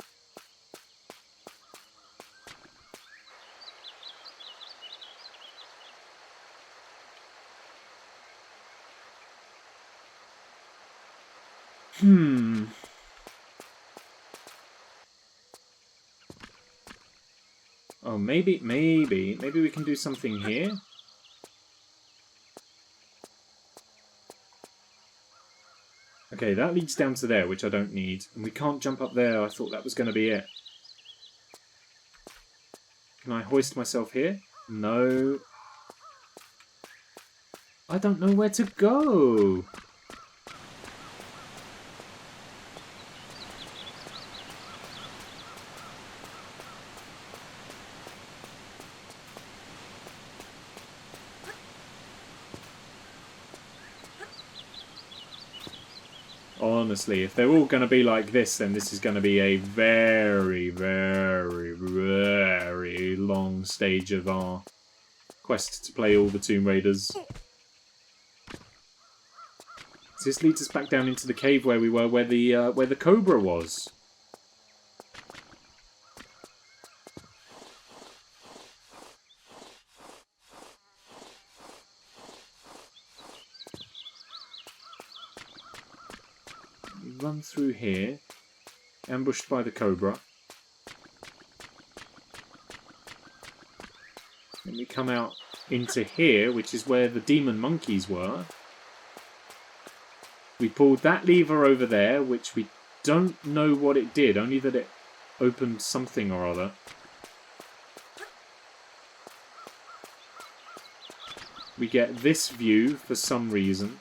Oh, maybe we can do something here? Okay, that leads down to there, which I don't need. And we can't jump up there. I thought that was going to be it. Can I hoist myself here? No. I don't know where to go. Honestly, if they're all going to be like this, then this is going to be a very, very, very long stage of our quest to play all the Tomb Raiders. So this leads us back down into the cave where we were, where the cobra was. Run through here, ambushed by the cobra. Then we come out into here, which is where the demon monkeys were. We pulled that lever over there, which we don't know what it did, only that it opened something or other. We get this view for some reason.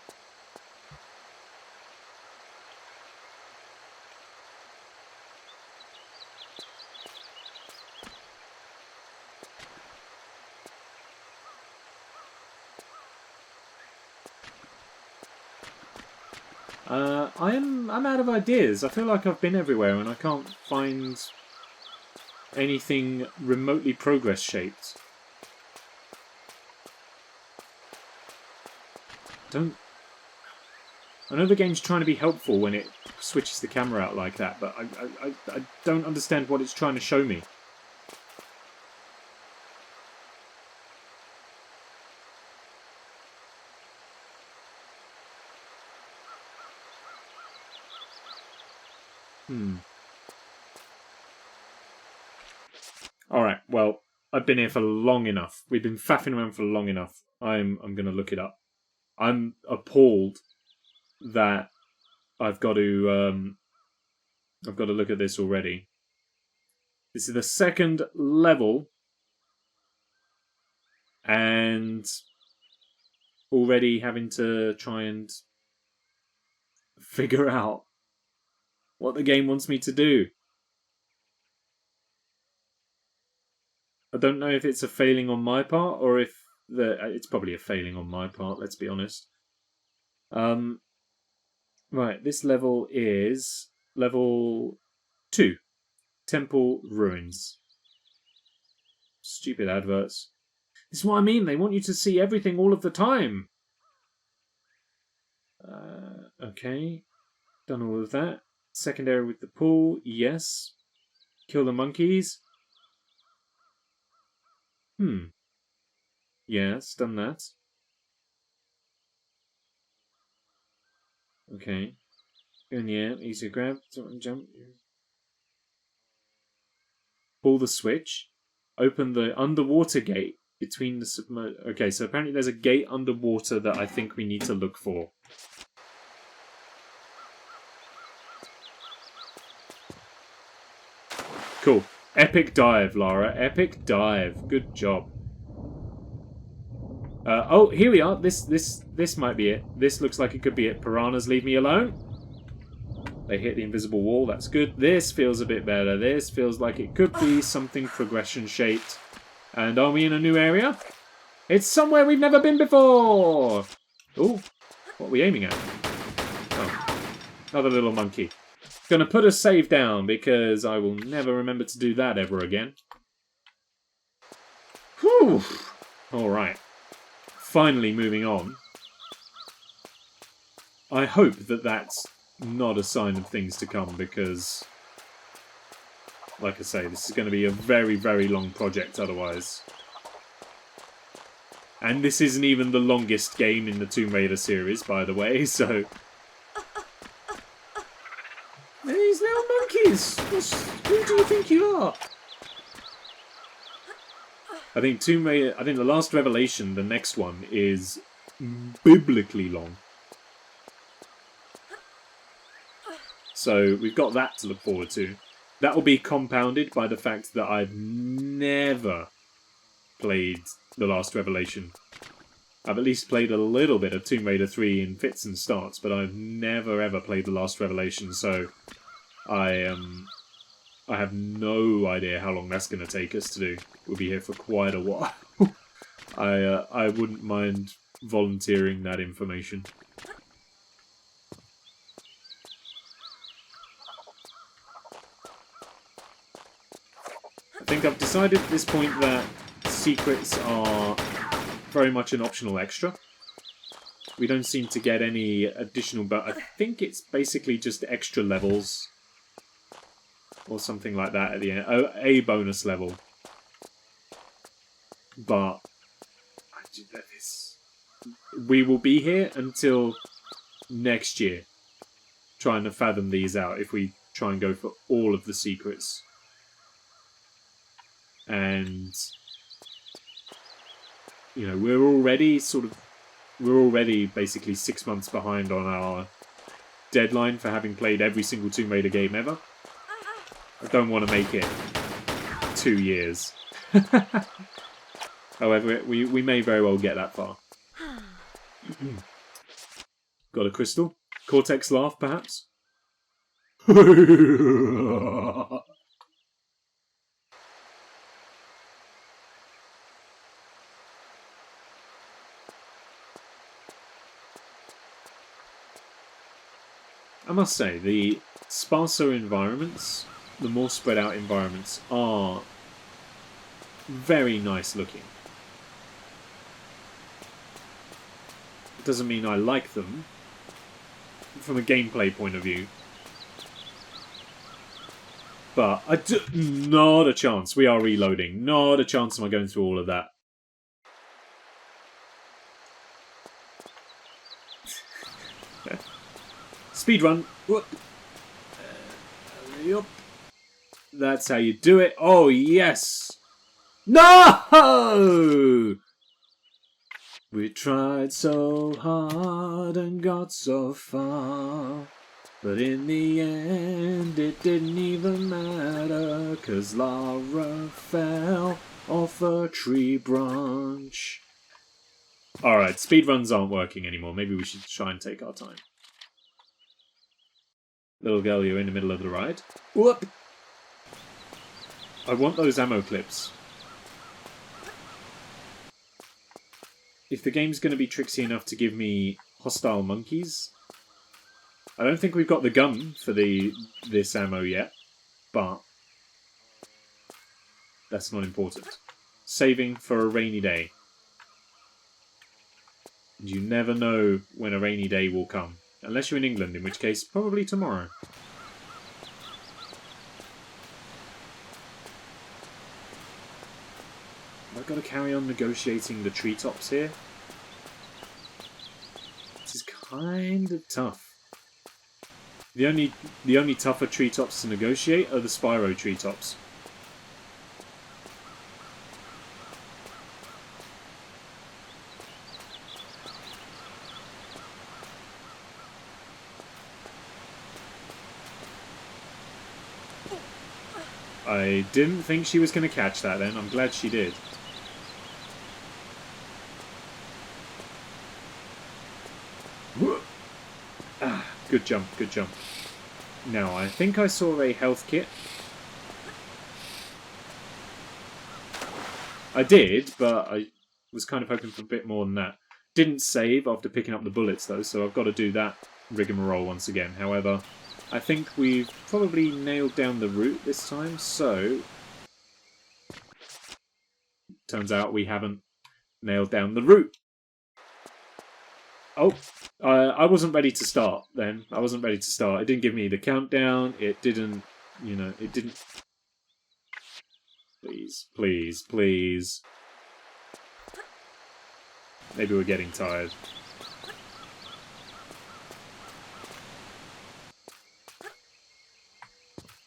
I'm out of ideas. I feel like I've been everywhere and I can't find anything remotely progress shaped. I know the game's trying to be helpful when it switches the camera out like that, but I don't understand what it's trying to show me. Alright, well, I've been here for long enough. We've been faffing around for long enough. I'm going to look it up. I'm appalled that I've got to look at this already. This is the second level, and already having to try and figure out what the game wants me to do. I don't know if it's a failing on my part or if it's probably a failing on my part, let's be honest. Right, this level is level 2. Temple Ruins. Stupid adverts. This is what I mean, they want you to see everything all of the time. Okay. Done all of that. Secondary with the pool, yes. Kill the monkeys. Yes, done that. Okay. And yeah, easy grab, jump. Pull the switch. Open the underwater gate between the submerged. Okay, so apparently there's a gate underwater that I think we need to look for. Cool. Epic dive, Lara. Epic dive. Good job. Oh, here we are. This might be it. This looks like it could be it. Piranhas, leave me alone. They hit the invisible wall. That's good. This feels a bit better. This feels like it could be something progression-shaped. And are we in a new area? It's somewhere we've never been before! Oh, what are we aiming at? Oh, another little monkey. Gonna put a save down because I will never remember to do that ever again. Whew! Alright. Finally moving on. I hope that that's not a sign of things to come because, like I say, this is going to be a very, very long project otherwise. And this isn't even the longest game in the Tomb Raider series, by the way, so... These little monkeys! Who do you think you are? I think the last Revelation, the next one, is biblically long. So we've got that to look forward to. That will be compounded by the fact that I've never played The Last Revelation. I've at least played a little bit of Tomb Raider 3 in fits and starts, but I've never ever played The Last Revelation, so I have no idea how long that's going to take us to do. We'll be here for quite a while. I wouldn't mind volunteering that information. I think I've decided at this point that secrets are very much an optional extra. We don't seem to get any additional, but I think it's basically just extra levels or something like that at the end. Oh, a bonus level. But we will be here until next year trying to fathom these out if we try and go for all of the secrets. And you know, we're already basically 6 months behind on our deadline for having played every single Tomb Raider game ever. I don't want to make it 2 years. However, we may very well get that far. Got a crystal? Cortex laugh, perhaps? I must say, the sparser environments, the more spread out environments, are very nice looking. It doesn't mean I like them from a gameplay point of view. But not a chance. We are reloading. Not a chance am I going through all of that. Speedrun. Yup. That's how you do it. Oh, yes. No! We tried so hard and got so far. But in the end, it didn't even matter. 'Cause Lara fell off a tree branch. Alright, speedruns aren't working anymore. Maybe we should try and take our time. Little girl, you're in the middle of the ride. Whoop! I want those ammo clips. If the game's going to be tricksy enough to give me hostile monkeys. I don't think we've got the gun for this ammo yet, but that's not important. Saving for a rainy day. You never know when a rainy day will come. Unless you're in England, in which case, probably tomorrow. I've got to carry on negotiating the treetops here. This is kind of tough. The only tougher treetops to negotiate are the Spyro treetops. I didn't think she was going to catch that then. I'm glad she did. Ah, good jump, good jump. Now, I think I saw a health kit. I did, but I was kind of hoping for a bit more than that. Didn't save after picking up the bullets, though, so I've got to do that rigmarole once again. However, I think we've probably nailed down the route this time, so... Turns out we haven't nailed down the route. Oh, I wasn't ready to start then. I wasn't ready to start. It didn't give me the countdown. It didn't, you know, it didn't... Please, please, please. Maybe we're getting tired.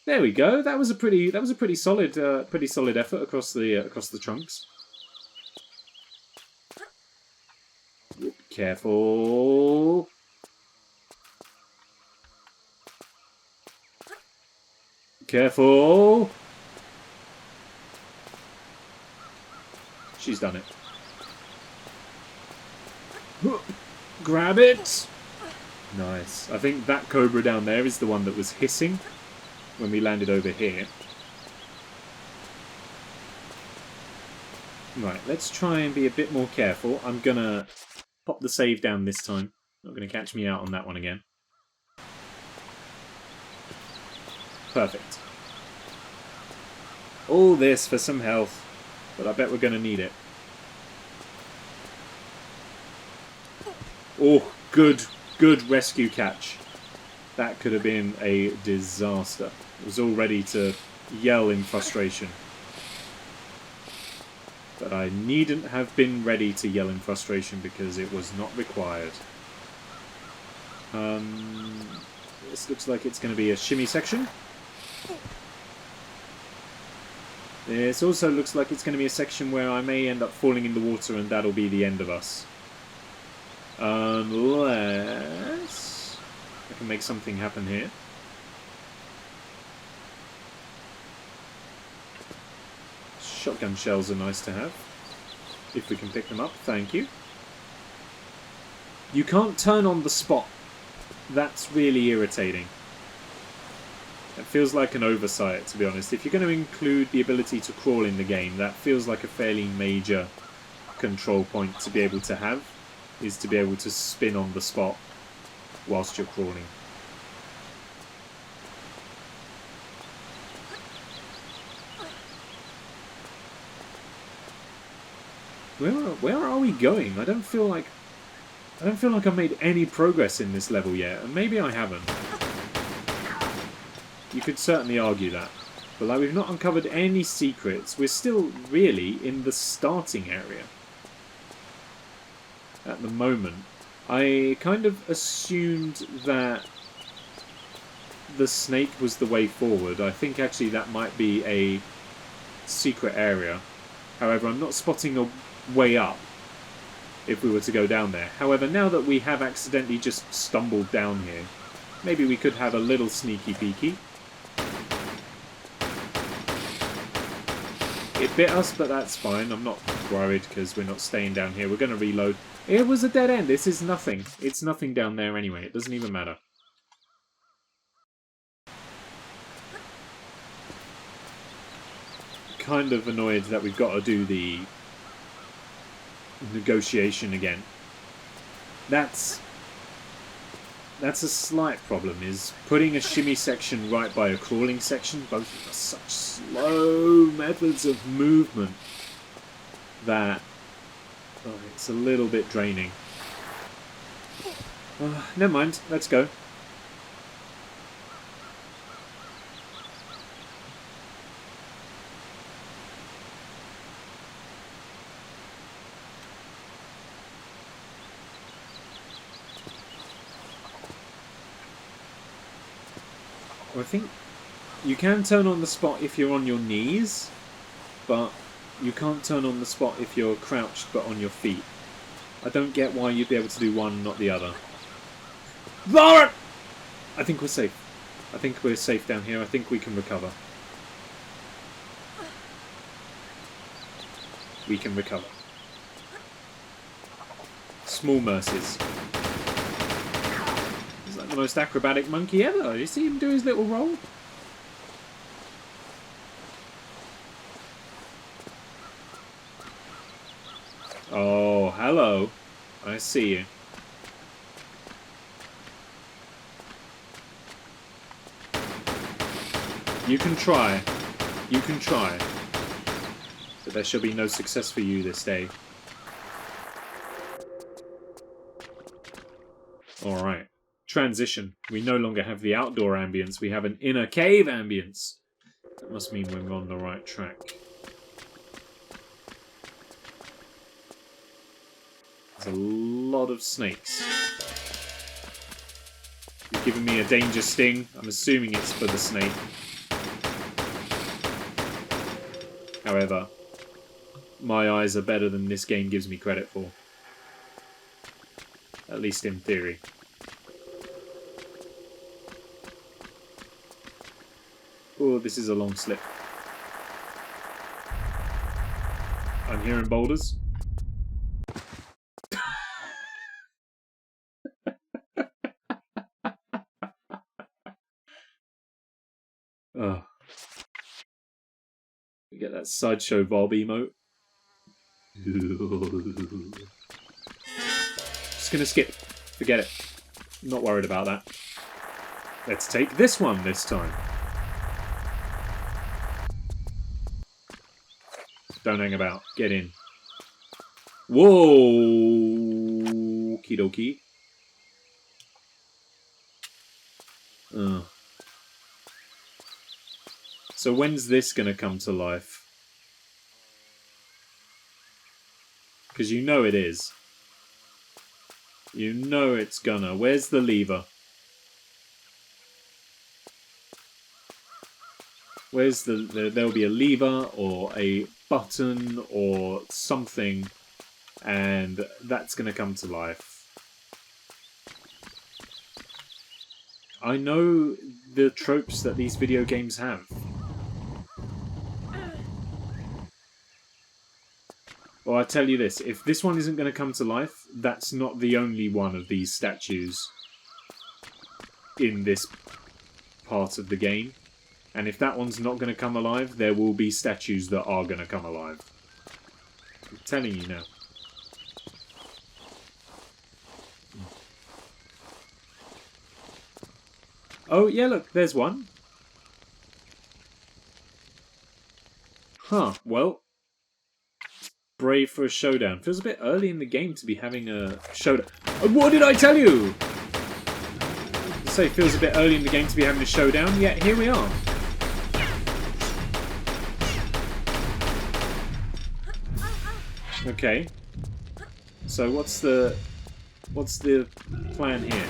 There we go. That was a pretty solid effort across the trunks. Careful. Careful. She's done it. Grab it. Nice. I think that cobra down there is the one that was hissing when we landed over here. Right, let's try and be a bit more careful. I'm gonna pop the save down this time. Not gonna catch me out on that one again. Perfect. All this for some health, but I bet we're gonna need it. Oh, good rescue catch. That could have been a disaster. I was all ready to yell in frustration. But I needn't have been ready to yell in frustration because it was not required. This looks like it's going to be a shimmy section. This also looks like it's going to be a section where I may end up falling in the water and that'll be the end of us. Unless I can make something happen here. Shotgun shells are nice to have. If we can pick them up, thank you. You can't turn on the spot. That's really irritating. It feels like an oversight, to be honest. If you're going to include the ability to crawl in the game, that feels like a fairly major control point to be able to have, is to be able to spin on the spot whilst you're crawling. Where are we going? I don't feel like I've made any progress in this level yet, and maybe I haven't. You could certainly argue that. But like, we've not uncovered any secrets. We're still really in the starting area at the moment. I kind of assumed that the snake was the way forward. I think actually that might be a secret area. However, I'm not spotting a way up if we were to go down there. However, now that we have accidentally just stumbled down here, maybe we could have a little sneaky peeky. It bit us, but that's fine. I'm not worried because we're not staying down here. We're going to reload. It was a dead end. This is nothing. It's nothing down there anyway. It doesn't even matter. Kind of annoyed that we've got to do the negotiation again. That's That's a slight problem, is putting a shimmy section right by a crawling section. Both of them are such slow methods of movement that it's a little bit draining. Never mind, let's go. I think you can turn on the spot if you're on your knees, but you can't turn on the spot if you're crouched but on your feet. I don't get why you'd be able to do one, not the other. Lauren! I think we're safe. I think we're safe down here. I think we can recover. We can recover. Small mercies. He's like the most acrobatic monkey ever. You see him do his little roll? Oh, hello. I see you. You can try. You can try. But there shall be no success for you this day. Alright. Transition. We no longer have the outdoor ambience. We have an inner cave ambience. That must mean we're on the right track. There's a lot of snakes. You've given me a danger sting. I'm assuming it's for the snake. However, my eyes are better than this game gives me credit for. At least in theory. Oh, this is a long slip. I'm hearing boulders. Oh. We get that sideshow Bob emote. Just gonna skip. Forget it. I'm not worried about that. Let's take this one this time. Don't hang about. Get in. Whoa! Okie dokie. So when's this gonna come to life? Because you know it is. You know it's gonna. Where's the lever? Where's there'll be a lever or a button or something, and that's gonna come to life. I know the tropes that these video games have. Well, I tell you this, if this one isn't going to come to life, that's not the only one of these statues in this part of the game. And if that one's not going to come alive, there will be statues that are going to come alive. I'm telling you now. Oh, yeah, look, there's one. Huh, well... brave for a showdown. Feels a bit early in the game to be having a showdown. What did I tell you? I say it feels a bit early in the game to be having a showdown, yet here we are. Okay. So what's the plan here?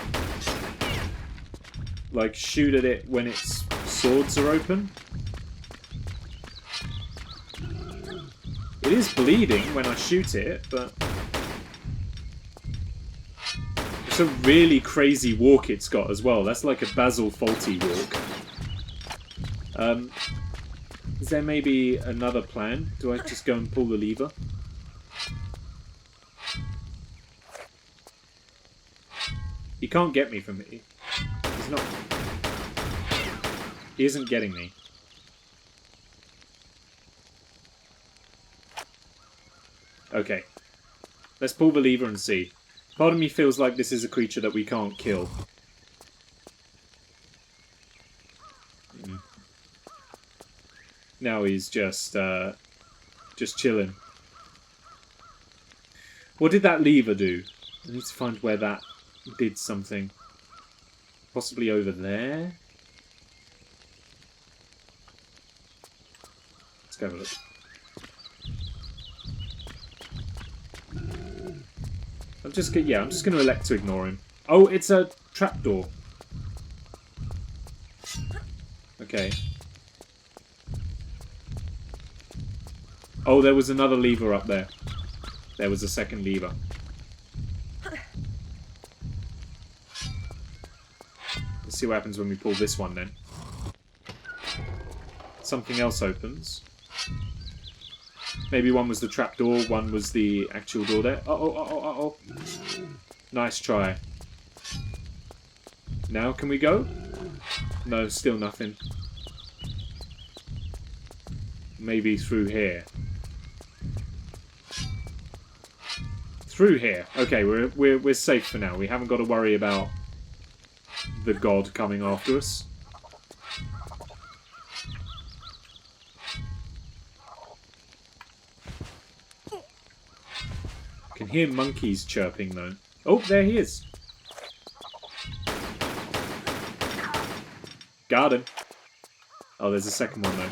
Like shoot at it when its swords are open? It is bleeding when I shoot it, but... it's a really crazy walk it's got as well. That's like a Basil Fawlty walk. Is there maybe another plan? Do I just go and pull the lever? He can't get me from it. He's not... he isn't getting me. Okay. Let's pull the lever and see. Part of me feels like this is a creature that we can't kill. Now he's just chilling. What did that lever do? I need to find where that did something. Possibly over there? Let's go have a look. I'm just going to elect to ignore him. Oh, it's a trapdoor. Okay. Oh, there was another lever up there. There was a second lever. Let's see what happens when we pull this one then. Something else opens. Maybe one was the trapdoor, one was the actual door there. Uh-oh. Nice try. Now, can we go? No, still nothing. Maybe through here. Through here. Okay, we're safe for now. We haven't got to worry about the god coming after us. Can hear monkeys chirping though. Oh, there he is. Got him. Oh, there's a second one though.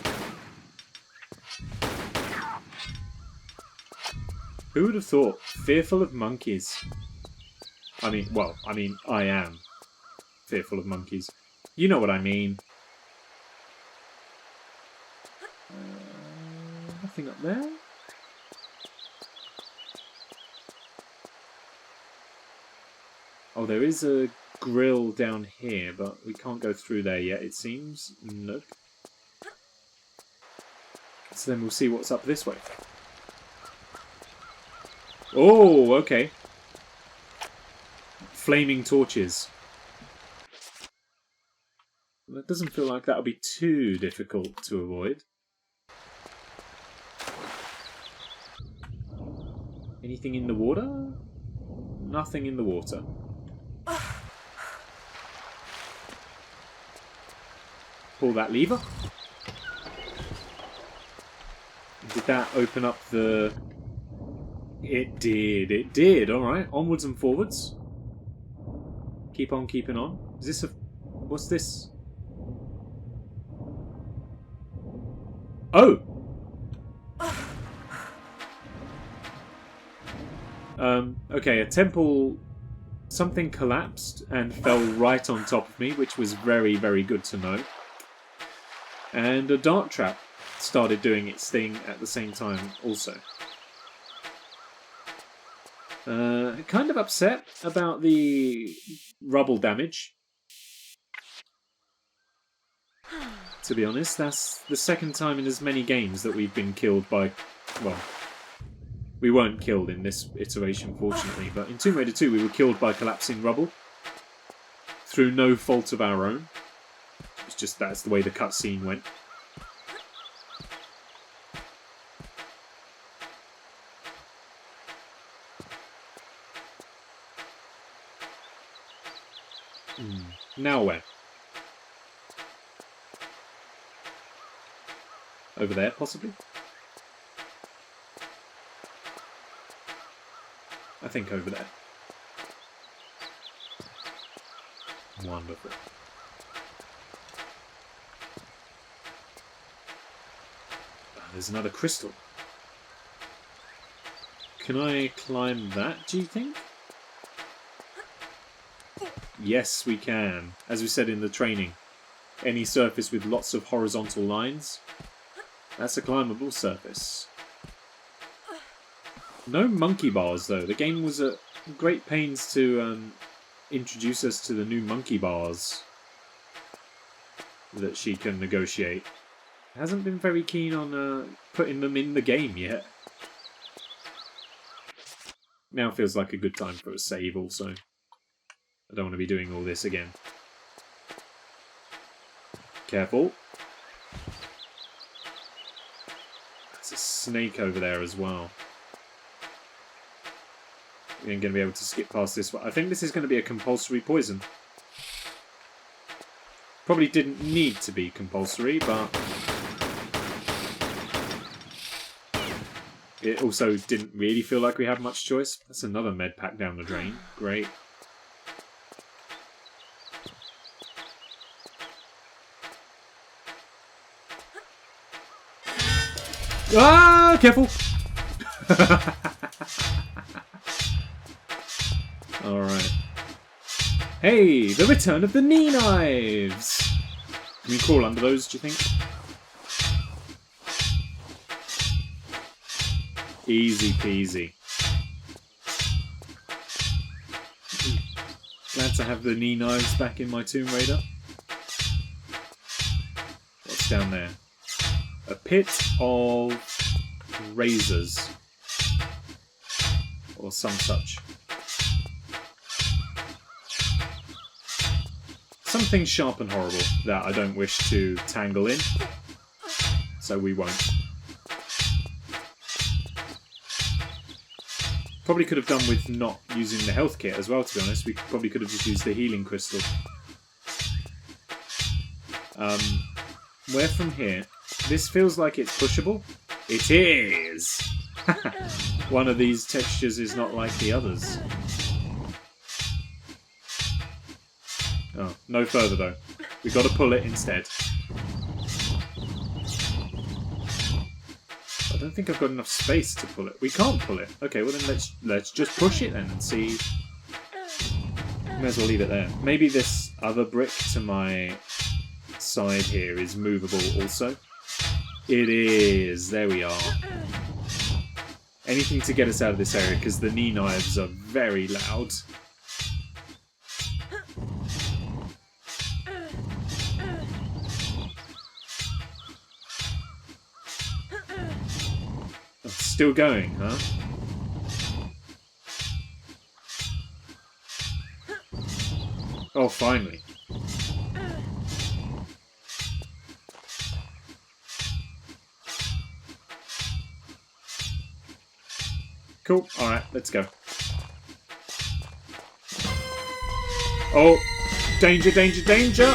Who would have thought? Fearful of monkeys. I mean, I am fearful of monkeys. You know what I mean. Nothing up there? Oh, there is a grill down here, but we can't go through there yet, it seems. Nope. So then we'll see what's up this way. Oh, okay. Flaming torches. That doesn't feel like that'll be too difficult to avoid. Anything in the water? Nothing in the water. Pull that lever. Did that open up the... It did. Alright, onwards and forwards. Keep on keeping on. Is this a... What's this? Oh! Okay, a temple... Something collapsed and fell right on top of me, which was very, very good to know. And a dart trap started doing its thing at the same time also. Kind of upset about the rubble damage. To be honest, that's the second time in as many games that we've been killed by... Well, we weren't killed in this iteration, fortunately, but in Tomb Raider 2 we were killed by collapsing rubble. Through no fault of our own. It's just that's the way the cutscene went. Now where? Over there, possibly? I think over there. Wonderful. Oh, there's another crystal. Can I climb that, do you think? Yes, we can. As we said in the training, any surface with lots of horizontal lines, that's a climbable surface. No monkey bars, though. The game was at great pains to introduce us to the new monkey bars that she can negotiate. Hasn't been very keen on putting them in the game yet. Now feels like a good time for a save also. I don't want to be doing all this again. Careful. There's a snake over there as well. We ain't going to be able to skip past this one. I think this is going to be a compulsory poison. Probably didn't need to be compulsory, but... It also didn't really feel like we had much choice. That's another med pack down the drain. Great. Ah, careful! Alright. Hey, the return of the knee knives! Can we crawl under those, do you think? Easy peasy. Glad to have the knee knives back in my Tomb Raider. What's down there? A pit of razors. Or some such. Something sharp and horrible that I don't wish to tangle in. So we won't. Probably could have done with not using the health kit as well, to be honest. We probably could have just used the healing crystal. Where from here? This feels like it's pushable. It is! One of these textures is not like the others. Oh, no further though. We've got to pull it instead. I don't think I've got enough space to pull it. We can't pull it. Okay, well then let's just push it then and see. May as well leave it there. Maybe this other brick to my side here is movable also. It is. There we are. Anything to get us out of this area because the knee knives are very loud. Still going, huh? Oh, finally. Cool. Alright, let's go. Oh! Danger, danger, danger!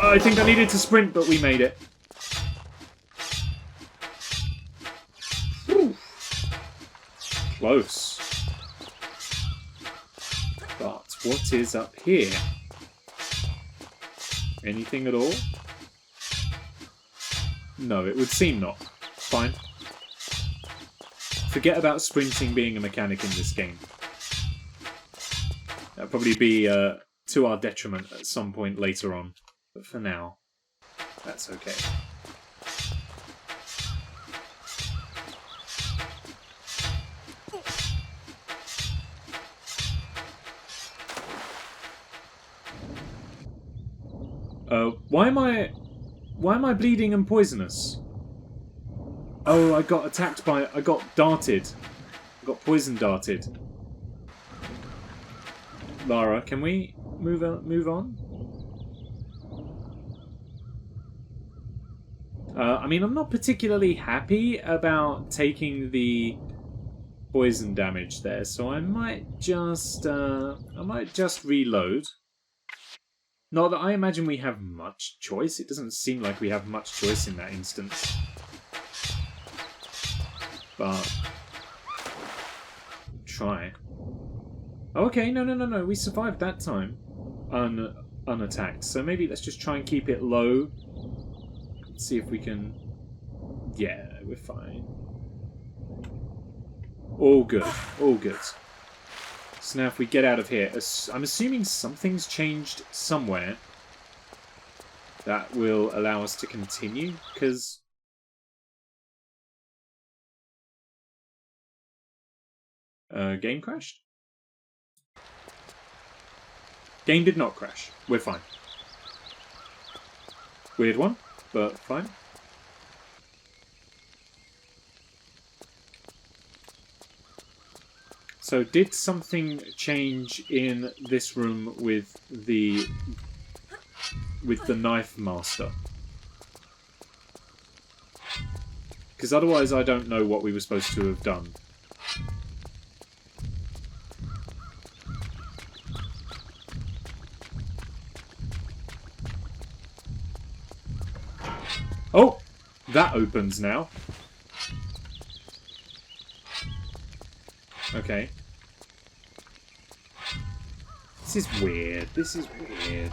I think I needed to sprint, but we made it. Close. But what is up here? Anything at all? No, it would seem not. Fine. Forget about sprinting being a mechanic in this game. That'll probably be to our detriment at some point later on. But for now, that's okay. Why am I bleeding and poisonous? Oh, I got attacked by... I got darted. I got poison darted. Lara, can we move on? I mean, I'm not particularly happy about taking the poison damage there, so I might just reload. Not that I imagine we have much choice. It doesn't seem like we have much choice in that instance. But try. Oh, okay, no. We survived that time. Unattacked. So maybe let's just try and keep it low. Let's see if we can... Yeah, we're fine. All good. All good. So now if we get out of here, I'm assuming something's changed somewhere that will allow us to continue, because... game crashed? Game did not crash. We're fine. Weird one, but fine. So did something change in this room with the knife master? Because otherwise I don't know what we were supposed to have done. Oh! That opens now. Okay. This is weird. This is weird.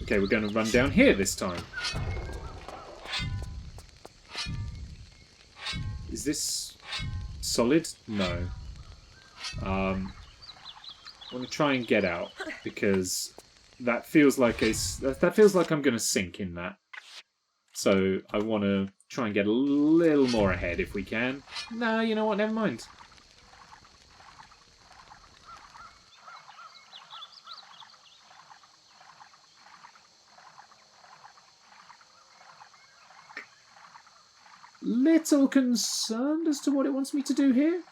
Okay, we're going to run down here this time. Is this solid? No. I want to try and get out because that feels like I'm going to sink in that. So I want to try and get a little more ahead if we can. No, you know what? Never mind. Little concerned as to what it wants me to do here.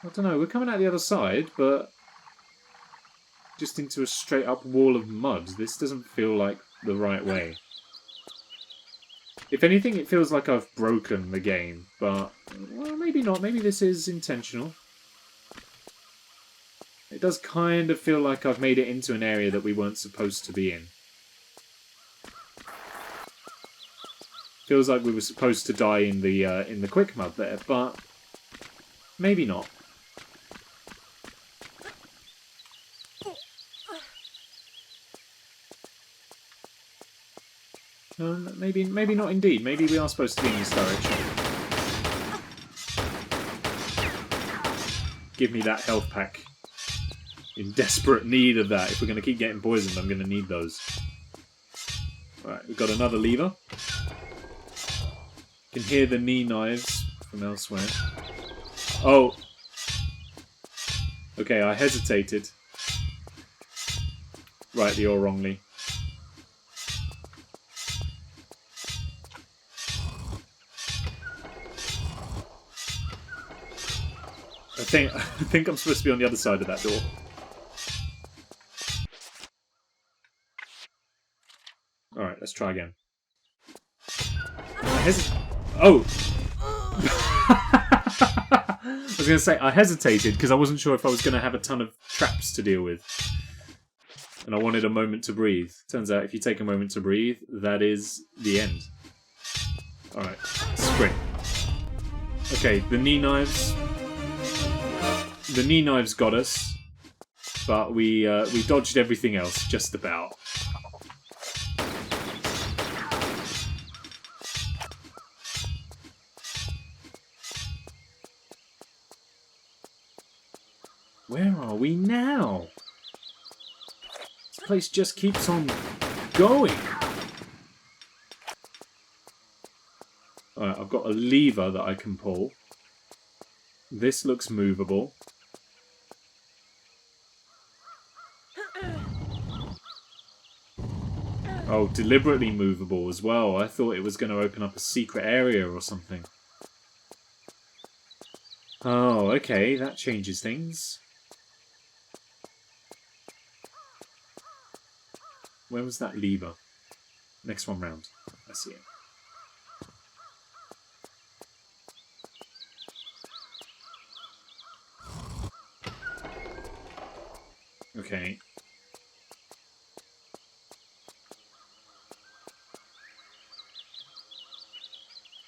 I don't know. We're coming out the other side, but just into a straight up wall of mud. This doesn't feel like the right way. If anything, it feels like I've broken the game, but well, maybe not. Maybe this is intentional. It does kind of feel like I've made it into an area that we weren't supposed to be in. Feels like we were supposed to die in the quick mud there, but maybe not. No, maybe not indeed. Maybe we are supposed to be in this direction. Give me that health pack. In desperate need of that. If we're going to keep getting poisoned, I'm going to need those. Right, we've got another lever. You can hear the knee knives from elsewhere. Oh! Okay, I hesitated. Rightly or wrongly. I think I'm supposed to be on the other side of that door. Alright, let's try again. Oh! I was going to say, I hesitated because I wasn't sure if I was going to have a ton of traps to deal with. And I wanted a moment to breathe. Turns out if you take a moment to breathe, that is the end. Alright, sprint. Okay, the knee knives... The knee knives got us, but we dodged everything else, just about. Where are we now? This place just keeps on going. Alright, I've got a lever that I can pull. This looks movable. Oh, deliberately movable as well. I thought it was going to open up a secret area or something. Oh, okay, that changes things. Where was that lever? Next one round. I see it. Okay.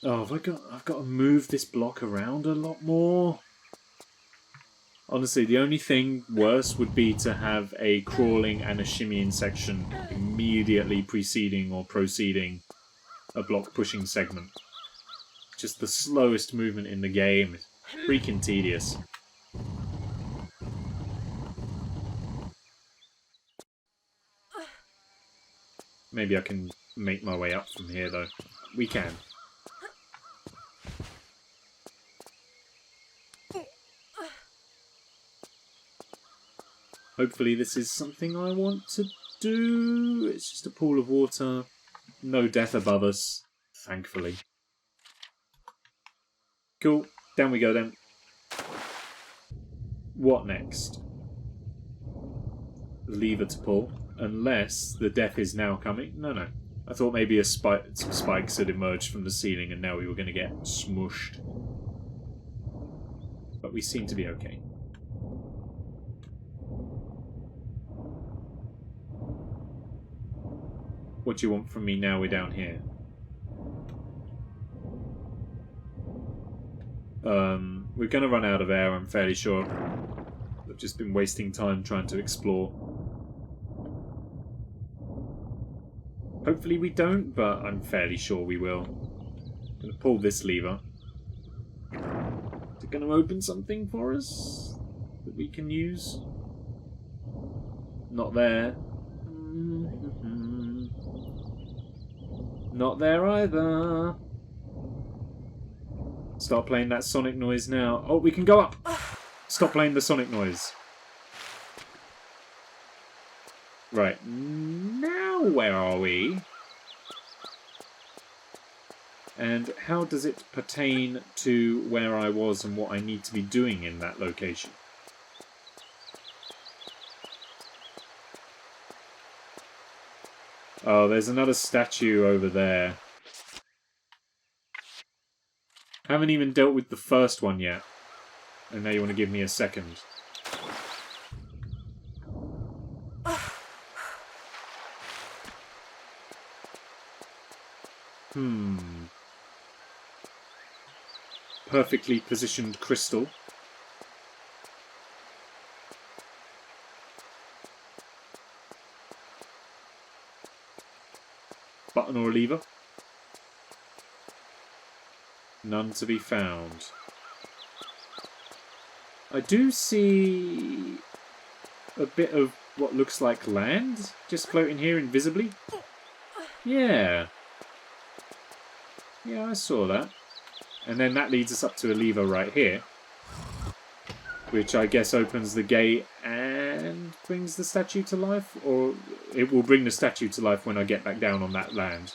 Oh, I've got to move this block around a lot more. Honestly, the only thing worse would be to have a crawling and a shimmying section immediately preceding or proceeding a block pushing segment. Just the slowest movement in the game. It's freaking tedious. Maybe I can make my way up from here, though. We can. Hopefully this is something I want to do. It's just a pool of water. No death above us, thankfully. Cool. Down we go then. What next? Lever to pull. Unless the death is now coming. No. I thought maybe some spikes had emerged from the ceiling and now we were going to get smushed. But we seem to be okay. What do you want from me now we're down here? We're going to run out of air, I'm fairly sure. I've just been wasting time trying to explore. Hopefully we don't, but I'm fairly sure we will. I'm going to pull this lever. Is it going to open something for us that we can use? Not there. Not there either. Start playing that sonic noise now. Oh, we can go up! Stop playing the sonic noise. Right, now where are we? And how does it pertain to where I was and what I need to be doing in that location? Oh, there's another statue over there. Haven't even dealt with the first one yet. And now you want to give me a second. Perfectly positioned crystal. Button or a lever? None to be found. I do see a bit of what looks like land just floating here invisibly. Yeah. Yeah, I saw that. And then that leads us up to a lever right here, which I guess opens the gate and brings the statue to life, or it will bring the statue to life when I get back down on that land.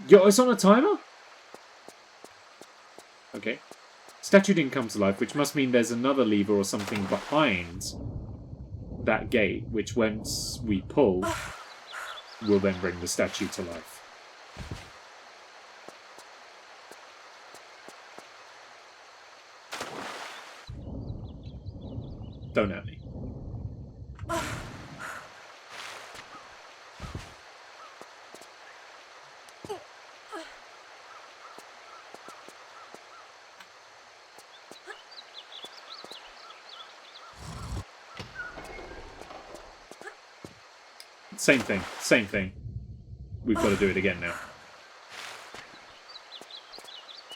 Yo, it's on a timer? Okay. Statue didn't come to life, which must mean there's another lever or something behind that gate, which once we pull, will then bring the statue to life. Don't at me. Same thing, same thing. We've got to do it again now.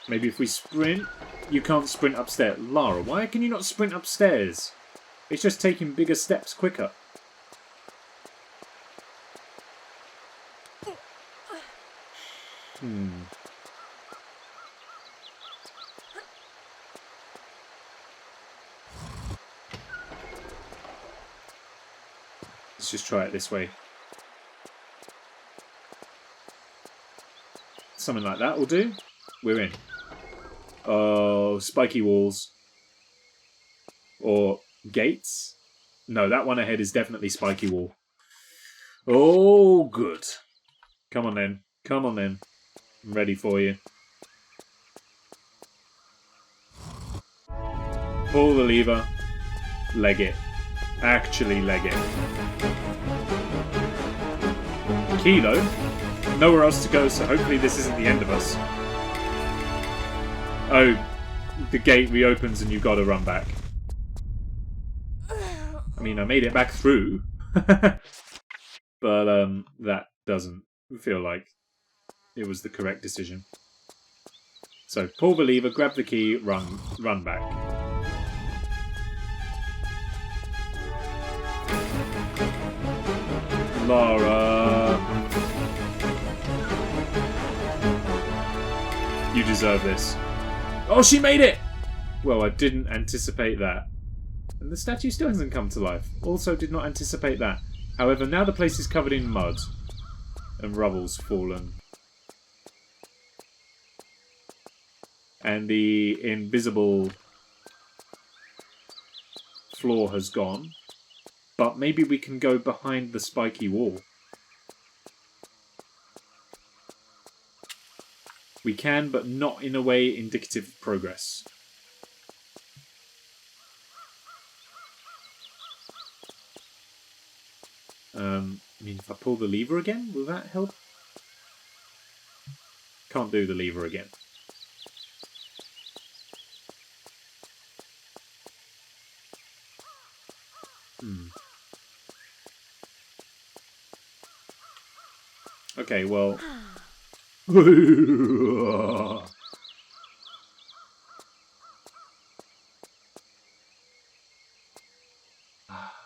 Maybe if we sprint... You can't sprint upstairs. Lara, why can you not sprint upstairs? It's just taking bigger steps quicker. Let's just try it this way. Something like that will do. We're in. Oh, spiky walls. Or gates? No, that one ahead is definitely spiky wall. Oh, good. Come on then. Come on then. I'm ready for you. Pull the lever. Leg it. Actually leg it. Key though. Nowhere else to go, so hopefully this isn't the end of us. Oh, the gate reopens and you've got to run back. I mean, I made it back through. But that doesn't feel like it was the correct decision. So, pull the lever, grab the key, run back. Lara... You deserve this. Oh, she made it! Well, I didn't anticipate that. And the statue still hasn't come to life. Also did not anticipate that. However, now the place is covered in mud. And rubble's fallen. And the invisible floor has gone. But maybe we can go behind the spiky wall. We can, but not in a way indicative of progress. I mean, if I pull the lever again, will that help? Can't do the lever again. Okay, well...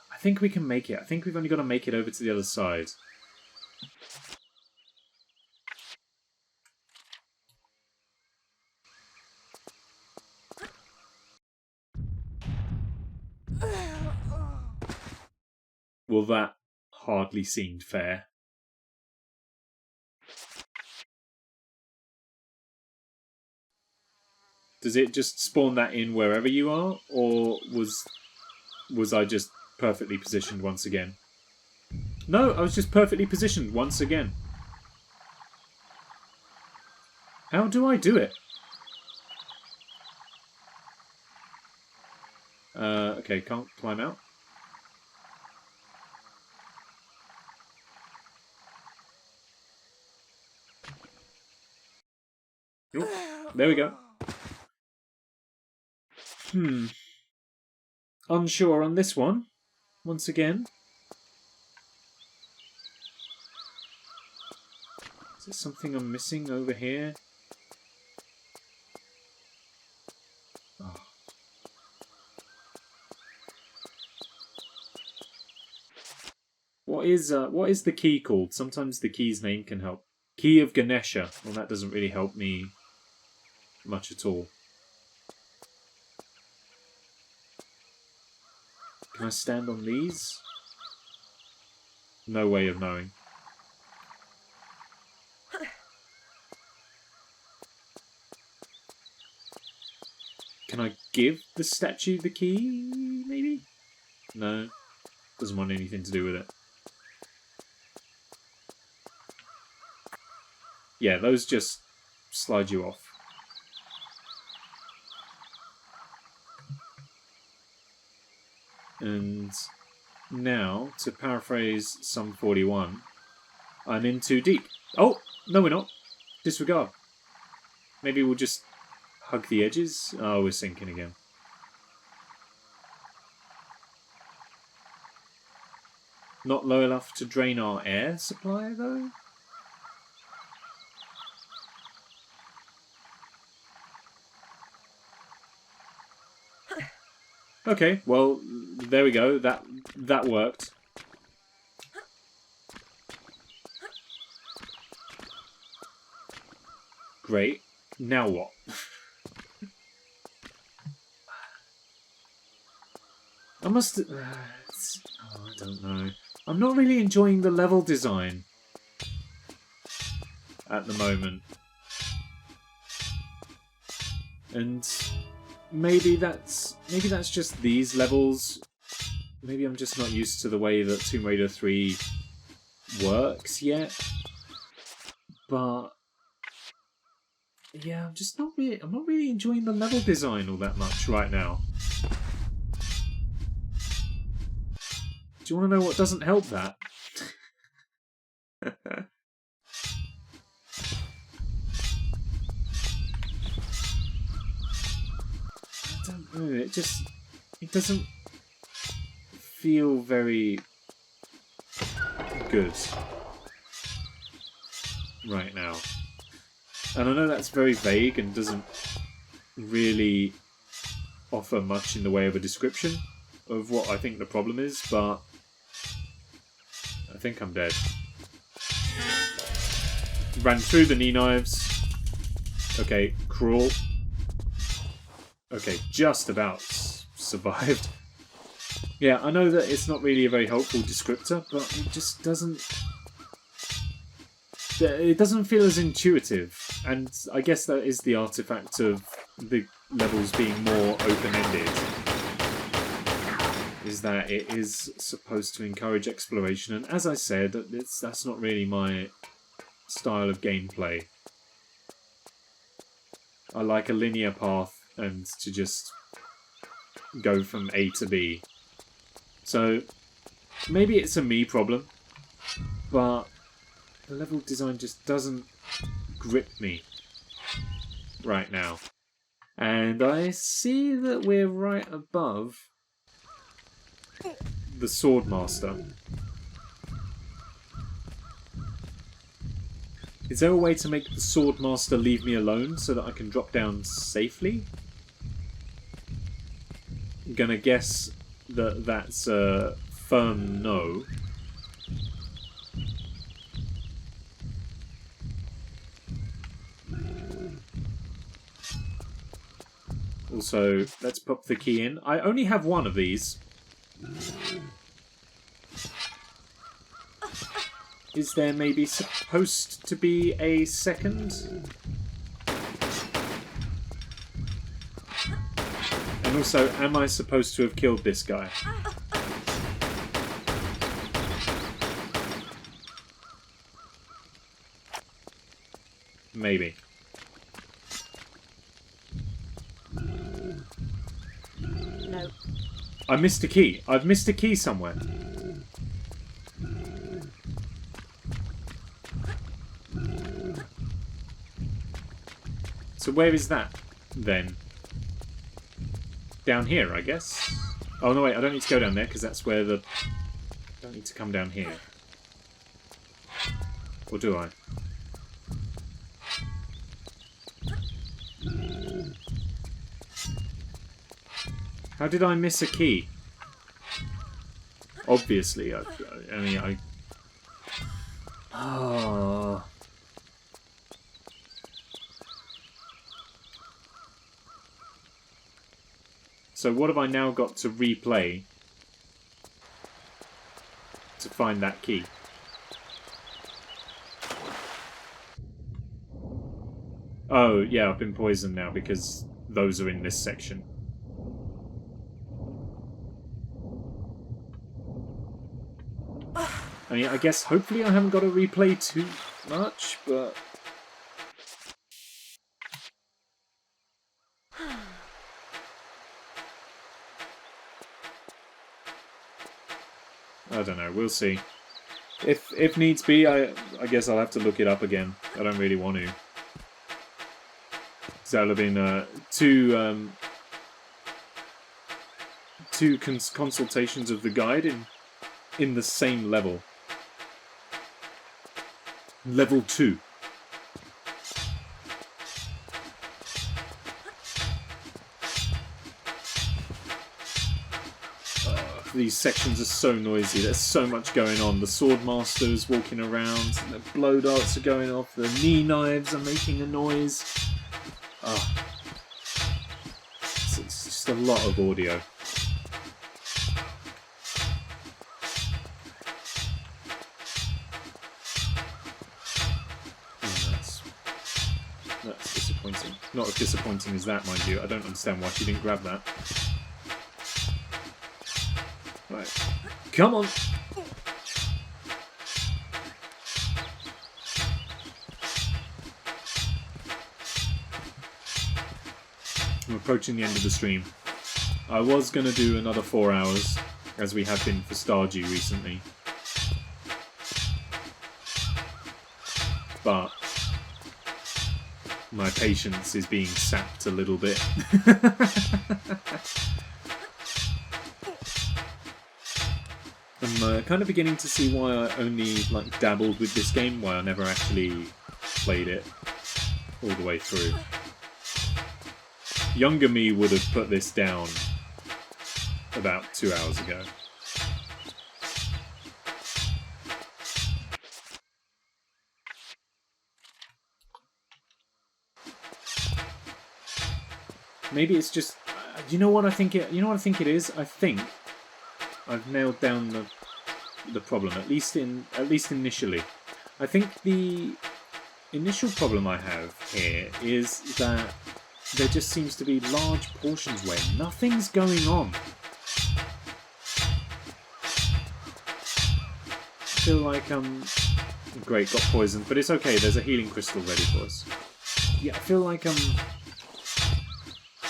I think we can make it. I think we've only got to make it over to the other side. Well, that hardly seemed fair. Does it just spawn that in wherever you are, or was I just perfectly positioned once again? No, I was just perfectly positioned once again. How do I do it? Okay, can't climb out. Oh, there we go. Unsure on this one, once again. Is there something I'm missing over here? Oh. What is the key called? Sometimes the key's name can help. Key of Ganesha. Well, that doesn't really help me much at all. Can I stand on these? No way of knowing. Can I give the statue the key, maybe? No. Doesn't want anything to do with it. Yeah, those just slide you off. And now, to paraphrase Sum 41, I'm in too deep. Oh, no we're not. Disregard. Maybe we'll just hug the edges. Oh, we're sinking again. Not low enough to drain our air supply, though? Okay, well, there we go. That worked. Great. Now what? I must... I don't know. I'm not really enjoying the level design at the moment. And maybe that's just these levels. Maybe I'm just not used to the way that Tomb Raider 3 works yet. But yeah, I'm not really enjoying the level design all that much right now. Do you want to know what doesn't help that? I don't know, it doesn't feel very good right now. And I know that's very vague and doesn't really offer much in the way of a description of what I think the problem is, but I think I'm dead. Ran through the knee knives. Okay, crawl. Okay, just about survived. Yeah, I know that it's not really a very helpful descriptor, but it just doesn't... It doesn't feel as intuitive, and I guess that is the artifact of the levels being more open-ended. Is that it is supposed to encourage exploration, and as I said, that's not really my style of gameplay. I like a linear path and to just go from A to B. So maybe it's a me problem, but the level design just doesn't grip me right now. And I see that we're right above the Swordmaster. Is there a way to make the Swordmaster leave me alone so that I can drop down safely? I'm gonna guess that that's a firm no. Also, let's pop the key in. I only have one of these. Is there maybe supposed to be a second? And also, am I supposed to have killed this guy? Maybe. No. I missed a key. I've missed a key somewhere. So where is that, then? Down here, I guess? Oh, no, wait, I don't need to go down there, because that's where the... I don't need to come down here. Or do I? How did I miss a key? Obviously, I mean, Oh. So what have I now got to replay to find that key? Oh, yeah, I've been poisoned now because those are in this section. I mean, I guess hopefully I haven't got to replay too much, but... I don't know, we'll see. If needs be, I guess I'll have to look it up again. I don't really want to. So that'll have been two consultations of the guide in the same level. Level 2. These sections are so noisy. There's so much going on. The Swordmaster is walking around. The blow darts are going off. The knee knives are making a noise. It's just a lot of audio. That's disappointing. Not as disappointing as that, mind you. I don't understand why she didn't grab that. Right. Come on! I'm approaching the end of the stream. I was going to do another 4 hours, as we have been for Stardew recently. But my patience is being sapped a little bit. I'm kind of beginning to see why I only dabbled with this game, why I never actually played it all the way through. Younger me would have put this down about 2 hours ago. Maybe it's just, you know what I think it is. I think I've nailed down the problem, at least initially. I think the initial problem I have here is that there just seems to be large portions where nothing's going on. I feel like great, got poisoned, but it's okay. There's a healing crystal ready for us. Yeah, I feel like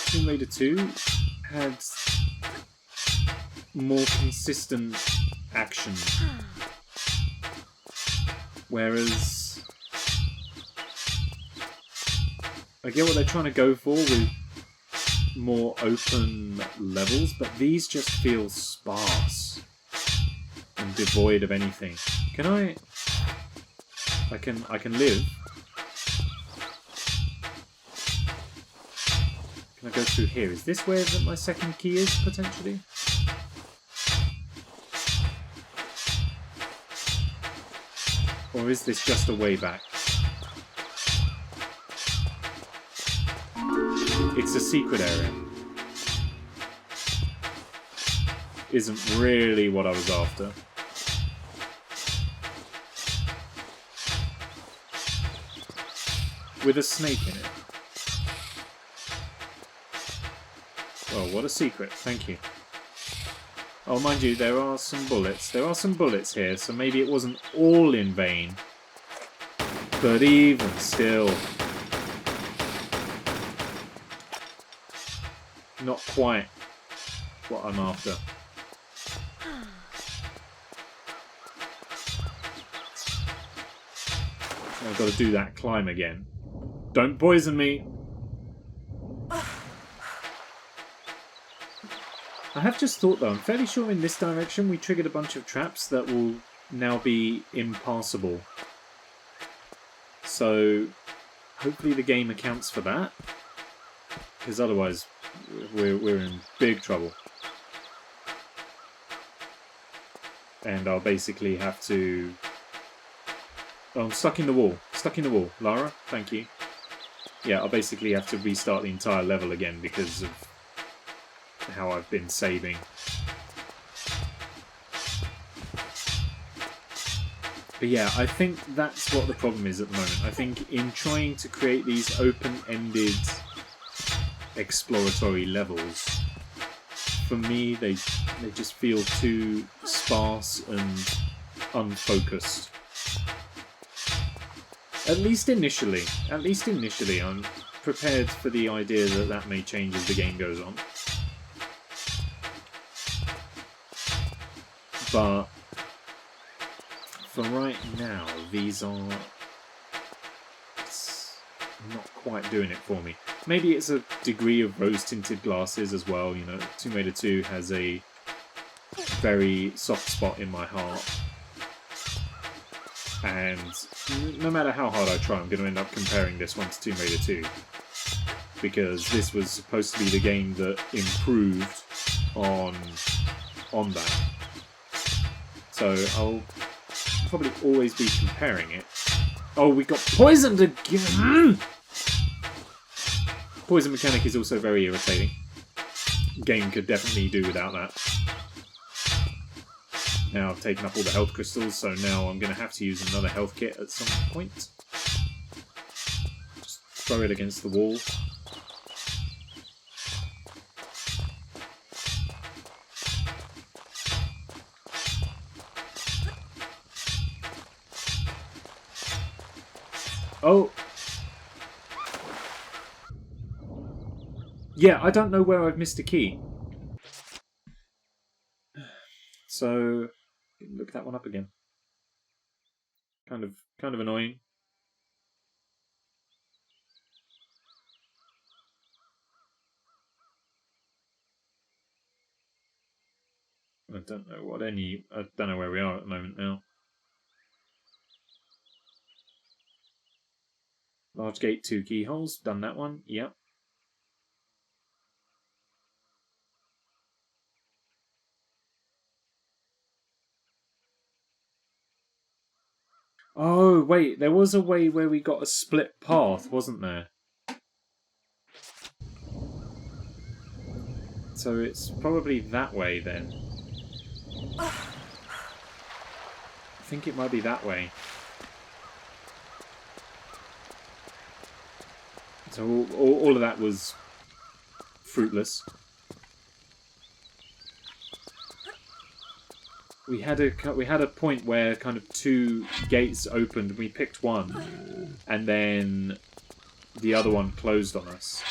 Tomb Raider 2 had more consistent action Whereas I get what they're trying to go for with more open levels, but these just feel sparse and devoid of anything. Can I can live. Can I go through here? Is this where my second key is, potentially? Or is this just a way back? It's a secret area. Isn't really what I was after. With a snake in it. Oh, what a secret. Thank you. Oh, mind you, there are some bullets. There are some bullets here, so maybe it wasn't all in vain. But even still... not quite what I'm after. I've got to do that climb again. Don't poison me! I have just thought though, I'm fairly sure in this direction we triggered a bunch of traps that will now be impassable. So hopefully the game accounts for that. Because otherwise we're in big trouble. And I'll basically have to... Oh, I'm stuck in the wall. Stuck in the wall. Lara, thank you. Yeah, I'll basically have to restart the entire level again because of how I've been saving. But yeah, I think that's what the problem is at the moment. I think in trying to create these open-ended exploratory levels, for me they just feel too sparse and unfocused. At least initially, I'm prepared for the idea that that may change as the game goes on. But for right now, these are not quite doing it for me. Maybe it's a degree of rose-tinted glasses as well. You know, Tomb Raider 2 has a very soft spot in my heart. And no matter how hard I try, I'm going to end up comparing this one to Tomb Raider 2. Because this was supposed to be the game that improved on that. So I'll probably always be comparing it. Oh, we got poisoned again! Poison mechanic is also very irritating. Game could definitely do without that. Now I've taken up all the health crystals, so now I'm going to have to use another health kit at some point. Just throw it against the wall. Oh! Yeah, I don't know where I've missed a key. So, look that one up again. Kind of annoying. I don't know where we are at the moment now. Large gate, 2 keyholes. Done that one. Yep. Oh, wait. There was a way where we got a split path, wasn't there? So it's probably that way then. I think it might be that way. So all of that was fruitless. We had a point where kind of 2 gates opened and we picked one, and then the other one closed on us.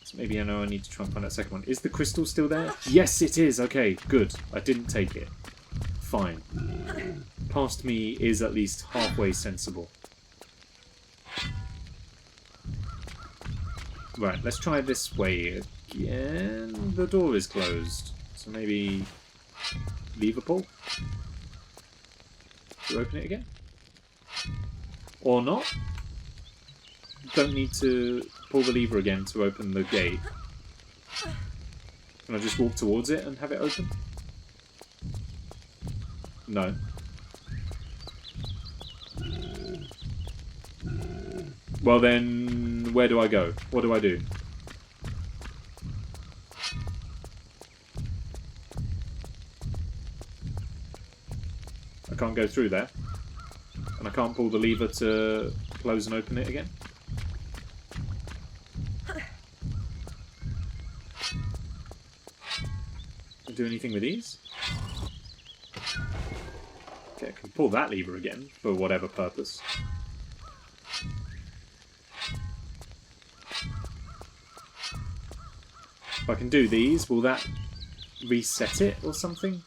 So maybe I know I need to try and find that second one. Is the crystal still there? Yes, it is. Okay, good. I didn't take it. Fine. past me is at least halfway sensible. Right, let's try this way again. The door is closed, so maybe leave a pull to open it again? Or not? Don't need to pull the lever again to open the gate. Can I just walk towards it and have it open? No. Well then, where do I go? What do I do? I can't go through there. And I can't pull the lever to close and open it again. Can I do anything with these? Okay, I can pull that lever again, for whatever purpose. If I can do these, will that reset it or something?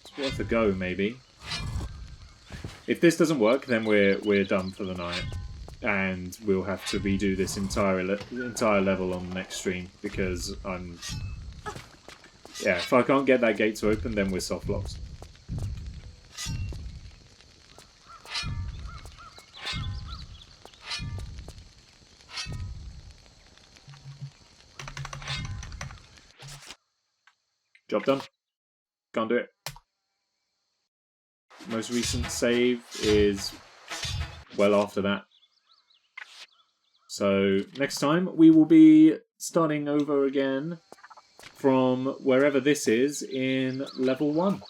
It's worth a go, maybe. If this doesn't work, then we're done for the night, and we'll have to redo this entire level on the next stream because yeah, if I can't get that gate to open, then we're soft locked. Job done. Can't do it. Most recent save is well after that. So next time we will be starting over again from wherever this is in level 1.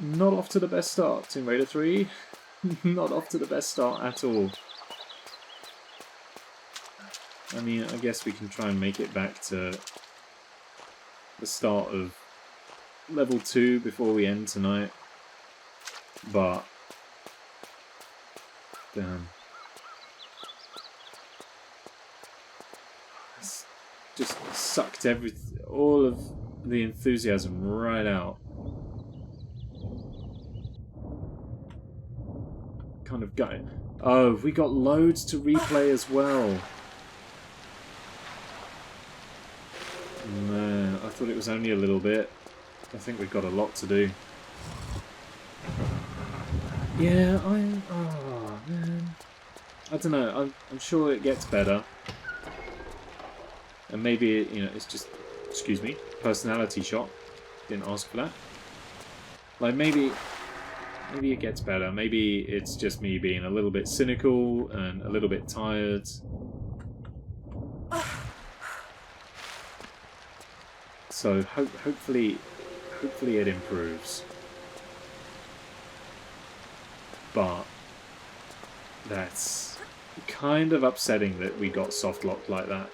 Not off to the best start, Tomb Raider 3. Not off to the best start at all. I mean, I guess we can try and make it back to the start of level 2 before we end tonight. But damn. It's just sucked all of the enthusiasm right out. Kind of gutted. Oh, we got loads to replay as well. Man, I thought it was only a little bit. I think we've got a lot to do. Yeah, oh man. I don't know, I'm sure it gets better. And maybe, you know, it's just, excuse me, personality shot. Didn't ask for that. Like, maybe it gets better. Maybe it's just me being a little bit cynical and a little bit tired. So hopefully it improves. But that's kind of upsetting that we got soft locked like that.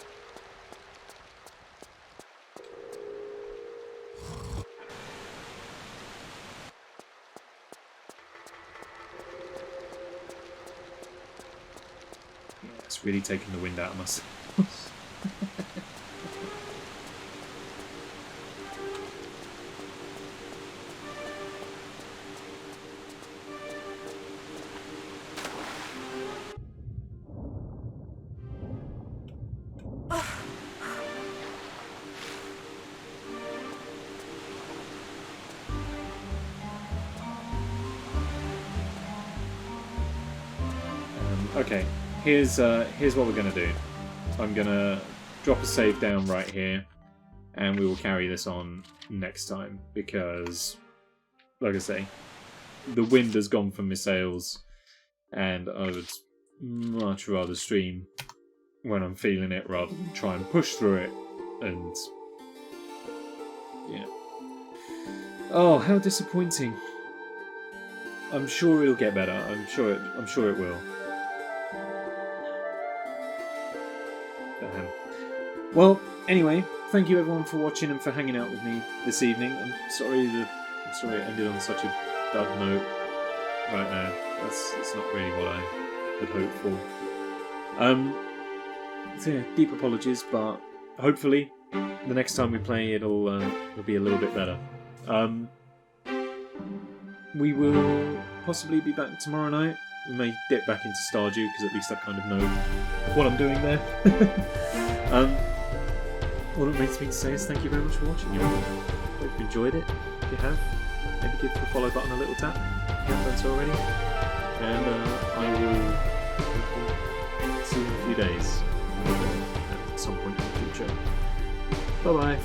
Yeah, it's really taking the wind out of my sails. Okay, here's what we're gonna do. I'm gonna drop a save down right here, and we will carry this on next time because, like I say, the wind has gone from my sails, and I would much rather stream when I'm feeling it rather than try and push through it. And yeah. Oh, how disappointing! I'm sure it'll get better. I'm sure it will. Well, anyway, thank you everyone for watching and for hanging out with me this evening. I'm sorry it ended on such a dud note right now. That's not really what I had hoped for. So yeah, deep apologies, but hopefully the next time we play it'll be a little bit better. We will possibly be back tomorrow night. We may dip back into Stardew because at least I kind of know what I'm doing there. All it remains for me to say is thank you very much for watching. You hope you enjoyed it. If you have, maybe give the follow button a little tap if you haven't done so already. And I will see you in a few days at some point in the future. Bye bye.